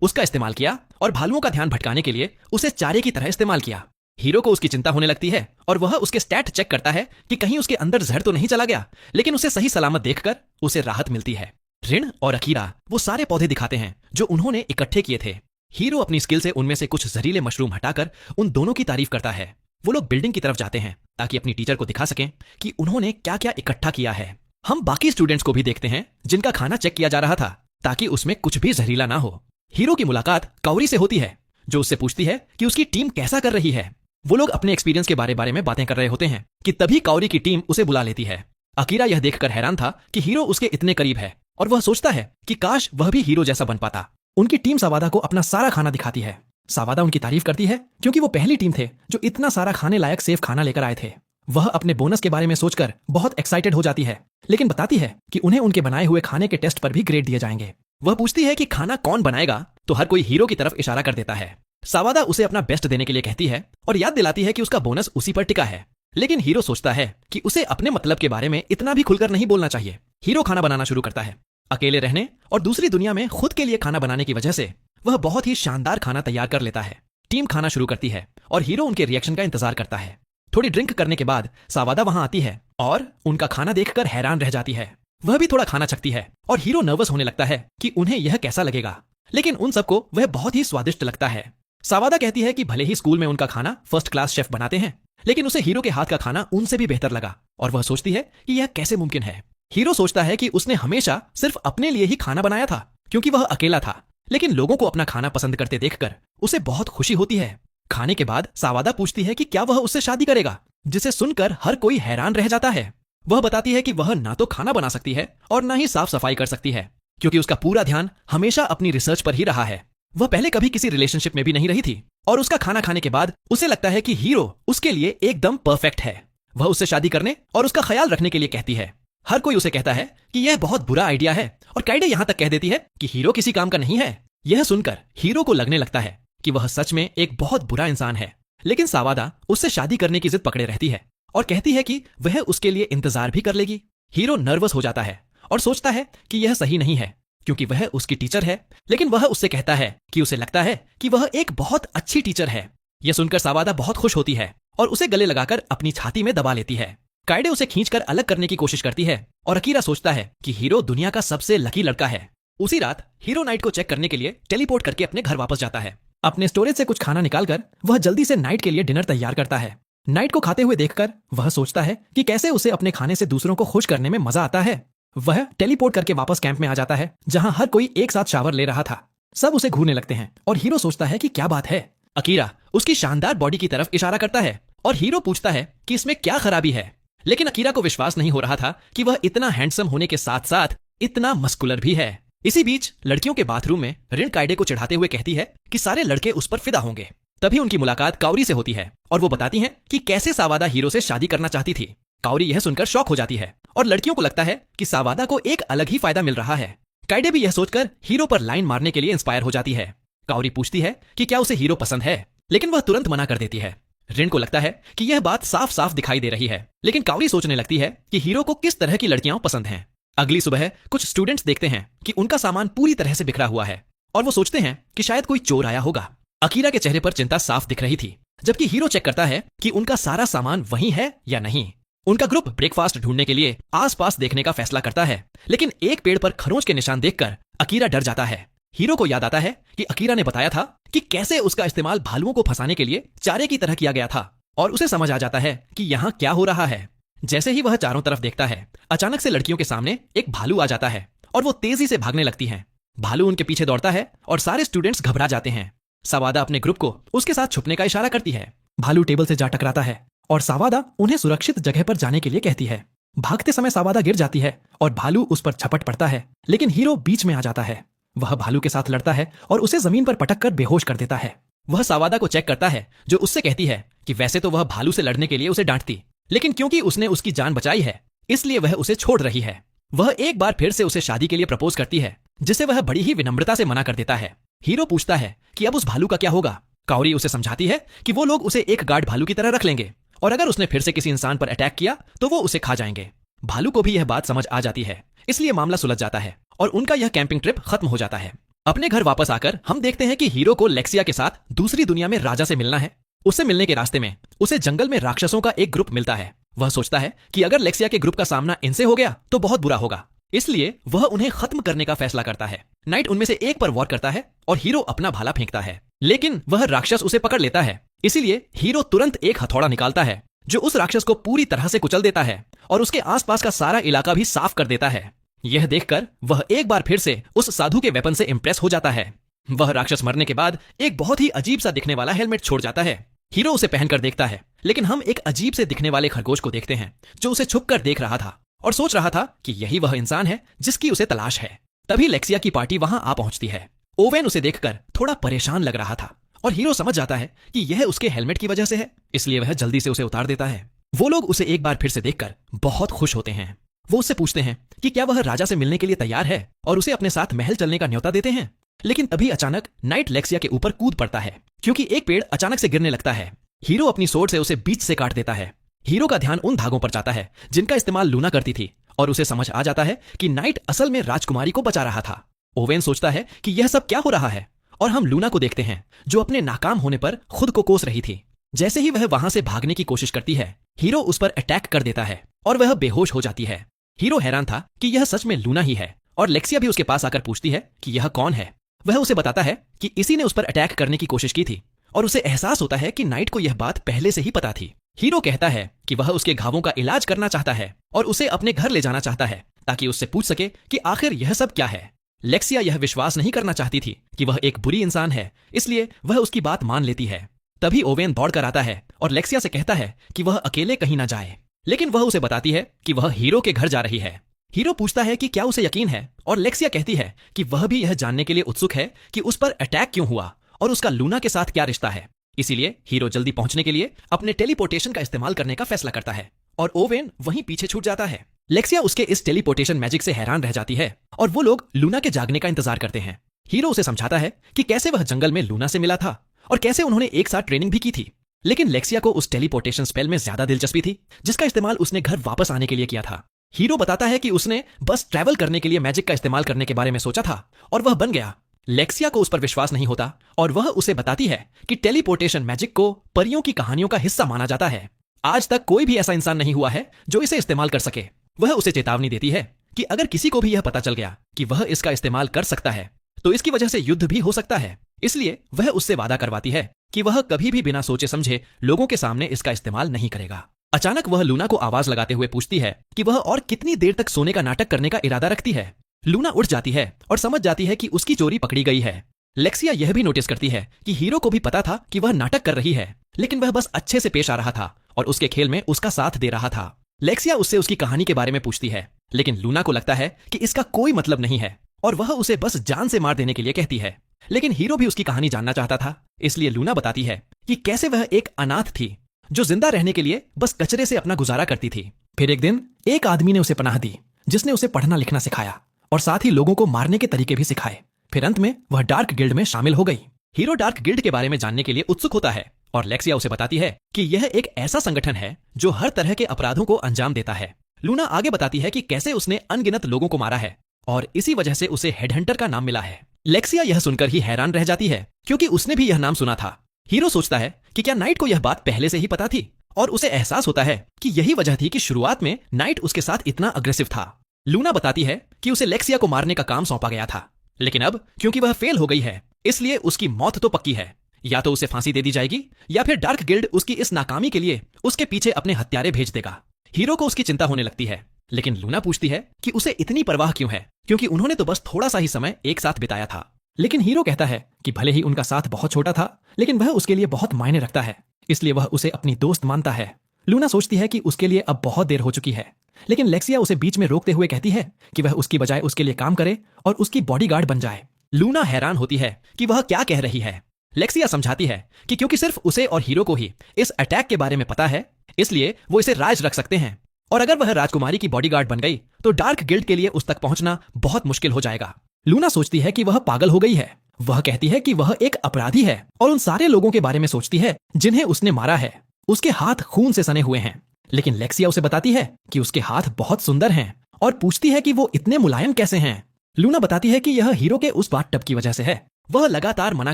उसका इस्तेमाल किया और भालुओं का ध्यान भटकाने के लिए उसे चारे की तरह इस्तेमाल किया। हीरो को उसकी चिंता होने लगती है और वह उसके स्टैट चेक करता है कि कहीं उसके अंदर जहर तो नहीं चला गया, लेकिन उसे सही सलामत देखकर उसे राहत मिलती है। ऋण और अकीरा वो सारे पौधे दिखाते हैं जो उन्होंने इकट्ठे किए थे। हीरो अपनी स्किल से उनमें से कुछ जहरीले मशरूम हटाकर उन दोनों की तारीफ करता है। वो लोग बिल्डिंग की तरफ जाते हैं ताकि अपनी टीचर को दिखा सकें कि उन्होंने क्या क्या इकट्ठा किया है। हम बाकी स्टूडेंट्स को भी देखते हैं जिनका खाना चेक किया जा रहा था ताकि उसमें कुछ भी जहरीला ना हो। हीरो की मुलाकात कौरी से होती है जो उससे पूछती है कि उसकी टीम कैसा कर रही है। वो लोग अपने एक्सपीरियंस के बारे में बातें कर रहे होते हैं कि तभी कौरी की टीम उसे बुला लेती है। अकीरा यह देखकर हैरान था कि हीरो उसके इतने करीब है और वह सोचता है कि काश वह भी हीरो जैसा बन पाता। उनकी टीम सवादा को अपना सारा खाना दिखाती है। सवादा उनकी तारीफ करती है क्योंकि वो पहली टीम थे जो इतना सारा खाने लायक सेफ खाना लेकर आए थे। वह अपने बोनस के बारे में सोचकर बहुत एक्साइटेड हो जाती है, लेकिन बताती है कि उन्हें उनके बनाए हुए खाने के टेस्ट पर भी ग्रेड दिए जाएंगे। वह पूछती है कि खाना कौन बनाएगा तो हर कोई हीरो की तरफ इशारा कर देता है। सवादा उसे अपना बेस्ट देने के लिए कहती है और याद दिलाती है कि उसका बोनस उसी पर टिका है। लेकिन हीरो सोचता है कि उसे अपने मतलब के बारे में इतना भी खुलकर नहीं बोलना चाहिए। हीरो खाना बनाना शुरू करता है। अकेले रहने और दूसरी दुनिया में खुद के लिए खाना बनाने की वजह से वह बहुत ही शानदार खाना तैयार कर लेता है। टीम खाना शुरू करती है और हीरो उनके रिएक्शन का इंतजार करता है। थोड़ी ड्रिंक करने के बाद सवादा वहां आती है और उनका खाना देखकर हैरान रह जाती है। वह भी थोड़ा खाना चखती है और हीरो नर्वस होने लगता है कि उन्हें यह कैसा लगेगा, लेकिन उन सबको वह बहुत ही स्वादिष्ट लगता है। सवादा कहती है कि भले ही स्कूल में उनका खाना फर्स्ट क्लास शेफ बनाते हैं, लेकिन उसे हीरो के हाथ का खाना उनसे भी बेहतर लगा और वह सोचती है कि यह कैसे मुमकिन है। हीरो सोचता है कि उसने हमेशा सिर्फ अपने लिए ही खाना बनाया था क्योंकि वह अकेला था, लेकिन लोगों को अपना खाना पसंद करते देखकर उसे बहुत खुशी होती है। खाने के बाद सवादा पूछती है कि क्या वह उससे शादी करेगा, जिसे सुनकर हर कोई हैरान रह जाता है। वह बताती है कि वह ना तो खाना बना सकती है और ना ही साफ सफाई कर सकती है क्योंकि उसका पूरा ध्यान हमेशा अपनी रिसर्च पर ही रहा है। वह पहले कभी किसी रिलेशनशिप में भी नहीं रही थी और उसका खाना खाने के बाद उसे लगता है कि हीरो उसके लिए एकदम परफेक्ट है। वह उससे शादी करने और उसका ख्याल रखने के लिए कहती है। हर कोई उसे कहता है कि यह बहुत बुरा आइडिया है और काइडे यहाँ तक कह देती है कि हीरो किसी काम का नहीं है। यह सुनकर हीरो को लगने लगता है कि वह सच में एक बहुत बुरा इंसान है, लेकिन सवादा उससे शादी करने की जिद पकड़े रहती है और कहती है कि वह उसके लिए इंतजार भी कर लेगी। हीरो नर्वस हो जाता है और सोचता है कि यह सही नहीं है क्योंकि वह उसकी टीचर है, लेकिन वह उससे कहता है कि उसे लगता है कि वह एक बहुत अच्छी टीचर है। यह सुनकर सवादा बहुत खुश होती है और उसे गले लगाकर अपनी छाती में दबा लेती है। काइडे उसे खींचकर अलग करने की कोशिश करती है और अकीरा सोचता है कि हीरो दुनिया का सबसे लकी लड़का है। उसी रात हीरो नाइट को चेक करने के लिए टेलीपोर्ट करके अपने घर वापस जाता है। अपने स्टोरेज से कुछ खाना निकालकर वह जल्दी से नाइट के लिए डिनर तैयार करता है। नाइट को खाते हुए देखकर वह सोचता है कि कैसे उसे अपने खाने से दूसरों को खुश करने में मजा आता है। वह टेलीपोर्ट करके वापस कैंप में आ जाता है जहां हर कोई एक साथ शावर ले रहा था। सब उसे घूरने लगते हैं और हीरो सोचता है कि क्या बात है। अकीरा उसकी शानदार बॉडी की तरफ इशारा करता है और हीरो पूछता है कि इसमें क्या खराबी है, लेकिन अकीरा को विश्वास नहीं हो रहा था कि वह इतना हैंडसम होने के साथ साथ इतना मस्कुलर भी है। इसी बीच लड़कियों के बाथरूम में ऋण काइडे को चिढ़ाते हुए कहती है कि सारे लड़के उस पर फिदा होंगे। तभी उनकी मुलाकात कौरी से होती है और वो बताती हैं कि कैसे सवादा हीरो से शादी करना चाहती थी। कौरी यह सुनकर शॉक हो जाती है और लड़कियों को लगता है कि सवादा को एक अलग ही फायदा मिल रहा है। काइडे भी यह सोचकर हीरो पर लाइन मारने के लिए इंस्पायर हो जाती है। कौरी पूछती है कि क्या उसे हीरो पसंद है, लेकिन वह तुरंत मना कर देती है। ऋण को लगता है कि यह बात साफ साफ दिखाई दे रही है, लेकिन कौरी सोचने लगती है कि हीरो को किस तरह की लड़कियां पसंद हैं। अगली सुबह कुछ स्टूडेंट्स देखते हैं कि उनका सामान पूरी तरह से बिखरा हुआ है और वो सोचते हैं कि शायद कोई चोर आया होगा। अकीरा के चेहरे पर चिंता साफ दिख रही थी, जबकि हीरो चेक करता है कि उनका सारा सामान वहीं है या नहीं। उनका ग्रुप ब्रेकफास्ट ढूंढने के लिए आसपास देखने का फैसला करता है, लेकिन एक पेड़ पर खरोंच के निशान देखकर अकीरा डर जाता है। हीरो को याद आता है कि अकीरा ने बताया था कि कैसे उसका इस्तेमाल भालुओं को फंसाने के लिए चारे की तरह किया गया था और उसे समझ आ जाता है कि यहाँ क्या हो रहा है। जैसे ही वह चारों तरफ देखता है, अचानक से लड़कियों के सामने एक भालू आ जाता है और वो तेजी से भागने लगती हैं। भालू उनके पीछे दौड़ता है और सारे स्टूडेंट्स घबरा जाते हैं। सवादा अपने ग्रुप को उसके साथ छुपने का इशारा करती है। भालू टेबल से जा टकराता है और सवादा उन्हें सुरक्षित जगह पर जाने के लिए कहती है। भागते समय सवादा गिर जाती है और भालू उस पर झपट पड़ता है, लेकिन हीरो बीच में आ जाता है। वह भालू के साथ लड़ता है और उसे जमीन पर पटक कर बेहोश कर देता है। वह सावादा को चेक करता है, जो उससे कहती है कि वैसे तो वह भालू से लड़ने के लिए उसे डांटती, लेकिन क्योंकि उसने उसकी जान बचाई है इसलिए वह उसे छोड़ रही है। वह एक बार फिर से उसे शादी के लिए प्रपोज करती है, जिसे वह बड़ी ही विनम्रता से मना कर देता है। हीरो पूछता है कि अब उस भालू का क्या होगा। काउरी उसे समझाती है कि वो लोग उसे एक गार्ड भालू की तरह रख लेंगे और अगर उसने फिर से किसी इंसान पर अटैक किया तो वो उसे खा जाएंगे। भालू को भी यह बात समझ आ जाती है, इसलिए मामला सुलझ जाता है और उनका यह कैंपिंग ट्रिप खत्म हो जाता है। अपने घर वापस आकर हम देखते हैं कि हीरो को लेक्सिया के साथ दूसरी दुनिया में राजा से मिलना है। उससे मिलने के रास्ते में उसे जंगल में राक्षसों का एक ग्रुप मिलता है। वह सोचता है कि अगर लेक्सिया के ग्रुप का सामना इनसे हो गया तो बहुत बुरा होगा, इसलिए वह उन्हें खत्म करने का फैसला करता है। नाइट उनमें से एक पर वॉर करता है और हीरो अपना भाला फेंकता है, लेकिन वह राक्षस उसे पकड़ लेता है। इसीलिए हीरो तुरंत एक हथौड़ा निकालता है जो उस राक्षस को पूरी तरह से कुचल देता है और उसके आसपास का सारा इलाका भी साफ कर देता है। यह देखकर वह एक बार फिर से उस साधु के वेपन से इंप्रेस हो जाता है। वह राक्षस मरने के बाद एक बहुत ही अजीब सा दिखने वाला हेलमेट छोड़ जाता है। हीरो उसे पहनकर देखता है, लेकिन हम एक अजीब से दिखने वाले खरगोश को देखते हैं जो उसे छुपकर देख रहा था और सोच रहा था कि यही वह इंसान है जिसकी उसे तलाश है। तभी लेक्सिया की पार्टी वहां आ पहुंचती है। ओवेन उसे देखकर थोड़ा परेशान लग रहा था और हीरो समझ जाता है कि यह उसके हेलमेट की वजह से है, इसलिए वह जल्दी से उसे उतार देता है। वो लोग उसे एक बार फिर से देखकर बहुत खुश होते हैं। वो उससे पूछते हैं कि क्या वह राजा से मिलने के लिए तैयार है और उसे अपने साथ महल चलने का न्योता देते हैं। लेकिन तभी अचानक नाइट लेक्सिया के ऊपर कूद पड़ता है क्योंकि एक पेड़ अचानक से गिरने लगता है। हीरो अपनी सोर्ड से उसे बीच से काट देता है। हीरो का ध्यान उन धागों पर जाता है जिनका इस्तेमाल लूना करती थी और उसे समझ आ जाता है कि नाइट असल में राजकुमारी को बचा रहा था। ओवेन सोचता है कि यह सब क्या हो रहा है और हम लूना को देखते हैं जो अपने नाकाम होने पर खुद को कोस रही थी। जैसे ही वह वहां से भागने की कोशिश करती है, हीरो उस पर अटैक कर देता है और वह बेहोश हो जाती है। हीरो हैरान था कि यह सच में लूना ही है और लेक्सिया भी उसके पास आकर पूछती है कि यह कौन है। वह उसे बताता है कि इसी ने उस पर अटैक करने की कोशिश की थी और उसे एहसास होता है कि नाइट को यह बात पहले से ही पता थी। हीरो कहता है कि वह उसके घावों का इलाज करना चाहता है और उसे अपने घर ले जाना चाहता है ताकि उससे पूछ सके कि आखिर यह सब क्या है। लेक्सिया यह विश्वास नहीं करना चाहती थी कि वह एक बुरी इंसान है, इसलिए वह उसकी बात मान लेती है। तभी ओवेन दौड़ कर आता है और लेक्सिया से कहता है कि वह अकेले कहीं ना जाए, लेकिन वह उसे बताती है कि वह हीरो के घर जा रही है। हीरो पूछता है कि क्या उसे यकीन है और लेक्सिया कहती है कि वह भी यह जानने के लिए उत्सुक है कि उस पर अटैक क्यों हुआ और उसका लूना के साथ क्या रिश्ता है। इसीलिए हीरो जल्दी पहुंचने के लिए अपने टेलीपोर्टेशन का इस्तेमाल करने का फैसला करता है और ओवेन वहीं पीछे छूट जाता है। लेक्सिया उसके इस टेलीपोर्टेशन मैजिक से हैरान रह जाती है और वो लोग लूना के जागने का इंतजार करते हैं। हीरो उसे समझाता है कि कैसे वह जंगल में लूना से मिला था और कैसे उन्होंने एक साथ ट्रेनिंग भी की थी। लेकिन लेक्सिया को उस टेलीपोर्टेशन स्पेल में ज्यादा दिलचस्पी थी जिसका इस्तेमाल उसने घर वापस आने के लिए किया था। हीरो बताता है कि उसने बस ट्रैवल करने के लिए मैजिक का इस्तेमाल करने के बारे में सोचा था और वह बन गया। लेक्सिया को उस पर विश्वास नहीं होता और वह उसे बताती है कि टेलीपोर्टेशन मैजिक को परियों की कहानियों का हिस्सा माना जाता है। आज तक कोई भी ऐसा इंसान नहीं हुआ है जो इसे इस्तेमाल कर सके। वह उसे चेतावनी देती है कि अगर किसी को भी यह पता चल गया कि वह इसका इस्तेमाल कर सकता है तो इसकी वजह से युद्ध भी हो सकता है। इसलिए वह उससे वादा करवाती है कि वह कभी भी बिना सोचे समझे लोगों के सामने इसका इस्तेमाल नहीं करेगा। अचानक वह लूना को आवाज लगाते हुए पूछती है कि वह और कितनी देर तक सोने का नाटक करने का इरादा रखती है। लूना उठ जाती है और समझ जाती है कि उसकी चोरी पकड़ी गई है। लेक्सिया यह भी नोटिस करती है कि हीरो को भी पता था कि वह नाटक कर रही है, लेकिन वह बस अच्छे से पेश आ रहा था और उसके खेल में उसका साथ दे रहा था। लेक्सिया उससे उसकी कहानी के बारे में पूछती है, लेकिन लूना को लगता है कि इसका कोई मतलब नहीं है और वह उसे बस जान से मार देने के लिए कहती है। लेकिन हीरो भी उसकी कहानी जानना चाहता था, इसलिए लूना बताती है कि कैसे वह एक अनाथ थी जो जिंदा रहने के लिए बस कचरे से अपना गुजारा करती थी। फिर एक दिन एक आदमी ने उसे पनाह दी जिसने उसे पढ़ना लिखना सिखाया और साथ ही लोगों को मारने के तरीके भी सिखाए। फिर अंत में वह डार्क गिल्ड में शामिल हो गई। हीरो डार्क गिल्ड के बारे में जानने के लिए उत्सुक होता है और लेक्सिया उसे बताती है कि यह एक ऐसा संगठन है जो हर तरह के अपराधों को अंजाम देता है। लूना आगे बताती है कि कैसे उसने अनगिनत लोगों को मारा है और इसी वजह से उसे हेडहंटर का नाम मिला है। लेक्सिया यह सुनकर ही हैरान रह जाती है क्योंकि उसने भी यह नाम सुना था। हीरो सोचता है कि क्या नाइट को यह बात पहले से ही पता थी और उसे एहसास होता है कि यही वजह थी कि शुरुआत में नाइट उसके साथ इतना अग्रेसिव था। लूना बताती है कि उसे लेक्सिया को मारने का काम सौंपा गया था, लेकिन अब क्योंकि वह फेल हो गई है इसलिए उसकी मौत तो पक्की है। या तो उसे फांसी दे दी जाएगी या फिर डार्क गिल्ड उसकी इस नाकामी के लिए उसके पीछे अपने हत्यारे भेज देगा। हीरो को उसकी चिंता होने लगती है, लेकिन लूना पूछती है कि उसे इतनी परवाह क्यों है क्योंकि उन्होंने तो बस थोड़ा सा ही समय एक साथ बिताया था। लेकिन हीरो कहता है कि भले ही उनका साथ बहुत छोटा था लेकिन वह उसके लिए बहुत मायने रखता है, इसलिए वह उसे अपनी दोस्त मानता है। लूना सोचती है कि उसके लिए अब बहुत देर हो चुकी है, लेकिन लेक्सिया उसे बीच में रोकते हुए कहती है कि वह उसकी बजाय उसके लिए काम करे और उसकी बॉडीगार्ड बन जाए। लूना हैरान होती है कि वह क्या कह रही है। लेक्सिया समझाती है कि क्योंकि सिर्फ उसे और हीरो को ही इस अटैक के बारे में पता है, इसलिए वो इसे राज रख सकते हैं, और अगर वह राजकुमारी की बॉडीगार्ड बन गई तो डार्क गिल्ड के लिए उस तक पहुंचना बहुत मुश्किल हो जाएगा। लूना सोचती है कि वह पागल हो गई है। वह कहती है कि वह एक अपराधी है और उन सारे लोगों के बारे में सोचती है जिन्हें उसने मारा है। उसके हाथ खून से सने हुए हैं, लेकिन लेक्सिया उसे बताती है कि उसके हाथ बहुत सुंदर हैं और पूछती है कि वो इतने मुलायम कैसे हैं। लूना बताती है कि यह हीरो के उस बाथटब की वजह से है। वह लगातार मना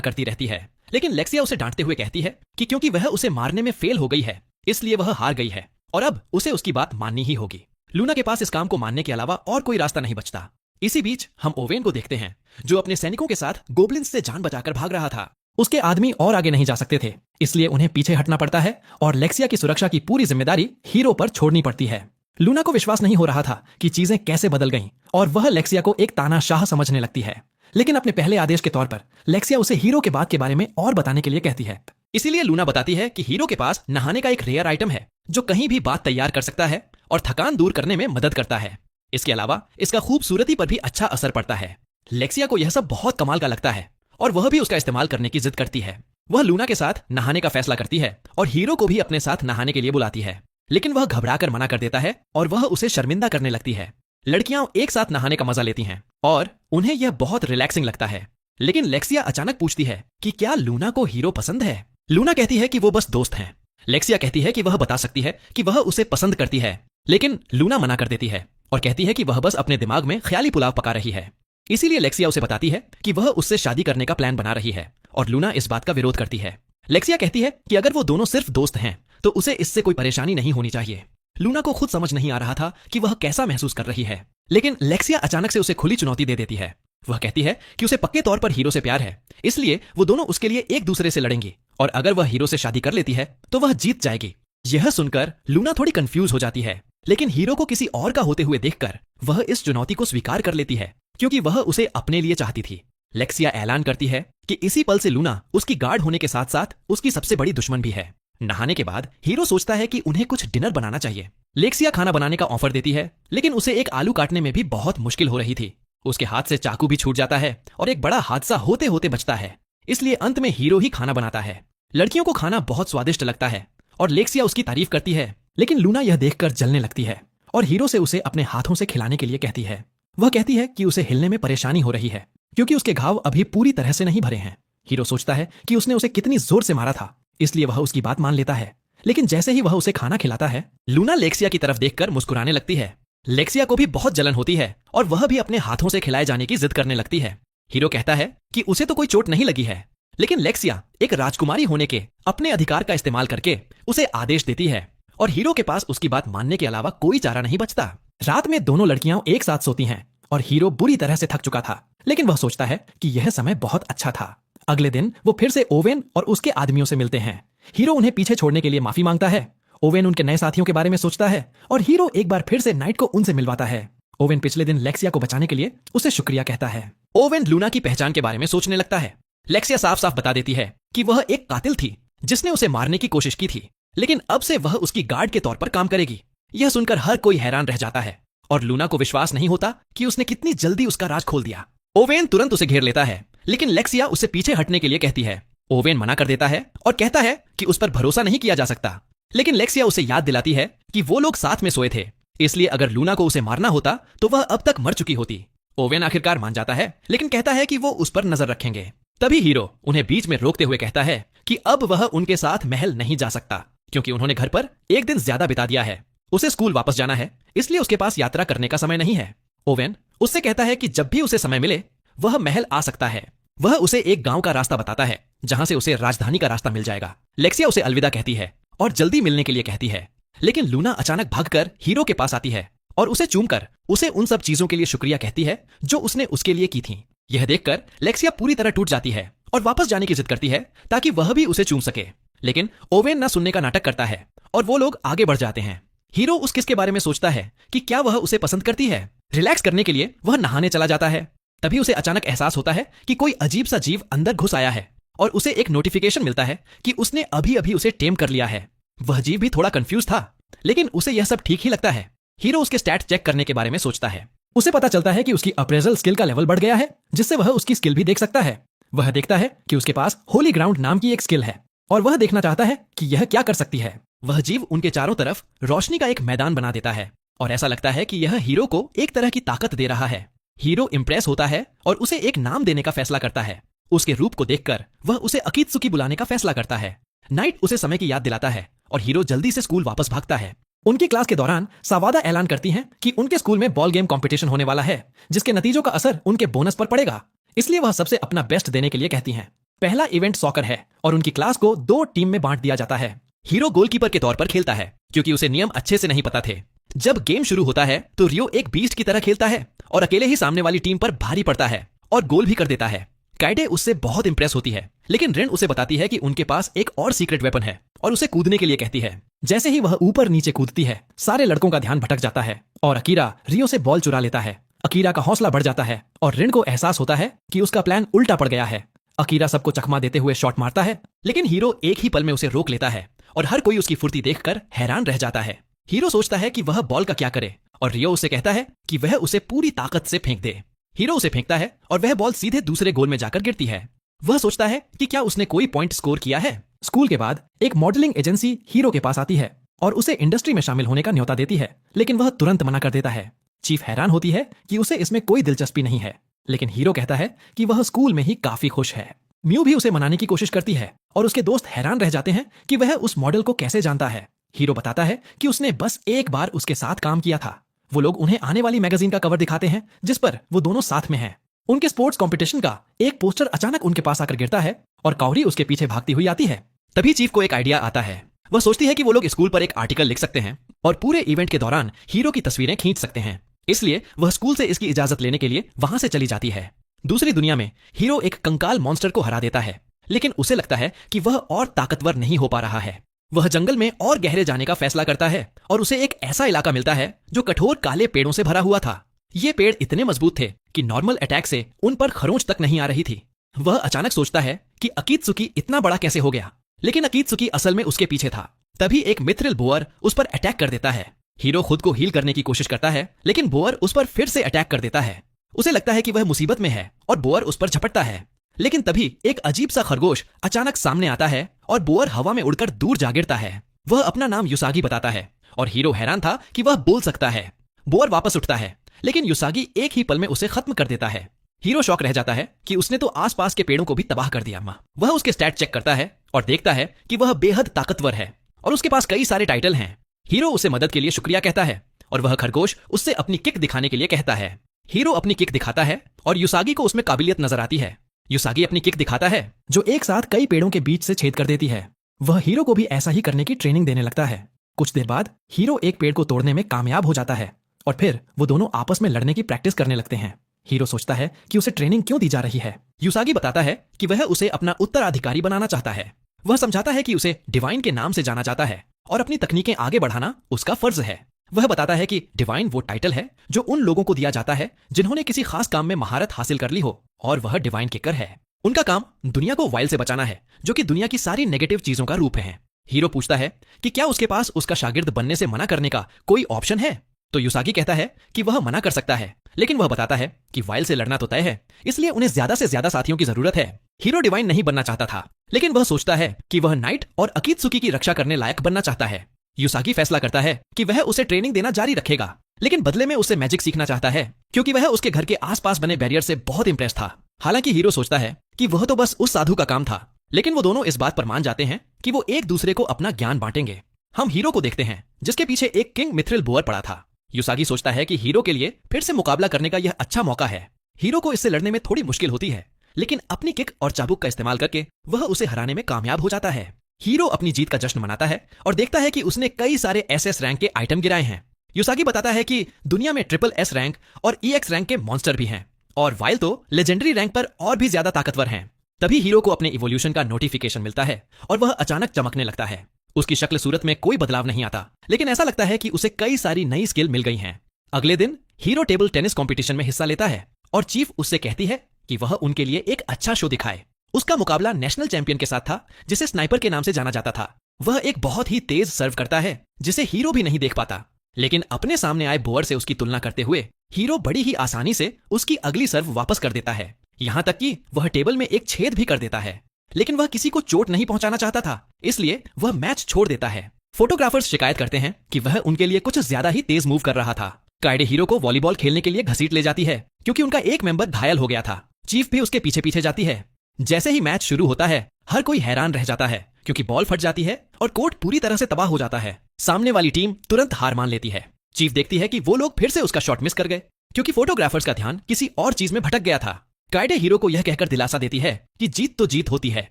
करती रहती है, लेकिन लेक्सिया उसे डांटते हुए कहती है कि क्योंकि वह उसे मारने में फेल हो गई है, इसलिए वह हार गई है और अब उसे उसकी बात माननी ही होगी। लूना के पास इस काम को मानने के अलावा और कोई रास्ता नहीं बचता। इसी बीच हम ओवेन को देखते हैं, जो अपने सैनिकों के साथ गोब्लिन्स से जान बचाकर भाग रहा था। उसके आदमी और आगे नहीं जा सकते थे, इसलिए उन्हें पीछे हटना पड़ता है और लेक्सिया की सुरक्षा की पूरी जिम्मेदारी हीरो पर छोड़नी पड़ती है। लूना को विश्वास नहीं हो रहा था कि चीजें कैसे बदल गईं और वह लेक्सिया को एक तानाशाह समझने लगती है। लेकिन अपने पहले आदेश के तौर पर लेक्सिया उसे हीरो के बाद के बारे में और बताने के लिए कहती है। इसीलिए लूना बताती है कि हीरो के पास नहाने का एक रेयर आइटम है जो कहीं भी बात तैयार कर सकता है और थकान दूर करने में मदद करता है। इसके अलावा इसका खूबसूरती पर भी अच्छा असर पड़ता है। लेक्सिया को यह सब बहुत कमाल का लगता है और वह भी उसका इस्तेमाल करने की जिद करती है। वह लूना के साथ नहाने का फैसला करती है और हीरो को भी अपने साथ नहाने के लिए बुलाती है, लेकिन वह घबराकर मना कर देता है और वह उसे शर्मिंदा करने लगती है। लड़कियां एक साथ नहाने का मजा लेती हैं और उन्हें यह बहुत रिलैक्सिंग लगता है, लेकिन लेक्सिया अचानक पूछती है कि क्या लूना को हीरो पसंद है। लूना कहती है कि वो बस दोस्त हैं। लेक्सिया कहती है कि वह बता सकती है कि वह उसे पसंद करती है, लेकिन लूना मना कर देती है और कहती है कि वह बस अपने दिमाग में ख्याली पुलाव पका रही है। इसीलिए लेक्सिया उसे बताती है कि वह उससे शादी करने का प्लान बना रही है और लूना इस बात का विरोध करती है। लेक्सिया कहती है कि अगर वो दोनों सिर्फ दोस्त हैं तो उसे इससे कोई परेशानी नहीं होनी चाहिए। लूना को खुद समझ नहीं आ रहा था कि वह कैसा महसूस कर रही है, लेकिन लेक्सिया अचानक से उसे खुली चुनौती दे देती है। वह कहती है कि उसे पक्के तौर पर हीरो से प्यार है, इसलिए वो दोनों उसके लिए एक दूसरे से लड़ेंगी और अगर वह हीरो से शादी कर लेती है तो वह जीत जाएगी। यह सुनकर लूना थोड़ी कंफ्यूज हो जाती है, लेकिन हीरो को किसी और का होते हुए देखकर वह इस चुनौती को स्वीकार कर लेती है, क्योंकि वह उसे अपने लिए चाहती थी। लेक्सिया ऐलान करती है कि इसी पल से लूना उसकी गार्ड होने के साथ साथ उसकी सबसे बड़ी दुश्मन भी है। नहाने के बाद हीरो सोचता है कि उन्हें कुछ डिनर बनाना चाहिए। लेक्सिया खाना बनाने का ऑफर देती है, लेकिन उसे एक आलू काटने में भी बहुत मुश्किल हो रही थी। उसके हाथ से चाकू भी छूट जाता है और एक बड़ा हादसा होते होते बचता है, इसलिए अंत में हीरो ही खाना बनाता है। लड़कियों को खाना बहुत स्वादिष्ट लगता है और लेक्सिया उसकी तारीफ करती है, लेकिन लूना यह देखकर जलने लगती है और हीरो से उसे अपने हाथों से खिलाने के लिए कहती है। वह कहती है कि उसे हिलने में परेशानी हो रही है क्योंकि उसके घाव अभी पूरी तरह से नहीं भरे हैं। हीरो सोचता है कि उसने उसे कितनी जोर से मारा था, इसलिए वह उसकी बात मान लेता है। लेकिन जैसे ही वह उसे खाना खिलाता है, लूना लेक्सिया की तरफ देखकर मुस्कुराने लगती है। लेक्सिया को भी बहुत जलन होती है और वह भी अपने हाथों से खिलाए जाने की जिद करने लगती है। हीरो कहता है कि उसे तो कोई चोट नहीं लगी है, लेकिन लेक्सिया एक राजकुमारी होने के अपने अधिकार का इस्तेमाल करके उसे आदेश देती है और हीरो के पास उसकी बात मानने के अलावा कोई चारा नहीं बचता। रात में दोनों लड़कियां एक साथ सोती हैं और हीरो बुरी तरह से थक चुका था, लेकिन वह सोचता है कि यह समय बहुत अच्छा था। अगले दिन वो फिर से ओवेन और उसके आदमियों से मिलते हैं। हीरो उन्हें पीछे छोड़ने के लिए माफी मांगता है। ओवेन उनके नए साथियों के बारे में सोचता है और हीरो एक बार फिर से नाइट को उनसे मिलवाता है। ओवेन पिछले दिन लेक्सिया को बचाने के लिए उसे शुक्रिया कहता है। ओवेन लूना की पहचान के बारे में सोचने लगता है। लेक्सिया साफ साफ बता देती है कि वह एक कातिल थी जिसने उसे मारने की कोशिश की थी, लेकिन अब से वह उसकी गार्ड के तौर पर काम करेगी। यह सुनकर हर कोई हैरान रह जाता है और लूना को विश्वास नहीं होता कि उसने कितनी जल्दी उसका राज खोल दिया। ओवेन तुरंत उसे घेर लेता है, लेकिन लेक्सिया उसे पीछे हटने के लिए कहती है। ओवेन मना कर देता है और कहता है कि उस पर भरोसा नहीं किया जा सकता, लेकिन लेक्सिया उसे याद दिलाती है कि वो लोग साथ में सोए थे, इसलिए अगर लूना को उसे मारना होता तो वह अब तक मर चुकी होती। ओवेन आखिरकार मान जाता है, लेकिन कहता है कि वो उस पर नजर रखेंगे। तभी हीरो उन्हें बीच में रोकते हुए कहता है कि अब वह उनके साथ महल नहीं जा सकता, क्योंकि उन्होंने घर पर एक दिन ज्यादा बिता दिया है। उसे स्कूल वापस जाना है, इसलिए उसके पास यात्रा करने का समय नहीं है। ओवेन उससे कहता है कि जब भी उसे समय मिले वह महल आ सकता है। वह उसे एक गांव का रास्ता बताता है जहां से उसे राजधानी का रास्ता मिल जाएगा। लेक्सिया उसे अलविदा कहती है और जल्दी मिलने के लिए कहती है, लेकिन लूना अचानक भागकर हीरो के पास आती है और उसे चूमकर उसे उन सब चीजों के लिए शुक्रिया कहती है जो उसने उसके लिए की थी। यह देखकर लेक्सिया पूरी तरह टूट जाती है और वापस जाने की जिद करती है ताकि वह भी उसे चूम सके, लेकिन ओवेन न सुनने का नाटक करता है और वो लोग आगे बढ़ जाते हैं। हीरो उस किस के बारे में सोचता है कि क्या वह उसे पसंद करती है। रिलैक्स करने के लिए वह नहाने चला जाता है। तभी उसे अचानक एहसास होता है कि कोई अजीब सा जीव अंदर घुस आया है और उसे एक नोटिफिकेशन मिलता है कि उसने अभी अभी उसे टेम कर लिया है। वह जीव भी थोड़ा कंफ्यूज था, लेकिन उसे यह सब ठीक ही लगता है। हीरो उसके स्टैट चेक करने के बारे में सोचता है। उसे पता चलता है कि उसकी अप्रेजल स्किल का लेवल बढ़ गया है, जिससे वह उसकी स्किल भी देख सकता है। वह देखता है कि उसके पास होली ग्राउंड नाम की एक स्किल है और वह देखना चाहता है कि यह क्या कर सकती है। वह जीव उनके चारों तरफ रोशनी का एक मैदान बना देता है और ऐसा लगता है कि यह हीरो को एक तरह की ताकत दे रहा है। हीरो इम्प्रेस होता है और उसे एक नाम देने का फैसला करता है। उसके रूप को देखकर वह उसे अकीत्सुकी बुलाने का फैसला करता है। नाइट उसे समय की याद दिलाता है और हीरो जल्दी से स्कूल वापस भागता है। उनकी क्लास के दौरान सावादा ऐलान करती हैं कि उनके स्कूल में बॉल गेम कंपटीशन होने वाला है, जिसके नतीजों का असर उनके बोनस पर पड़ेगा। इसलिए वह सबसे अपना बेस्ट देने के लिए कहती हैं। पहला इवेंट सॉकर है और उनकी क्लास को 2 टीम में बांट दिया जाता है। हीरो गोलकीपर के तौर पर खेलता है क्योंकि उसे नियम अच्छे से नहीं पता थे। जब गेम शुरू होता है तो रियो एक बीस्ट की तरह खेलता है और अकेले ही सामने वाली टीम पर भारी पड़ता है और गोल भी कर देता है। काइडे उससे बहुत इंप्रेस होती है, लेकिन रिन उसे बताती है कि उनके पास एक और सीक्रेट वेपन है और उसे कूदने के लिए कहती है। जैसे ही वह ऊपर नीचे कूदती है, सारे लड़कों का ध्यान भटक जाता है और अकीरा रियो से बॉल चुरा लेता है। अकीरा का हौसला बढ़ जाता है और रिन को एहसास होता है कि उसका प्लान उल्टा पड़ गया है। अकीरा सबको चकमा देते हुए शॉट मारता है, लेकिन हीरो एक ही पल में उसे रोक लेता है और हर कोई उसकी फुर्ती देखकर हैरान रह जाता है। हीरो सोचता है कि वह बॉल का क्या करे और रियो उसे कहता है कि वह उसे पूरी ताकत से फेंक दे। हीरो उसे फेंकता है और वह बॉल सीधे दूसरे गोल में जाकर गिरती है। वह सोचता है कि क्या उसने कोई पॉइंट स्कोर किया है। स्कूल के बाद एक मॉडलिंग एजेंसी हीरो के पास आती है और उसे इंडस्ट्री में शामिल होने का न्योता देती है, लेकिन वह तुरंत मना कर देता है। चीफ हैरान होती है कि उसे इसमें कोई दिलचस्पी नहीं है, लेकिन हीरो कहता है कि वह स्कूल में ही काफी खुश है। म्यू भी उसे मनाने की कोशिश करती है और उसके दोस्त हैरान रह जाते हैं कि वह उस मॉडल को कैसे जानता है। हीरो बताता है कि उसने बस एक बार उसके साथ काम किया था। वो लोग उन्हें आने वाली मैगजीन का कवर दिखाते हैं जिस पर वो दोनों साथ में हैं। उनके स्पोर्ट्स कंपटीशन का एक पोस्टर अचानक उनके पास आकर गिरता है और काउरी उसके पीछे भागती हुई आती है। तभी चीफ को एक आइडिया आता है। वह सोचती है कि वो लोग स्कूल पर एक आर्टिकल लिख सकते हैं और पूरे इवेंट के दौरान हीरो की तस्वीरें खींच सकते हैं। इसलिए वह स्कूल से इसकी इजाजत लेने के लिए वहां से चली जाती है। दूसरी दुनिया में हीरो एक कंकाल मॉन्स्टर को हरा देता है, लेकिन उसे लगता है कि वह और ताकतवर नहीं हो पा रहा है। वह जंगल में और गहरे जाने का फैसला करता है और उसे एक ऐसा इलाका मिलता है जो कठोर काले पेड़ों से भरा हुआ था। ये पेड़ इतने मजबूत थे कि नॉर्मल अटैक से उन पर खरोंच तक नहीं आ रही थी। वह अचानक सोचता है कि अकीत्सुकी इतना बड़ा कैसे हो गया, लेकिन अकीत्सुकी असल में उसके पीछे था। तभी एक मिथ्रिल बोअर उस पर अटैक कर देता है। हीरो खुद को हील करने की कोशिश करता है, लेकिन बोअर उस पर फिर से अटैक कर देता है। उसे लगता है कि वह मुसीबत में है और बोअर उस पर झपटता है, लेकिन तभी एक अजीब सा खरगोश अचानक सामने आता है और बोअर हवा में उड़कर दूर जा गिरता है। वह अपना नाम युसागी बताता है और हीरो हैरान था कि वह बोल सकता है। बोअर वापस उठता है, लेकिन युसागी एक ही पल में उसे खत्म कर देता है। हीरो शॉक रह जाता है कि उसने तो आसपास के पेड़ों को भी तबाह कर दिया। वह उसके स्टैट चेक करता है और देखता है कि वह बेहद ताकतवर है और उसके पास कई सारे टाइटल हैं। हीरो उसे मदद के लिए शुक्रिया कहता है और वह खरगोश उससे अपनी किक दिखाने के लिए कहता है। हीरो अपनी किक दिखाता है और युसागी को उसमें काबिलियत नजर आती है। युसागी अपनी किक दिखाता है जो एक साथ कई पेड़ों के बीच से छेद कर देती है। वह हीरो को भी ऐसा ही करने की ट्रेनिंग देने लगता है। कुछ देर बाद हीरो एक पेड़ को तोड़ने में कामयाब हो जाता है और फिर वो दोनों आपस में लड़ने की प्रैक्टिस करने लगते हैं। हीरो सोचता है कि उसे ट्रेनिंग क्यों दी जा रही है। युसागी बताता है कि वह उसे अपना उत्तराधिकारी बनाना चाहता है। वह समझाता है कि उसे डिवाइन के नाम से जाना जाता है और अपनी तकनीकें आगे बढ़ाना उसका फर्ज है। वह बताता है कि डिवाइन वो टाइटल है जो उन लोगों को दिया जाता है जिन्होंने किसी खास काम में महारत हासिल कर ली हो, और वह डिवाइन किकर है। उनका काम दुनिया को वाइल्ड से बचाना है, जो कि दुनिया की सारी नेगेटिव चीजों का रूप है। हीरो पूछता है कि क्या उसके पास उसका शागिर्द बनने से मना करने का कोई ऑप्शन है, तो युसागी कहता है कि वह मना कर सकता है, लेकिन वह बताता है कि वाइल्ड से लड़ना तो तय है, इसलिए उन्हें ज्यादा से ज्यादा साथियों की जरूरत है। हीरो डिवाइन नहीं बनना चाहता था, लेकिन वह सोचता है कि वह नाइट और अकीत्सुकी की रक्षा करने लायक बनना चाहता है। युसागी फैसला करता है कि वह उसे ट्रेनिंग देना जारी रखेगा, लेकिन बदले में उससे मैजिक सीखना चाहता है, क्योंकि वह उसके घर के आसपास बने बैरियर से बहुत इंप्रेस था। हालांकि हीरो सोचता है कि वह तो बस उस साधु का काम था, लेकिन वो दोनों इस बात पर मान जाते हैं कि वो एक दूसरे को अपना ज्ञान बांटेंगे। हम हीरो को देखते हैं जिसके पीछे एक किंग मिथ्रिल बोअर पड़ा था। युसागी सोचता है कि हीरो के लिए फिर से मुकाबला करने का यह अच्छा मौका है। हीरो को इससे लड़ने में थोड़ी मुश्किल होती है, लेकिन अपनी किक और चाबुक का इस्तेमाल करके वह उसे हराने में कामयाब हो जाता है। हीरो अपनी जीत का जश्न मनाता है और देखता है कि उसने कई सारे एसएस रैंक के आइटम गिराए हैं। युसागी बताता है कि दुनिया में ट्रिपल एस रैंक और ईएक्स रैंक के मॉन्स्टर भी हैं, और वाइल तो लेजेंडरी रैंक पर और भी ज्यादा ताकतवर हैं। तभी हीरो को अपने इवोल्यूशन का नोटिफिकेशन मिलता है और वह अचानक चमकने लगता है। उसकी शक्ल सूरत में कोई बदलाव नहीं आता, लेकिन ऐसा लगता है कि उसे कई सारी नई स्किल मिल गई हैं। अगले दिन हीरो टेबल टेनिस कंपटीशन में हिस्सा लेता है और चीफ उससे कहती है कि वह उनके लिए एक अच्छा शो दिखाए। उसका मुकाबला नेशनल चैंपियन के साथ था, जिसे स्नाइपर के नाम से जाना जाता था। वह एक बहुत ही तेज सर्व करता है जिसे हीरो भी नहीं देख पाता, लेकिन अपने सामने आए बोअर से उसकी तुलना करते हुए हीरो बड़ी ही आसानी से उसकी अगली सर्व वापस कर देता है, यहाँ तक कि वह टेबल में एक छेद भी कर देता है। लेकिन वह किसी को चोट नहीं पहुंचाना चाहता था, इसलिए वह मैच छोड़ देता है। फोटोग्राफर्स शिकायत करते हैं कि वह उनके लिए कुछ ज्यादा ही तेज मूव कर रहा था। काइडे हीरो को वॉलीबॉल खेलने के लिए घसीट ले जाती है क्योंकि उनका एक मेंबर घायल हो गया था। चीफ भी उसके पीछे पीछे जाती है। जैसे ही मैच शुरू होता है, हर कोई हैरान रह जाता है क्योंकि बॉल फट जाती है और कोर्ट पूरी तरह से तबाह हो जाता है। सामने वाली टीम तुरंत हार मान लेती है। चीफ देखती है कि वो लोग फिर से उसका शॉट मिस कर गए क्योंकि फोटोग्राफर्स का ध्यान किसी और चीज में भटक गया था। काइडे हीरो को यह कहकर दिलासा देती है कि जीत तो जीत होती है।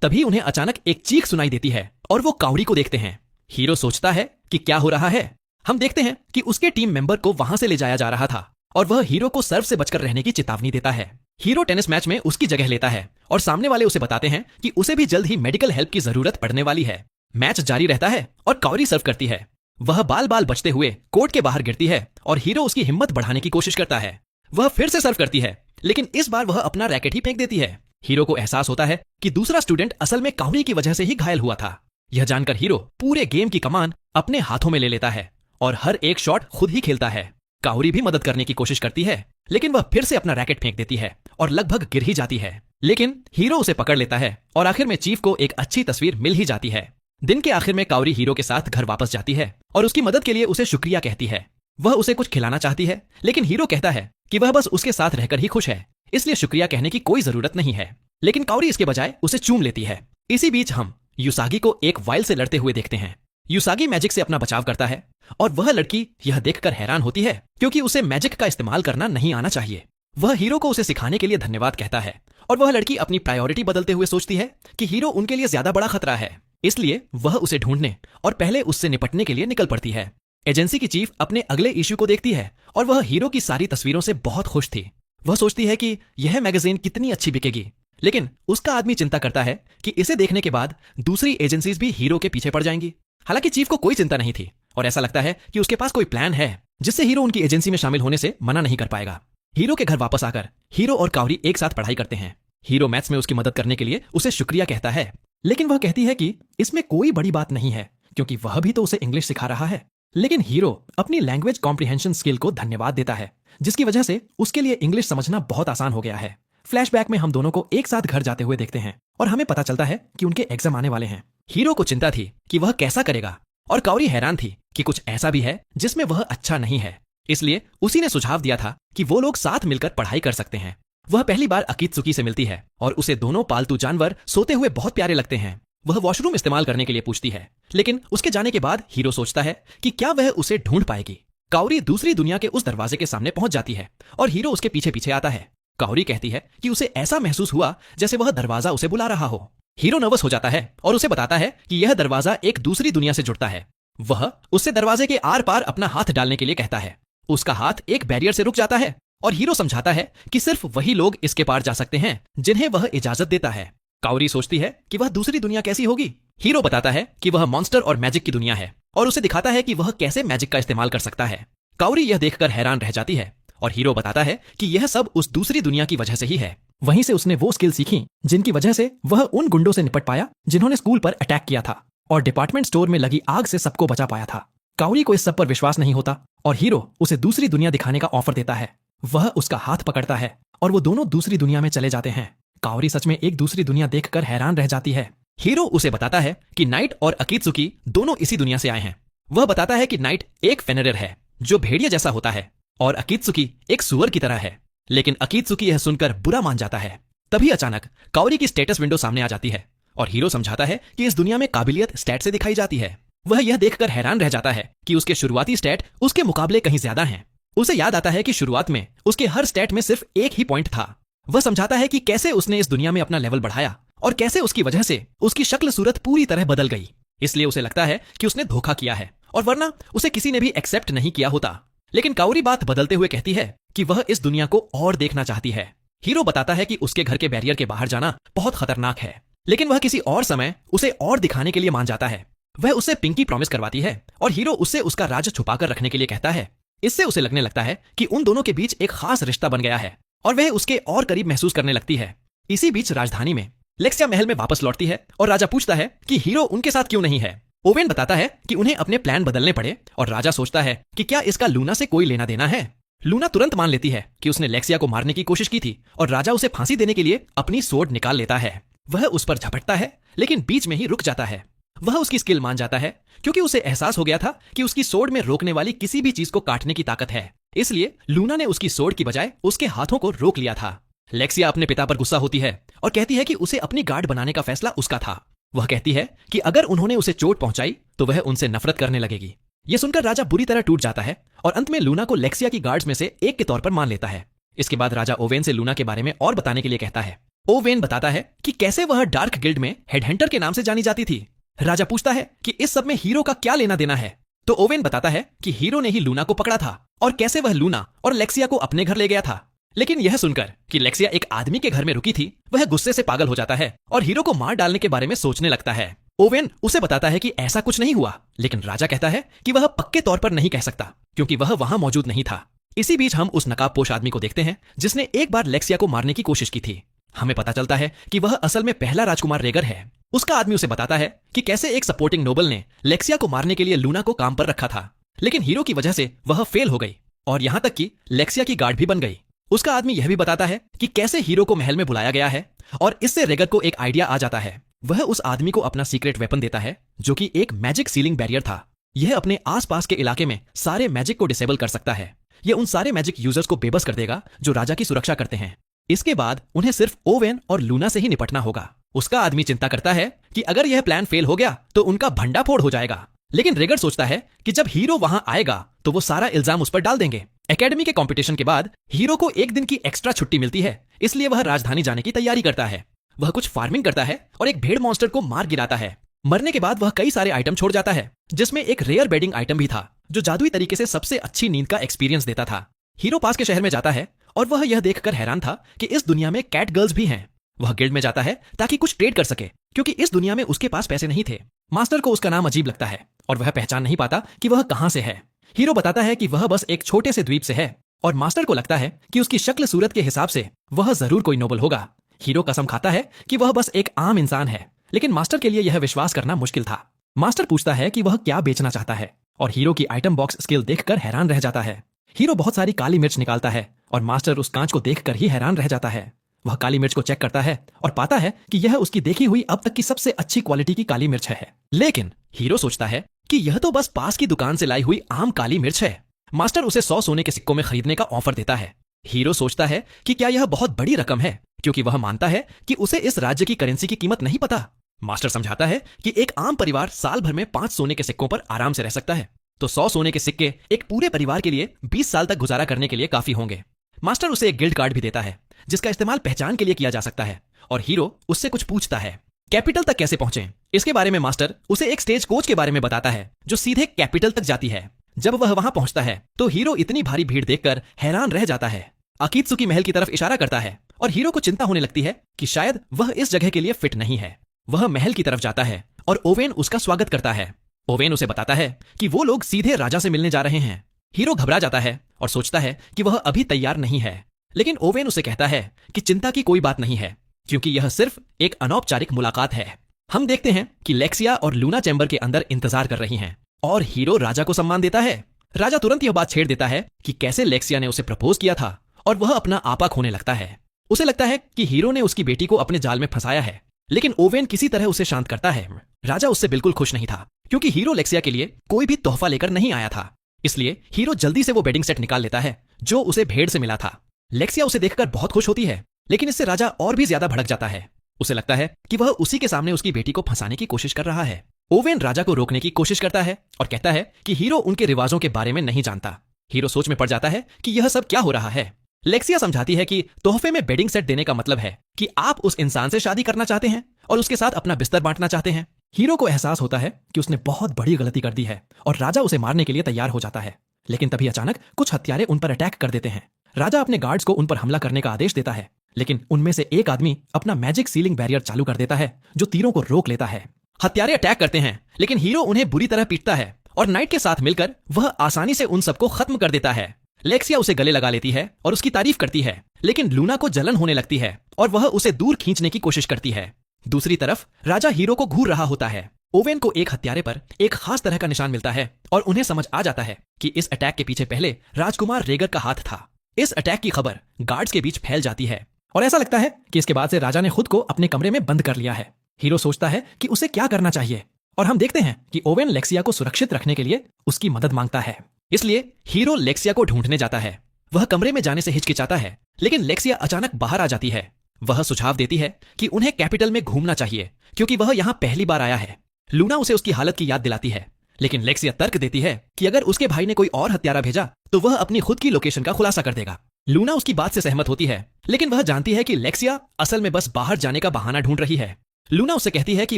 तभी उन्हें अचानक एक चीख सुनाई देती है और वो काउरी को देखते हैं। हीरो सोचता है कि क्या हो रहा है। हम देखते हैं कि उसके टीम मेंबर को वहां से ले जाया जा रहा था और वह हीरो को सर्व से बचकर रहने की चेतावनी देता है। हीरो टेनिस मैच में उसकी जगह लेता है और सामने वाले उसे बताते हैं कि उसे भी जल्द ही मेडिकल हेल्प की जरूरत पड़ने वाली है। मैच जारी रहता है और काउरी सर्व करती है। वह बाल बाल बचते हुए कोर्ट के बाहर गिरती है और हीरो उसकी हिम्मत बढ़ाने की कोशिश करता है। वह फिर से सर्व करती है, लेकिन इस बार वह अपना रैकेट ही फेंक देती है। हीरो को एहसास होता है कि दूसरा स्टूडेंट असल में काउरी की वजह से ही घायल हुआ था। यह जानकर हीरो पूरे गेम की कमान अपने हाथों में ले लेता है और हर एक शॉट खुद ही खेलता है। काउरी भी मदद करने की कोशिश करती है, लेकिन वह फिर से अपना रैकेट फेंक देती है और लगभग गिर ही जाती है। लेकिन हीरो उसे पकड़ लेता है और आखिर में चीफ को एक अच्छी तस्वीर मिल ही जाती है। दिन के आखिर में काउरी हीरो के साथ घर वापस जाती है और उसकी मदद के लिए उसे शुक्रिया कहती है। वह उसे कुछ खिलाना चाहती है, लेकिन हीरो कहता है कि वह बस उसके साथ रहकर ही खुश है, इसलिए शुक्रिया कहने की कोई जरूरत नहीं है। लेकिन काउरी इसके बजाय उसे चूम लेती है। इसी बीच हम युसागी को एक वाइल से लड़ते हुए देखते हैं। युसागी मैजिक से अपना बचाव करता है और वह लड़की यह देखकर हैरान होती है क्योंकि उसे मैजिक का इस्तेमाल करना नहीं आना चाहिए। वह हीरो को उसे सिखाने के लिए धन्यवाद कहता है और वह लड़की अपनी प्रायोरिटी बदलते हुए सोचती है कि हीरो उनके लिए ज्यादा बड़ा खतरा है, इसलिए वह उसे ढूंढने और पहले उससे निपटने के लिए निकल पड़ती है। एजेंसी की चीफ अपने अगले इश्यू को देखती है और वह हीरो की सारी तस्वीरों से बहुत खुश थी। वह सोचती है कि यह मैगजीन कितनी अच्छी बिकेगी, लेकिन उसका आदमी चिंता करता है कि इसे देखने के बाद दूसरी एजेंसीज भी हीरो के पीछे पड़ जाएंगी। हालांकि चीफ को कोई चिंता नहीं थी और ऐसा लगता है कि उसके पास कोई प्लान है जिससे हीरो उनकी एजेंसी में शामिल होने से मना नहीं कर पाएगा। हीरो के घर वापस आकर हीरो और काउरी एक साथ पढ़ाई करते हैं। हीरो मैथ्स में उसकी मदद करने के लिए उसे शुक्रिया कहता है, लेकिन वह कहती है कि इसमें कोई बड़ी बात नहीं है क्योंकि वह भी तो उसे इंग्लिश सिखा रहा है। लेकिन हीरो अपनी लैंग्वेज कॉम्प्रिहेंशन स्किल को धन्यवाद देता है, जिसकी वजह से उसके लिए इंग्लिश समझना बहुत आसान हो गया है। फ्लैशबैक में हम दोनों को एक साथ घर जाते हुए देखते हैं और हमें पता चलता है कि उनके एग्जाम आने वाले हैं। हीरो को चिंता थी कि वह कैसा करेगा और काउरी हैरान थी कि कुछ ऐसा भी है जिसमें वह अच्छा नहीं है, इसलिए उसी ने सुझाव दिया था कि वो लोग साथ मिलकर पढ़ाई कर सकते हैं। वह पहली बार अकीत्सुकी से मिलती है और उसे दोनों पालतू जानवर सोते हुए बहुत प्यारे लगते हैं। वह वॉशरूम इस्तेमाल करने के लिए पूछती है, लेकिन उसके जाने के बाद हीरो सोचता है कि क्या वह उसे ढूंढ पाएगी। काउरी दूसरी दुनिया के उस दरवाजे के सामने पहुंच जाती है और हीरो उसके पीछे पीछे आता है। काउरी कहती है कि उसे ऐसा महसूस हुआ जैसे वह दरवाजा उसे बुला रहा हो। हीरो नर्वस हो जाता है और उसे बताता है कि यह दरवाजा एक दूसरी दुनिया से जुड़ता है। वह उससे दरवाजे के आर पार अपना हाथ डालने के लिए कहता है। उसका हाथ एक बैरियर से रुक जाता है और हीरो समझाता है कि सिर्फ वही लोग इसके पार जा सकते हैं जिन्हें वह इजाजत देता है। काउरी सोचती है कि वह दूसरी दुनिया कैसी होगी। हीरो बताता है कि वह मॉन्स्टर और मैजिक की दुनिया है और उसे दिखाता है कि वह कैसे मैजिक का इस्तेमाल कर सकता है। काउरी यह देखकर हैरान रह जाती है और हीरो बताता है कि यह सब उस दूसरी दुनिया की वजह से ही है। वहीं से उसने वो स्किल सीखी जिनकी वजह से वह उन गुंडों से निपट पाया जिन्होंने स्कूल पर अटैक किया था और डिपार्टमेंट स्टोर में लगी आग से सबको बचा पाया था। काउरी को इस सब पर विश्वास नहीं होता और हीरो उसे दूसरी दुनिया दिखाने का ऑफर देता है। वह उसका हाथ पकड़ता है और वो दोनों दूसरी दुनिया में चले जाते हैं। काउरी सच में एक दूसरी दुनिया देखकर हैरान रह जाती है। हीरो उसे बताता है कि नाइट और अकीत्सुकी दोनों इसी दुनिया से आए हैं। वह बताता है कि नाइट एक फेनरिर है जो भेड़िया जैसा होता है और अकीत्सुकी एक सुअर की तरह है, लेकिन अकीत्सुकी यह सुनकर बुरा मान जाता है। तभी अचानक काउरी की स्टेटस विंडो सामने आ जाती है और हीरो समझाता है कि इस दुनिया में काबिलियत स्टैट से दिखाई जाती है। वह यह देखकर हैरान रह जाता है कि उसके शुरुआती स्टैट उसके मुकाबले कहीं ज्यादा हैं। उसे याद आता है कि शुरुआत में उसके हर स्टैट में सिर्फ एक ही पॉइंट था। वह समझाता है कि कैसे उसने इस दुनिया में अपना लेवल बढ़ाया और कैसे उसकी वजह से उसकी शक्ल सूरत पूरी तरह बदल गई। इसलिए उसे लगता है कि उसने धोखा किया है और वरना उसे किसी ने भी एक्सेप्ट नहीं किया होता। लेकिन काउरी बात बदलते हुए कहती है कि वह इस दुनिया को और देखना चाहती है। हीरो बताता है कि उसके घर के बैरियर के बाहर जाना बहुत खतरनाक है, लेकिन वह किसी और समय उसे और दिखाने के लिए मान जाता है। वह उससे पिंकी प्रॉमिस करवाती है और हीरो उससे उसका राज छुपाकर रखने के लिए कहता है। इससे उसे लगने लगता है कि उन दोनों के बीच एक खास रिश्ता बन गया है और वह उसके और करीब महसूस करने लगती है। इसी बीच राजधानी में लेक्सिया महल में वापस लौटती है और राजा पूछता है कि हीरो उनके साथ क्यों नहीं है। ओवेन बताता है कि उन्हें अपने प्लान बदलने पड़े और राजा सोचता है कि क्या इसका लूना से कोई लेना देना है। लूना तुरंत मान लेती है कि उसने लेक्सिया को मारने की कोशिश की थी और राजा उसे फांसी देने के लिए अपनी सोर्ड निकाल लेता है। वह उस पर झपटता है लेकिन बीच में ही रुक जाता है। वह उसकी स्किल मान जाता है क्योंकि उसे एहसास हो गया था कि उसकी सोर्ड में रोकने वाली किसी भी चीज को काटने की ताकत है। इसलिए लूना ने उसकी सोर्ड की बजाय उसके हाथों को रोक लिया था। लेक्सिया अपने पिता पर गुस्सा होती है और कहती है कि उसे अपनी गार्ड बनाने का फैसला उसका था। वह कहती है कि अगर उन्होंने उसे चोट पहुंचाई तो वह उनसे नफरत करने लगेगी। यह सुनकर राजा बुरी तरह टूट जाता है और अंत में लूना को लेक्सिया की गार्ड्स में से एक के तौर पर मान लेता है। इसके बाद राजा ओवेन से लूना के बारे में और बताने के लिए कहता है। ओवेन बताता है कि कैसे वह डार्क गिल्ड में हेडहंटर के नाम से जानी जाती थी। राजा पूछता है कि इस सब में हीरो का क्या लेना देना है, तो ओवेन बताता है कि हीरो ने ही लूना को पकड़ा था और कैसे वह लूना और लेक्सिया को अपने घर ले गया था। लेकिन यह सुनकर कि लेक्सिया एक आदमी के घर में रुकी थी, वह गुस्से से पागल हो जाता है और हीरो को मार डालने के बारे में सोचने लगता है। ओवेन उसे बताता है कि ऐसा कुछ नहीं हुआ, लेकिन राजा कहता है कि वह पक्के तौर पर नहीं कह सकता क्योंकि वह वहां मौजूद नहीं था। इसी बीच हम उस नकाबपोश आदमी को देखते हैं जिसने एक बार लेक्सिया को मारने की कोशिश की थी। हमें पता चलता है कि वह असल में पहला राजकुमार रेगर है। उसका आदमी उसे बताता है कि कैसे एक सपोर्टिंग नोबल ने लेक्सिया को मारने के लिए लूना को काम पर रखा था, लेकिन हीरो की वजह से वह फेल हो गई और यहां तक कि लेक्सिया की गार्ड भी बन गई। उसका आदमी यह भी बताता है कि कैसे हीरो को महल में बुलाया गया है और इससे रेगर को एक आइडिया आ जाता है। वह उस आदमी को अपना सीक्रेट वेपन देता है जो कि एक मैजिक सीलिंग बैरियर था। यह अपने आसपास के इलाके में सारे मैजिक को डिसेबल कर सकता है। यह उन सारे मैजिक यूजर्स को बेबस कर देगा जो राजा की सुरक्षा करते हैं। इसके बाद उन्हें सिर्फ ओवेन और लूना से ही निपटना होगा। उसका आदमी चिंता करता है कि अगर यह प्लान फेल हो गया तो उनका भंडाफोड़ हो जाएगा, लेकिन रेगर सोचता है कि जब हीरो वहां आएगा तो वो सारा इल्जाम उस पर डाल देंगे। एकेडमी के कंपटीशन के बाद हीरो को एक दिन की एक्स्ट्रा छुट्टी मिलती है, इसलिए वह राजधानी जाने की तैयारी करता है। वह कुछ फार्मिंग करता है और एक भेड़ मॉन्स्टर को मार गिराता है। मरने के बाद वह कई सारे आइटम छोड़ जाता है, जिसमें एक रेयर बेडिंग आइटम भी था जो जादुई तरीके से सबसे अच्छी नींद का एक्सपीरियंस देता था। हीरो पास के शहर में जाता है और वह यह देखकर हैरान था कि इस दुनिया में कैट गर्ल्स भी हैं। वह गिल्ड में जाता है ताकि कुछ ट्रेड कर सके, क्योंकि इस दुनिया में उसके पास पैसे नहीं थे। मास्टर को उसका नाम अजीब लगता है और वह पहचान नहीं पाता कि वह कहां से है। हीरो बताता है कि वह बस एक छोटे से द्वीप से है और मास्टर को लगता है कि उसकी शक्ल सूरत के हिसाब से वह जरूर कोई नोबल होगा। हीरो कसम खाता है कि वह बस एक आम इंसान है, लेकिन मास्टर के लिए यह विश्वास करना मुश्किल था। मास्टर पूछता है कि वह क्या बेचना चाहता है और हीरो की आइटम बॉक्स स्किल देखकर हैरान रह जाता है। हीरो बहुत सारी काली मिर्च निकालता है और मास्टर उस कांच को देखकर ही हैरान रह जाता है। वह काली मिर्च को चेक करता है और पाता है कि यह उसकी देखी हुई अब तक की सबसे अच्छी क्वालिटी की काली मिर्च है। लेकिन हीरो सोचता है कि यह तो बस पास की दुकान से लाई हुई आम काली मिर्च है। मास्टर उसे 100 सोने के सिक्कों में खरीदने का ऑफर देता है। हीरो सोचता है कि क्या यह बहुत बड़ी रकम है, क्योंकि वह मानता है कि उसे इस राज्य की करेंसी की कीमत नहीं पता। मास्टर समझाता है कि एक आम परिवार साल भर में 5 सोने के सिक्कों पर आराम से रह सकता है, तो 100 सोने के सिक्के एक पूरे परिवार के लिए 20 साल तक गुजारा करने के लिए काफी होंगे। मास्टर उसे एक गिल्ड कार्ड भी देता है जिसका इस्तेमाल पहचान के लिए किया जा सकता है और हीरो उससे कुछ पूछता है। कैपिटल तक कैसे पहुंचे, इसके बारे में मास्टर उसे एक स्टेज कोच के बारे में बताता है जो सीधे कैपिटल तक जाती है। जब वह वहां पहुंचता है तो हीरो इतनी भारी भीड़ देखकर हैरान रह जाता है। अकीत्सुकी महल की तरफ इशारा करता है और हीरो को चिंता होने लगती है कि शायद वह इस जगह के लिए फिट नहीं है। वह महल की तरफ जाता है और ओवेन उसका स्वागत करता है। ओवेन उसे बताता है कि वो लोग सीधे राजा से मिलने जा रहे हैं। हीरो घबरा जाता है और सोचता है कि वह अभी तैयार नहीं है, लेकिन ओवेन उसे कहता है कि चिंता की कोई बात नहीं है, क्योंकि यह सिर्फ एक अनौपचारिक मुलाकात है। हम देखते हैं कि लेक्सिया और लूना चैम्बर के अंदर इंतजार कर रही हैं और हीरो राजा को सम्मान देता है। राजा तुरंत यह बात छेड़ देता है कि कैसे लेक्सिया ने उसे प्रपोज किया था और वह अपना आपा खोने लगता है। उसे लगता है कि हीरो ने उसकी बेटी को अपने जाल में फंसाया है, लेकिन ओवेन किसी तरह उसे शांत करता है। राजा उससे बिल्कुल खुश नहीं था, क्योंकि हीरो लेक्सिया के लिए कोई भी तोहफा लेकर नहीं आया था। इसलिए हीरो जल्दी से वो बेडिंग सेट निकाल लेता है जो उसे भेड़ से मिला था। लेक्सिया उसे देखकर बहुत खुश होती है, लेकिन इससे राजा और भी ज्यादा भड़क जाता है। उसे लगता है कि वह उसी के सामने उसकी बेटी को फंसाने की कोशिश कर रहा है। ओवेन राजा को रोकने की कोशिश करता है और कहता है कि हीरो उनके रिवाजों के बारे में नहीं जानता। हीरो सोच में पड़ जाता है कि यह सब क्या हो रहा है। लेक्सिया समझाती है कि तोहफे में बेडिंग सेट देने का मतलब है कि आप उस इंसान से शादी करना चाहते हैं और उसके साथ अपना बिस्तर बांटना चाहते हैं। हीरो को एहसास होता है कि उसने बहुत बड़ी गलती कर दी है और राजा उसे मारने के लिए तैयार हो जाता है, लेकिन तभी अचानक कुछ हत्यारे उन पर अटैक कर देते हैं। राजा अपने गार्ड्स को उन पर हमला करने का आदेश देता है, लेकिन उनमें से एक आदमी अपना मैजिक सीलिंग बैरियर चालू कर देता है जो तीरों को रोक लेता है। हत्यारे अटैक करते हैं, लेकिन हीरो उन्हें बुरी तरह पीटता है और नाइट के साथ मिलकर वह आसानी से उन सबको खत्म कर देता है। लेक्सिया उसे गले लगा लेती है और उसकी तारीफ करती है, लेकिन लूना को जलन होने लगती है और वह उसे दूर खींचने की कोशिश करती है। दूसरी तरफ राजा हीरो को घूर रहा होता है। ओवेन को एक हत्यारे पर एक खास तरह का निशान मिलता है और उन्हें समझ आ जाता है कि इस अटैक के पीछे पहले राजकुमार रेगर का हाथ था। इस अटैक की खबर गार्ड्स के बीच फैल जाती है और ऐसा लगता है कि इसके बाद से राजा ने खुद को अपने कमरे में बंद कर लिया है। हीरो सोचता है कि उसे क्या करना चाहिए और हम देखते हैं कि ओवेन लेक्सिया को सुरक्षित रखने के लिए उसकी मदद मांगता है। इसलिए हीरो लेक्सिया को ढूंढने जाता है। वह कमरे में जाने से हिचकिचाता है, लेकिन लेक्सिया अचानक बाहर आ जाती है। वह सुझाव देती है कि उन्हें कैपिटल में घूमना चाहिए क्योंकि वह यहां पहली बार आया है। लूना उसे उसकी हालत की याद दिलाती है, लेकिन लेक्सिया तर्क देती है कि अगर उसके भाई ने कोई और हत्यारा भेजा तो वह अपनी खुद की लोकेशन का खुलासा कर देगा। लूना उसकी बात से सहमत होती है, लेकिन वह जानती है कि लेक्सिया असल में बस बाहर जाने का बहाना ढूंढ रही है। लूना उसे कहती है कि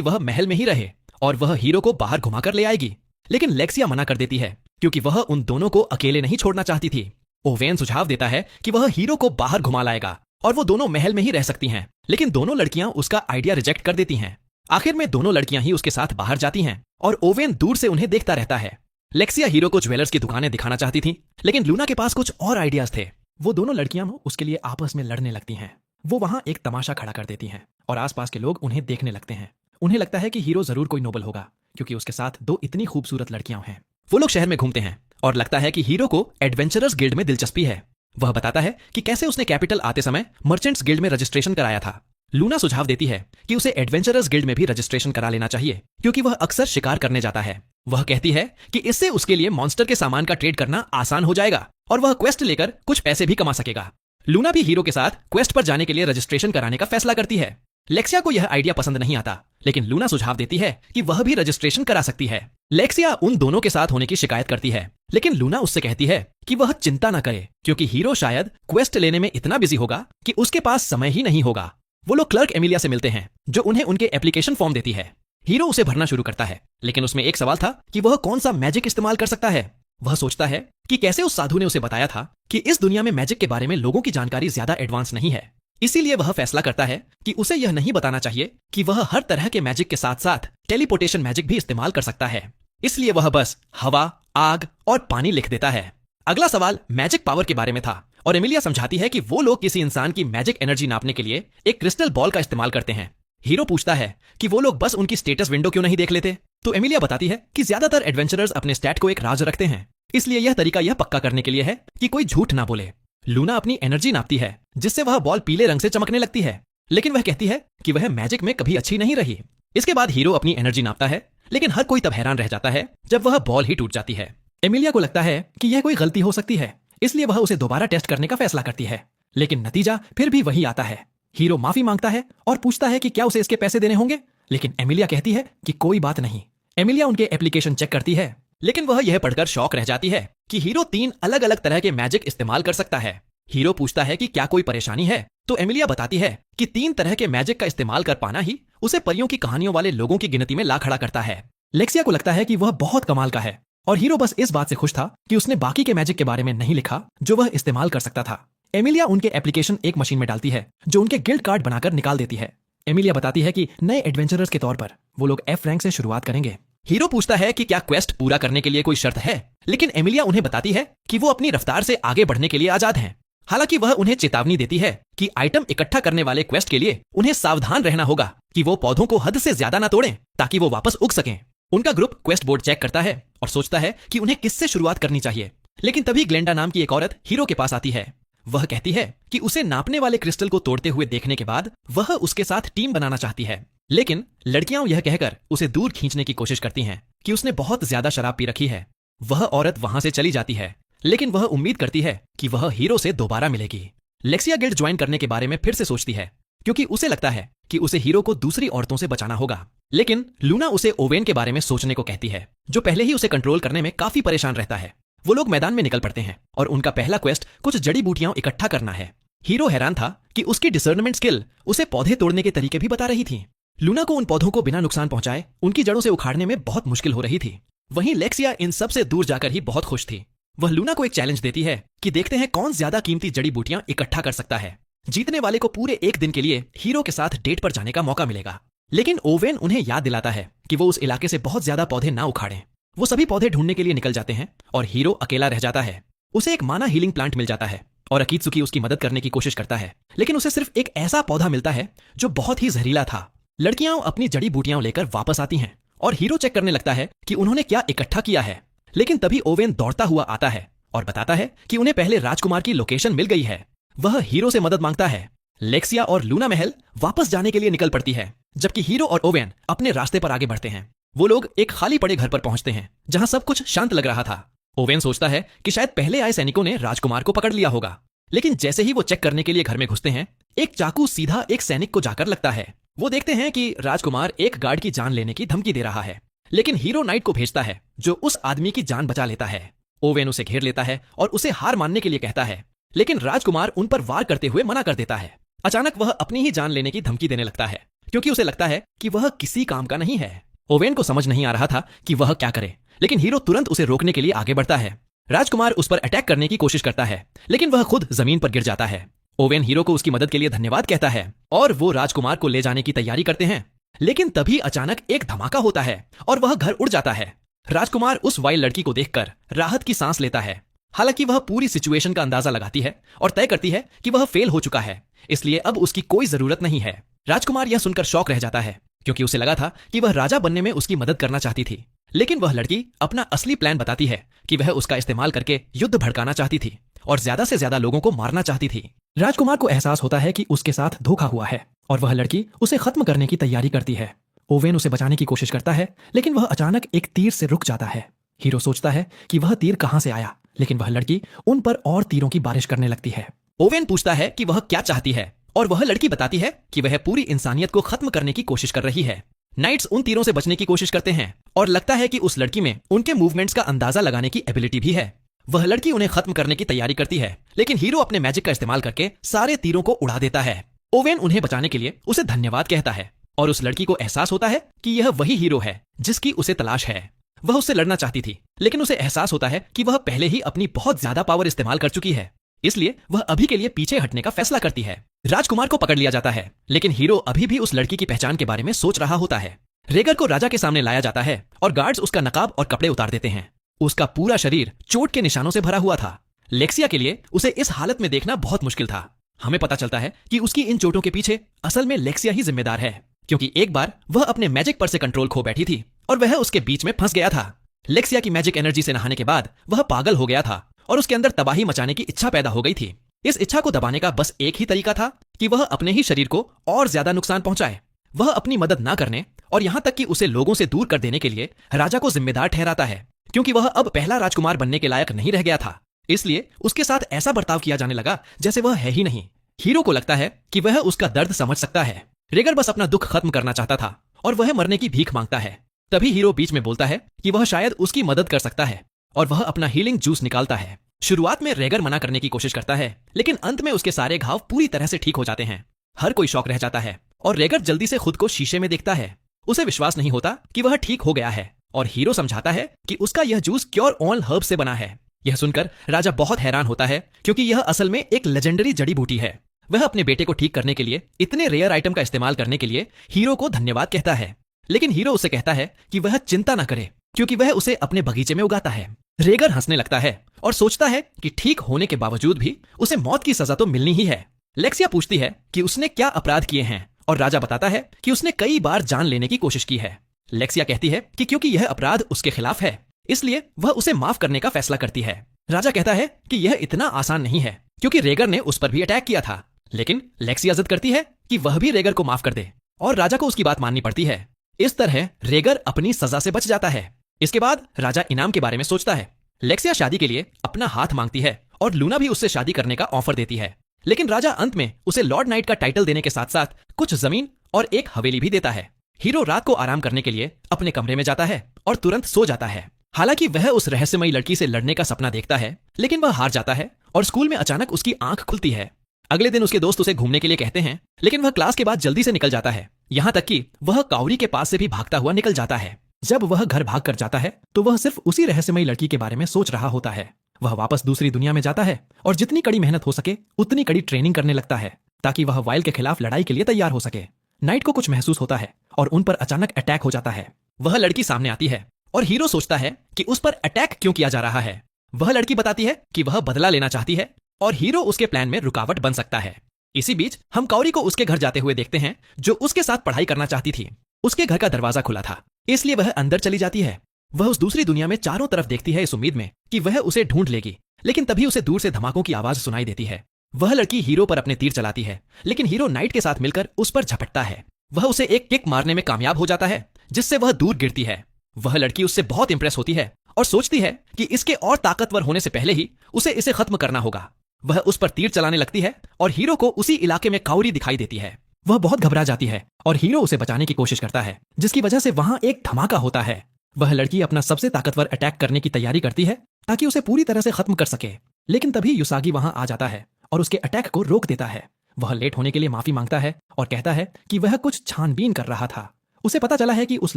वह महल में ही रहे और वह हीरो को बाहर घुमाकर ले आएगी, लेकिन लेक्सिया मना कर देती है क्योंकि वह उन दोनों को अकेले नहीं छोड़ना चाहती थी। ओवेन सुझाव देता है कि वह हीरो को बाहर घुमा लाएगा और वो दोनों महल में ही रह सकती हैं, लेकिन दोनों लड़कियां उसका आइडिया रिजेक्ट कर देती हैं। आखिर में दोनों लड़कियां ही उसके साथ बाहर जाती हैं और ओवेन दूर से उन्हें देखता रहता है। लेक्सिया हीरो को ज्वेलर्स की दुकानें दिखाना चाहती थी, लेकिन लूना के पास कुछ और आइडियाज थे। वो दोनों लड़कियां उसके लिए आपस में लड़ने लगती हैं। वो वहां एक तमाशा खड़ा कर देती हैं और आसपास के लोग उन्हें देखने लगते हैं। उन्हें लगता है कि हीरो जरूर कोई नोबल होगा क्योंकि उसके साथ दो इतनी खूबसूरत लड़कियां हैं। वो लोग शहर में घूमते हैं और लगता है कि हीरो को एडवेंचरर्स गिल्ड में दिलचस्पी है। वह बताता है कि कैसे उसने कैपिटल आते समय मर्चेंट्स गिल्ड में रजिस्ट्रेशन कराया था। लूना सुझाव देती है कि उसे एडवेंचरर्स गिल्ड में भी रजिस्ट्रेशन करा लेना चाहिए क्योंकि वह अक्सर शिकार करने जाता है। वह कहती है कि इससे उसके लिए मॉन्स्टर के सामान का ट्रेड करना आसान हो जाएगा और वह क्वेस्ट लेकर कुछ पैसे भी कमा सकेगा। लूना भी हीरो के साथ क्वेस्ट पर जाने के लिए रजिस्ट्रेशन कराने का फैसला करती है। लेक्सिया को यह आइडिया पसंद नहीं आता, लेकिन लूना सुझाव देती है कि वह भी रजिस्ट्रेशन करा सकती है। लेक्सिया उन दोनों के साथ होने की शिकायत करती है, लेकिन लूना उससे कहती है कि वह चिंता न करे क्योंकि हीरो शायद क्वेस्ट लेने में इतना बिजी होगा कि उसके पास समय ही नहीं होगा। वो लोग क्लर्क एमिलिया से मिलते हैं जो उन्हें उनके एप्लीकेशन फॉर्म देती है। हीरो उसे भरना शुरू करता है, लेकिन उसमें एक सवाल था कि वह कौन सा मैजिक इस्तेमाल कर सकता है। वह सोचता है कि कैसे उस साधु ने उसे बताया था कि इस दुनिया में मैजिक के बारे में लोगों की जानकारी ज्यादा एडवांस नहीं है। इसीलिए वह फैसला करता है कि उसे यह नहीं बताना चाहिए कि वह हर तरह के मैजिक के साथ साथ टेलीपोर्टेशन मैजिक भी इस्तेमाल कर सकता है। इसलिए वह बस हवा, आग और पानी लिख देता है। अगला सवाल मैजिक पावर के बारे में था और एमिलिया समझाती है कि वो लोग किसी इंसान की मैजिक एनर्जी नापने के लिए एक क्रिस्टल बॉल का इस्तेमाल करते हैं। हीरो पूछता है कि वो लोग बस उनकी स्टेटस विंडो क्यों नहीं देख लेते, तो एमिलिया बताती है कि ज्यादातर एडवेंचरर्स अपने स्टैट को एक राज रखते हैं, इसलिए यह तरीका यह पक्का करने के लिए है कि कोई झूठ ना बोले। लूना अपनी एनर्जी नापती है जिससे वह बॉल पीले रंग से चमकने लगती है, लेकिन वह कहती है कि वह मैजिक में कभी अच्छी नहीं रही। इसके बाद हीरो अपनी एनर्जी नापता है, लेकिन हर कोई तब हैरान रह जाता है जब वह बॉल ही टूट जाती है। एमिलिया को लगता है कि यह कोई गलती हो सकती है, इसलिए वह उसे दोबारा टेस्ट करने का फैसला करती है, लेकिन नतीजा फिर भी वही आता है। हीरो माफी मांगता है और पूछता है कि क्या उसे इसके पैसे देने होंगे, लेकिन एमिलिया कहती है कि कोई बात नहीं। एमिलिया उनके एप्लीकेशन चेक करती है, लेकिन वह यह पढ़कर शॉक रह जाती है कि हीरो 3 अलग अलग तरह के मैजिक इस्तेमाल कर सकता है। हीरो पूछता है कि क्या कोई परेशानी है, तो एमिलिया बताती है कि 3 तरह के मैजिक का इस्तेमाल कर पाना ही उसे परियों की कहानियों वाले लोगों की गिनती में ला खड़ा करता है। लेक्सिया को लगता है कि वह बहुत कमाल का है और हीरो बस इस बात से खुश था कि उसने बाकी के मैजिक के बारे में नहीं लिखा जो वह इस्तेमाल कर सकता था। एमिलिया उनके एप्लीकेशन एक मशीन में डालती है जो उनके गिल्ड कार्ड बनाकर निकाल देती है। एमिलिया बताती है कि नए एडवेंचरर्स के तौर पर वो लोग F रैंक से शुरुआत करेंगे। हीरो पूछता है कि क्या क्वेस्ट पूरा करने के लिए कोई शर्त है, लेकिन एमिलिया उन्हें बताती है कि वो अपनी रफ्तार से आगे बढ़ने के लिए आजाद हैं। हालांकि वह उन्हें चेतावनी देती है कि आइटम इकट्ठा करने वाले क्वेस्ट के लिए उन्हें सावधान रहना होगा कि वो पौधों को हद से ज्यादा ना तोड़ें ताकि वो वापस उग सकें। उनका ग्रुप क्वेस्ट बोर्ड चेक करता है और सोचता है कि उन्हें किससे शुरुआत करनी चाहिए, लेकिन तभी ग्लेंडा नाम की एक औरत हीरो के पास आती है। वह कहती है कि उसे नापने वाले क्रिस्टल को तोड़ते हुए देखने के बाद वह उसके साथ टीम बनाना चाहती है, लेकिन लड़कियां यह कहकर उसे दूर खींचने की कोशिश करती हैं कि उसने बहुत ज्यादा शराब पी रखी है। वह औरत वहां से चली जाती है, लेकिन वह उम्मीद करती है कि वह हीरो से दोबारा मिलेगी। लेक्सिया गिल्ड ज्वाइन करने के बारे में फिर से सोचती है क्योंकि उसे लगता है कि उसे हीरो को दूसरी औरतों से बचाना होगा, लेकिन लूना उसे ओवेन के बारे में सोचने को कहती है जो पहले ही उसे कंट्रोल करने में काफी परेशान रहता है। वो लोग मैदान में निकल पड़ते हैं और उनका पहला क्वेस्ट कुछ जड़ी बूटियां इकट्ठा करना है। हीरो हैरान था कि उसकी डिसर्नमेंट स्किल उसे पौधे तोड़ने के तरीके भी बता रही थी। लूना को उन पौधों को बिना नुकसान पहुंचाए उनकी जड़ों से उखाड़ने में बहुत मुश्किल हो रही थी। वहीं लेक्सिया इन सब से दूर जाकर ही बहुत खुश थी। वह लूना को एक चैलेंज देती है कि देखते हैं कौन ज्यादा कीमती जड़ी बूटियां इकट्ठा कर सकता है। जीतने वाले को पूरे 1 दिन के लिए हीरो के साथ डेट पर जाने का मौका मिलेगा, लेकिन ओवेन उन्हें याद दिलाता है कि वो उस इलाके से बहुत ज्यादा पौधे ना उखाड़ें। वो सभी पौधे ढूंढने के लिए निकल जाते हैं और हीरो अकेला रह जाता है। उसे एक माना हीलिंग प्लांट मिल जाता है और अकीत्सुकी उसकी मदद करने की कोशिश करता है, लेकिन उसे सिर्फ एक ऐसा पौधा मिलता है जो बहुत ही जहरीला था। लड़कियां अपनी जड़ी बूटियां लेकर वापस आती हैं और हीरो चेक करने लगता है कि उन्होंने क्या इकट्ठा किया है। लेकिन तभी ओवेन दौड़ता हुआ आता है और बताता है कि उन्हें पहले राजकुमार की लोकेशन मिल गई है। वह हीरो से मदद मांगता है। लेक्सिया और लूना महल वापस जाने के लिए निकल पड़ती है, जबकि हीरो और ओवेन अपने रास्ते पर आगे बढ़ते हैं। वो लोग एक खाली पड़े घर पर पहुंचते हैं जहां सब कुछ शांत लग रहा था। ओवेन सोचता है कि शायद पहले आए सैनिकों ने राजकुमार को पकड़ लिया होगा, लेकिन जैसे ही वो चेक करने के लिए घर में घुसते हैं, एक चाकू सीधा एक सैनिक को जाकर लगता है। वो देखते हैं कि राजकुमार एक गार्ड की जान लेने की धमकी दे रहा है, लेकिन हीरो नाइट को भेजता है जो उस आदमी की जान बचा लेता है। ओवेन उसे घेर लेता है और उसे हार मानने के लिए कहता है, लेकिन राजकुमार उन पर वार करते हुए मना कर देता है। अचानक वह अपनी ही जान लेने की धमकी देने लगता है, क्योंकि उसे लगता है कि वह किसी काम का नहीं है। ओवेन को समझ नहीं आ रहा था कि वह क्या करे, लेकिन हीरो तुरंत उसे रोकने के लिए आगे बढ़ता है। राजकुमार उस पर अटैक करने की कोशिश करता है, लेकिन वह खुद जमीन पर गिर जाता है। ओवेन हीरो को उसकी मदद के लिए धन्यवाद कहता है और वो राजकुमार को ले जाने की तैयारी करते हैं। लेकिन तभी अचानक एक धमाका होता है और वह घर उड़ जाता है। राजकुमार उस वाइल्ड लड़की को देखकर राहत की सांस लेता है। हालांकि वह पूरी सिचुएशन का अंदाजा लगाती है और तय करती है कि वह फेल हो चुका है, इसलिए अब उसकी कोई जरूरत नहीं है। राजकुमार यह सुनकर शॉक रह जाता है, क्योंकि उसे लगा था कि वह राजा बनने में उसकी मदद करना चाहती थी। लेकिन वह लड़की अपना असली प्लान बताती है कि वह उसका इस्तेमाल करके युद्ध भड़काना चाहती थी और ज्यादा से ज्यादा लोगों को मारना चाहती थी। राजकुमार को एहसास होता है कि उसके साथ धोखा हुआ है और वह लड़की उसे खत्म करने की तैयारी करती है। ओवेन उसे बचाने की कोशिश करता है, लेकिन वह अचानक एक तीर से रुक जाता है। हीरो सोचता है कि वह तीर कहां से आया, लेकिन वह लड़की उन पर और तीरों की बारिश करने लगती है। ओवेन पूछता है कि वह क्या चाहती है और वह लड़की बताती है कि वह पूरी इंसानियत को खत्म करने की कोशिश कर रही है। नाइट्स उन तीरों से बचने की कोशिश करते हैं और लगता है कि उस लड़की में उनके मूवमेंट्स का अंदाजा लगाने की एबिलिटी भी है। वह लड़की उन्हें खत्म करने की तैयारी करती है, लेकिन हीरो अपने मैजिक का इस्तेमाल करके सारे तीरों को उड़ा देता है। ओवेन उन्हें बचाने के लिए उसे धन्यवाद कहता है और उस लड़की को एहसास होता है कि यह वही हीरो है जिसकी उसे तलाश है। वह उससे लड़ना चाहती थी, लेकिन उसे एहसास होता है कि वह पहले ही अपनी बहुत ज्यादा पावर इस्तेमाल कर चुकी है, इसलिए वह अभी के लिए पीछे हटने का फैसला करती है। राजकुमार को पकड़ लिया जाता है, लेकिन हीरो अभी भी उस लड़की की पहचान के बारे में सोच रहा होता है। रेगर को राजा के सामने लाया जाता है और गार्ड्स उसका नकाब और कपड़े उतार देते हैं। उसका पूरा शरीर चोट के निशानों से भरा हुआ था। लेक्सिया के लिए उसे इस हालत में देखना बहुत मुश्किल था। हमें पता चलता है कि उसकी इन चोटों के पीछे असल में लेक्सिया ही जिम्मेदार है, क्योंकि एक बार वह अपने मैजिक पर से कंट्रोल खो बैठी थी और वह उसके बीच में फंस गया था। लेक्सिया की मैजिक एनर्जी से नहाने के बाद वह पागल हो गया था और उसके अंदर तबाही मचाने की इच्छा पैदा हो गई थी। इस इच्छा को दबाने का बस एक ही तरीका था कि वह अपने ही शरीर को और ज्यादा नुकसान पहुंचाए। वह अपनी मदद ना करने और यहाँ तक कि उसे लोगों से दूर कर देने के लिए राजा को जिम्मेदार ठहराता है, क्योंकि वह अब पहला राजकुमार बनने के लायक नहीं रह गया था। इसलिए उसके साथ ऐसा बर्ताव किया जाने लगा जैसे वह है ही नहीं। हीरो को लगता है कि वह उसका दर्द समझ सकता है। रेगर बस अपना दुख खत्म करना चाहता था और वह मरने की भीख मांगता है। तभी हीरो बीच में बोलता है कि वह शायद उसकी मदद कर सकता है और वह अपना हीलिंग जूस निकालता है। शुरुआत में रेगर मना करने की कोशिश करता है, लेकिन अंत में उसके सारे घाव पूरी तरह से ठीक हो जाते हैं। हर कोई शॉक रह जाता है और रेगर जल्दी से खुद को शीशे में देखता है। उसे विश्वास नहीं होता कि वह ठीक हो गया है और हीरो समझाता है कि उसका यह जूस क्योर ऑल हर्ब से बना है। यह सुनकर राजा बहुत हैरान होता है, क्योंकि यह असल में एक लेजेंडरी जड़ी बूटी है। वह अपने बेटे को ठीक करने के लिए इतने रेयर आइटम का इस्तेमाल करने के लिए हीरो को धन्यवाद कहता है, लेकिन हीरो उसे कहता है कि वह चिंता न करे, क्योंकि वह उसे अपने बगीचे में उगाता है। रेगर हंसने लगता है और सोचता है कि ठीक होने के बावजूद भी उसे मौत की सजा तो मिलनी ही है। लेक्सिया पूछती है कि उसने क्या अपराध किए हैं और राजा बताता है कि उसने कई बार जान लेने की कोशिश की है। लेक्सिया कहती है कि क्योंकि यह अपराध उसके खिलाफ है, इसलिए वह उसे माफ करने का फैसला करती है। राजा कहता है कि यह इतना आसान नहीं है, क्योंकि रेगर ने उस पर भी अटैक किया था। लेकिन लेक्सिया जिद करती है कि वह भी रेगर को माफ कर दे और राजा को उसकी बात माननी पड़ती है। इस तरह रेगर अपनी सजा से बच जाता है। इसके बाद राजा इनाम के बारे में सोचता है। लेक्सिया शादी के लिए अपना हाथ मांगती है और लूना भी उससे शादी करने का ऑफर देती है, लेकिन राजा अंत में उसे लॉर्ड नाइट का टाइटल देने के साथ साथ कुछ जमीन और एक हवेली भी देता है। हीरो रात को आराम करने के लिए अपने कमरे में जाता है और तुरंत सो जाता है। हालांकि वह उस रहस्यमयी लड़की से लड़ने का सपना देखता है, लेकिन वह हार जाता है और स्कूल में अचानक उसकी आंख खुलती है। अगले दिन उसके दोस्त उसे घूमने के लिए कहते हैं, लेकिन वह क्लास के बाद जल्दी से निकल जाता है। यहाँ तक कि वह काउरी के पास से भी भागता हुआ निकल जाता है। जब वह घर भाग कर जाता है तो वह सिर्फ उसी रहस्यमयी लड़की के बारे में सोच रहा होता है। वह वापस दूसरी दुनिया में जाता है और जितनी कड़ी मेहनत हो सके उतनी कड़ी ट्रेनिंग करने लगता है, ताकि वह वाइल्ड के खिलाफ लड़ाई के लिए तैयार हो सके। नाइट को कुछ महसूस होता है और उन पर अचानक अटैक हो जाता है। वह लड़की सामने आती है और हीरो सोचता है कि उस पर अटैक क्यों किया जा रहा है। वह लड़की बताती है कि वह बदला लेना चाहती है और हीरो उसके प्लान में रुकावट बन सकता है। इसी बीच हम काउरी को उसके घर जाते हुए देखते हैं, जो उसके साथ पढ़ाई करना चाहती थी। उसके घर का दरवाजा खुला था इसलिए वह अंदर चली जाती है। वह उस दूसरी दुनिया में चारों तरफ देखती है इस उम्मीद में कि वह उसे ढूंढ लेगी, लेकिन तभी उसे दूर से धमाकों की आवाज सुनाई देती है। वह लड़की हीरो पर अपने तीर चलाती है, लेकिन हीरो नाइट के साथ मिलकर उस पर झपटता है। वह उसे एक किक मारने में कामयाब हो जाता है, जिससे वह दूर गिरती है। वह लड़की उससे बहुत इंप्रेस होती है और सोचती है कि इसके और ताकतवर होने से पहले ही उसे इसे खत्म करना होगा। वह उस पर तीर चलाने लगती है और हीरो को उसी इलाके में काउरी दिखाई देती है। वह बहुत घबरा जाती है और हीरो उसे बचाने की कोशिश करता है, जिसकी वजह से वहां एक धमाका होता है। वह लड़की अपना सबसे ताकतवर अटैक करने की तैयारी करती है ताकि उसे पूरी तरह से खत्म कर सके, लेकिन तभी युसागी वहां आ जाता है और उसके अटैक को रोक देता है। वह लेट होने के लिए माफी मांगता है और कहता है कि वह कुछ छानबीन कर रहा था। उसे पता चला है कि उस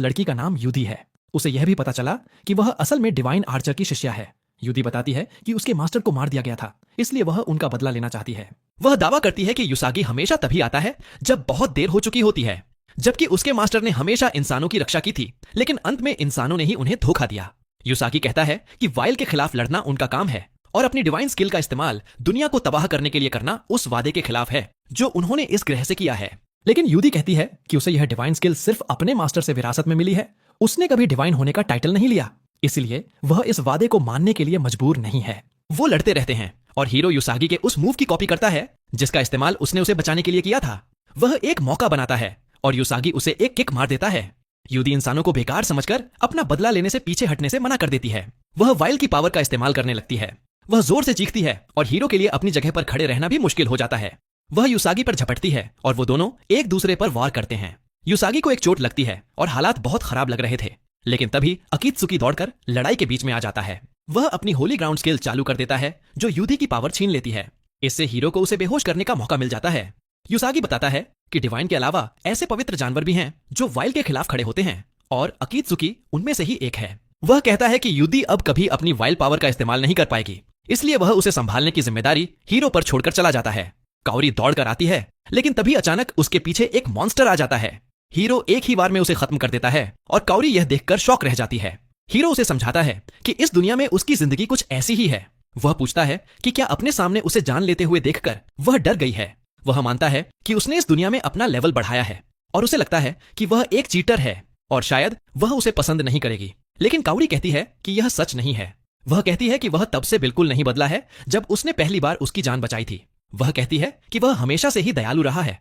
लड़की का नाम युदी है। उसे यह भी पता चला कि वह असल में डिवाइन आर्चर की शिष्या है। युदी बताती है कि उसके मास्टर को मार दिया गया था, इसलिए वह उनका बदला लेना चाहती है। वह दावा करती है कि युसागी हमेशा तभी आता है जब बहुत देर हो चुकी होती है, जबकि उसके मास्टर ने हमेशा इंसानों की रक्षा की थी, लेकिन अंत में इंसानों ने ही उन्हें धोखा दिया। युसागी कहता है कि वाइल्ड के खिलाफ लड़ना उनका काम है और अपनी डिवाइन स्किल का इस्तेमाल दुनिया को तबाह करने के लिए करना उस वादे के खिलाफ है जो उन्होंने इस ग्रह से किया है। लेकिन युदी कहती है कि उसे यह डिवाइन स्किल सिर्फ अपने मास्टर से विरासत में मिली है। उसने कभी डिवाइन होने का टाइटल नहीं लिया, इसलिए वह इस वादे को मानने के लिए मजबूर नहीं है। वो लड़ते रहते हैं और हीरो युसागी के उस मूव की कॉपी करता है जिसका इस्तेमाल उसने उसे बचाने के लिए किया था। वह एक मौका बनाता है और युसागी उसे एक किक मार देता है। युदी इंसानों को बेकार समझकर अपना बदला लेने से पीछे हटने से मना कर देती है। वह वाइल्ड की पावर का इस्तेमाल करने लगती है। वह जोर से चीखती है और हीरो के लिए अपनी जगह पर खड़े रहना भी मुश्किल हो जाता है। वह युसागी पर झपटती है और वो दोनों एक दूसरे पर वार करते हैं। युसागी को एक चोट लगती है और हालात बहुत खराब लग रहे थे, लेकिन तभी अकीत्सुकी दौड़कर लड़ाई के बीच में आ जाता है। वह अपनी होली ग्राउंड स्किल चालू कर देता है जो युदी की पावर छीन लेती है। इससे हीरो को उसे बेहोश करने का मौका मिल जाता है। युसागी बताता है कि डिवाइन के अलावा ऐसे पवित्र जानवर भी हैं जो वाइल्ड के खिलाफ खड़े होते हैं और अकीत्सुकी उनमें से ही एक है। वह कहता है कि युदी अब कभी अपनी वाइल्ड पावर का इस्तेमाल नहीं कर पाएगी, इसलिए वह उसे संभालने की जिम्मेदारी हीरो पर छोड़कर चला जाता है। काउरी दौड़कर आती है, लेकिन तभी अचानक उसके पीछे एक मॉन्स्टर आ जाता है। हीरो एक ही बार में उसे खत्म कर देता है और काउरी यह देखकर शॉक रह जाती है। हीरो उसे समझाता है कि इस दुनिया में उसकी जिंदगी कुछ ऐसी ही है। वह पूछता है कि क्या अपने सामने उसे जान लेते हुए देखकर वह डर गई है। वह मानता है कि उसने इस दुनिया में अपना लेवल बढ़ाया है और उसे लगता है कि वह एक चीटर है और शायद वह उसे पसंद नहीं करेगी। लेकिन काउरी कहती है कि यह सच नहीं है। वह कहती है कि वह तब से बिल्कुल नहीं बदला है जब उसने पहली बार उसकी जान बचाई थी। वह कहती है कि वह हमेशा से ही दयालु रहा है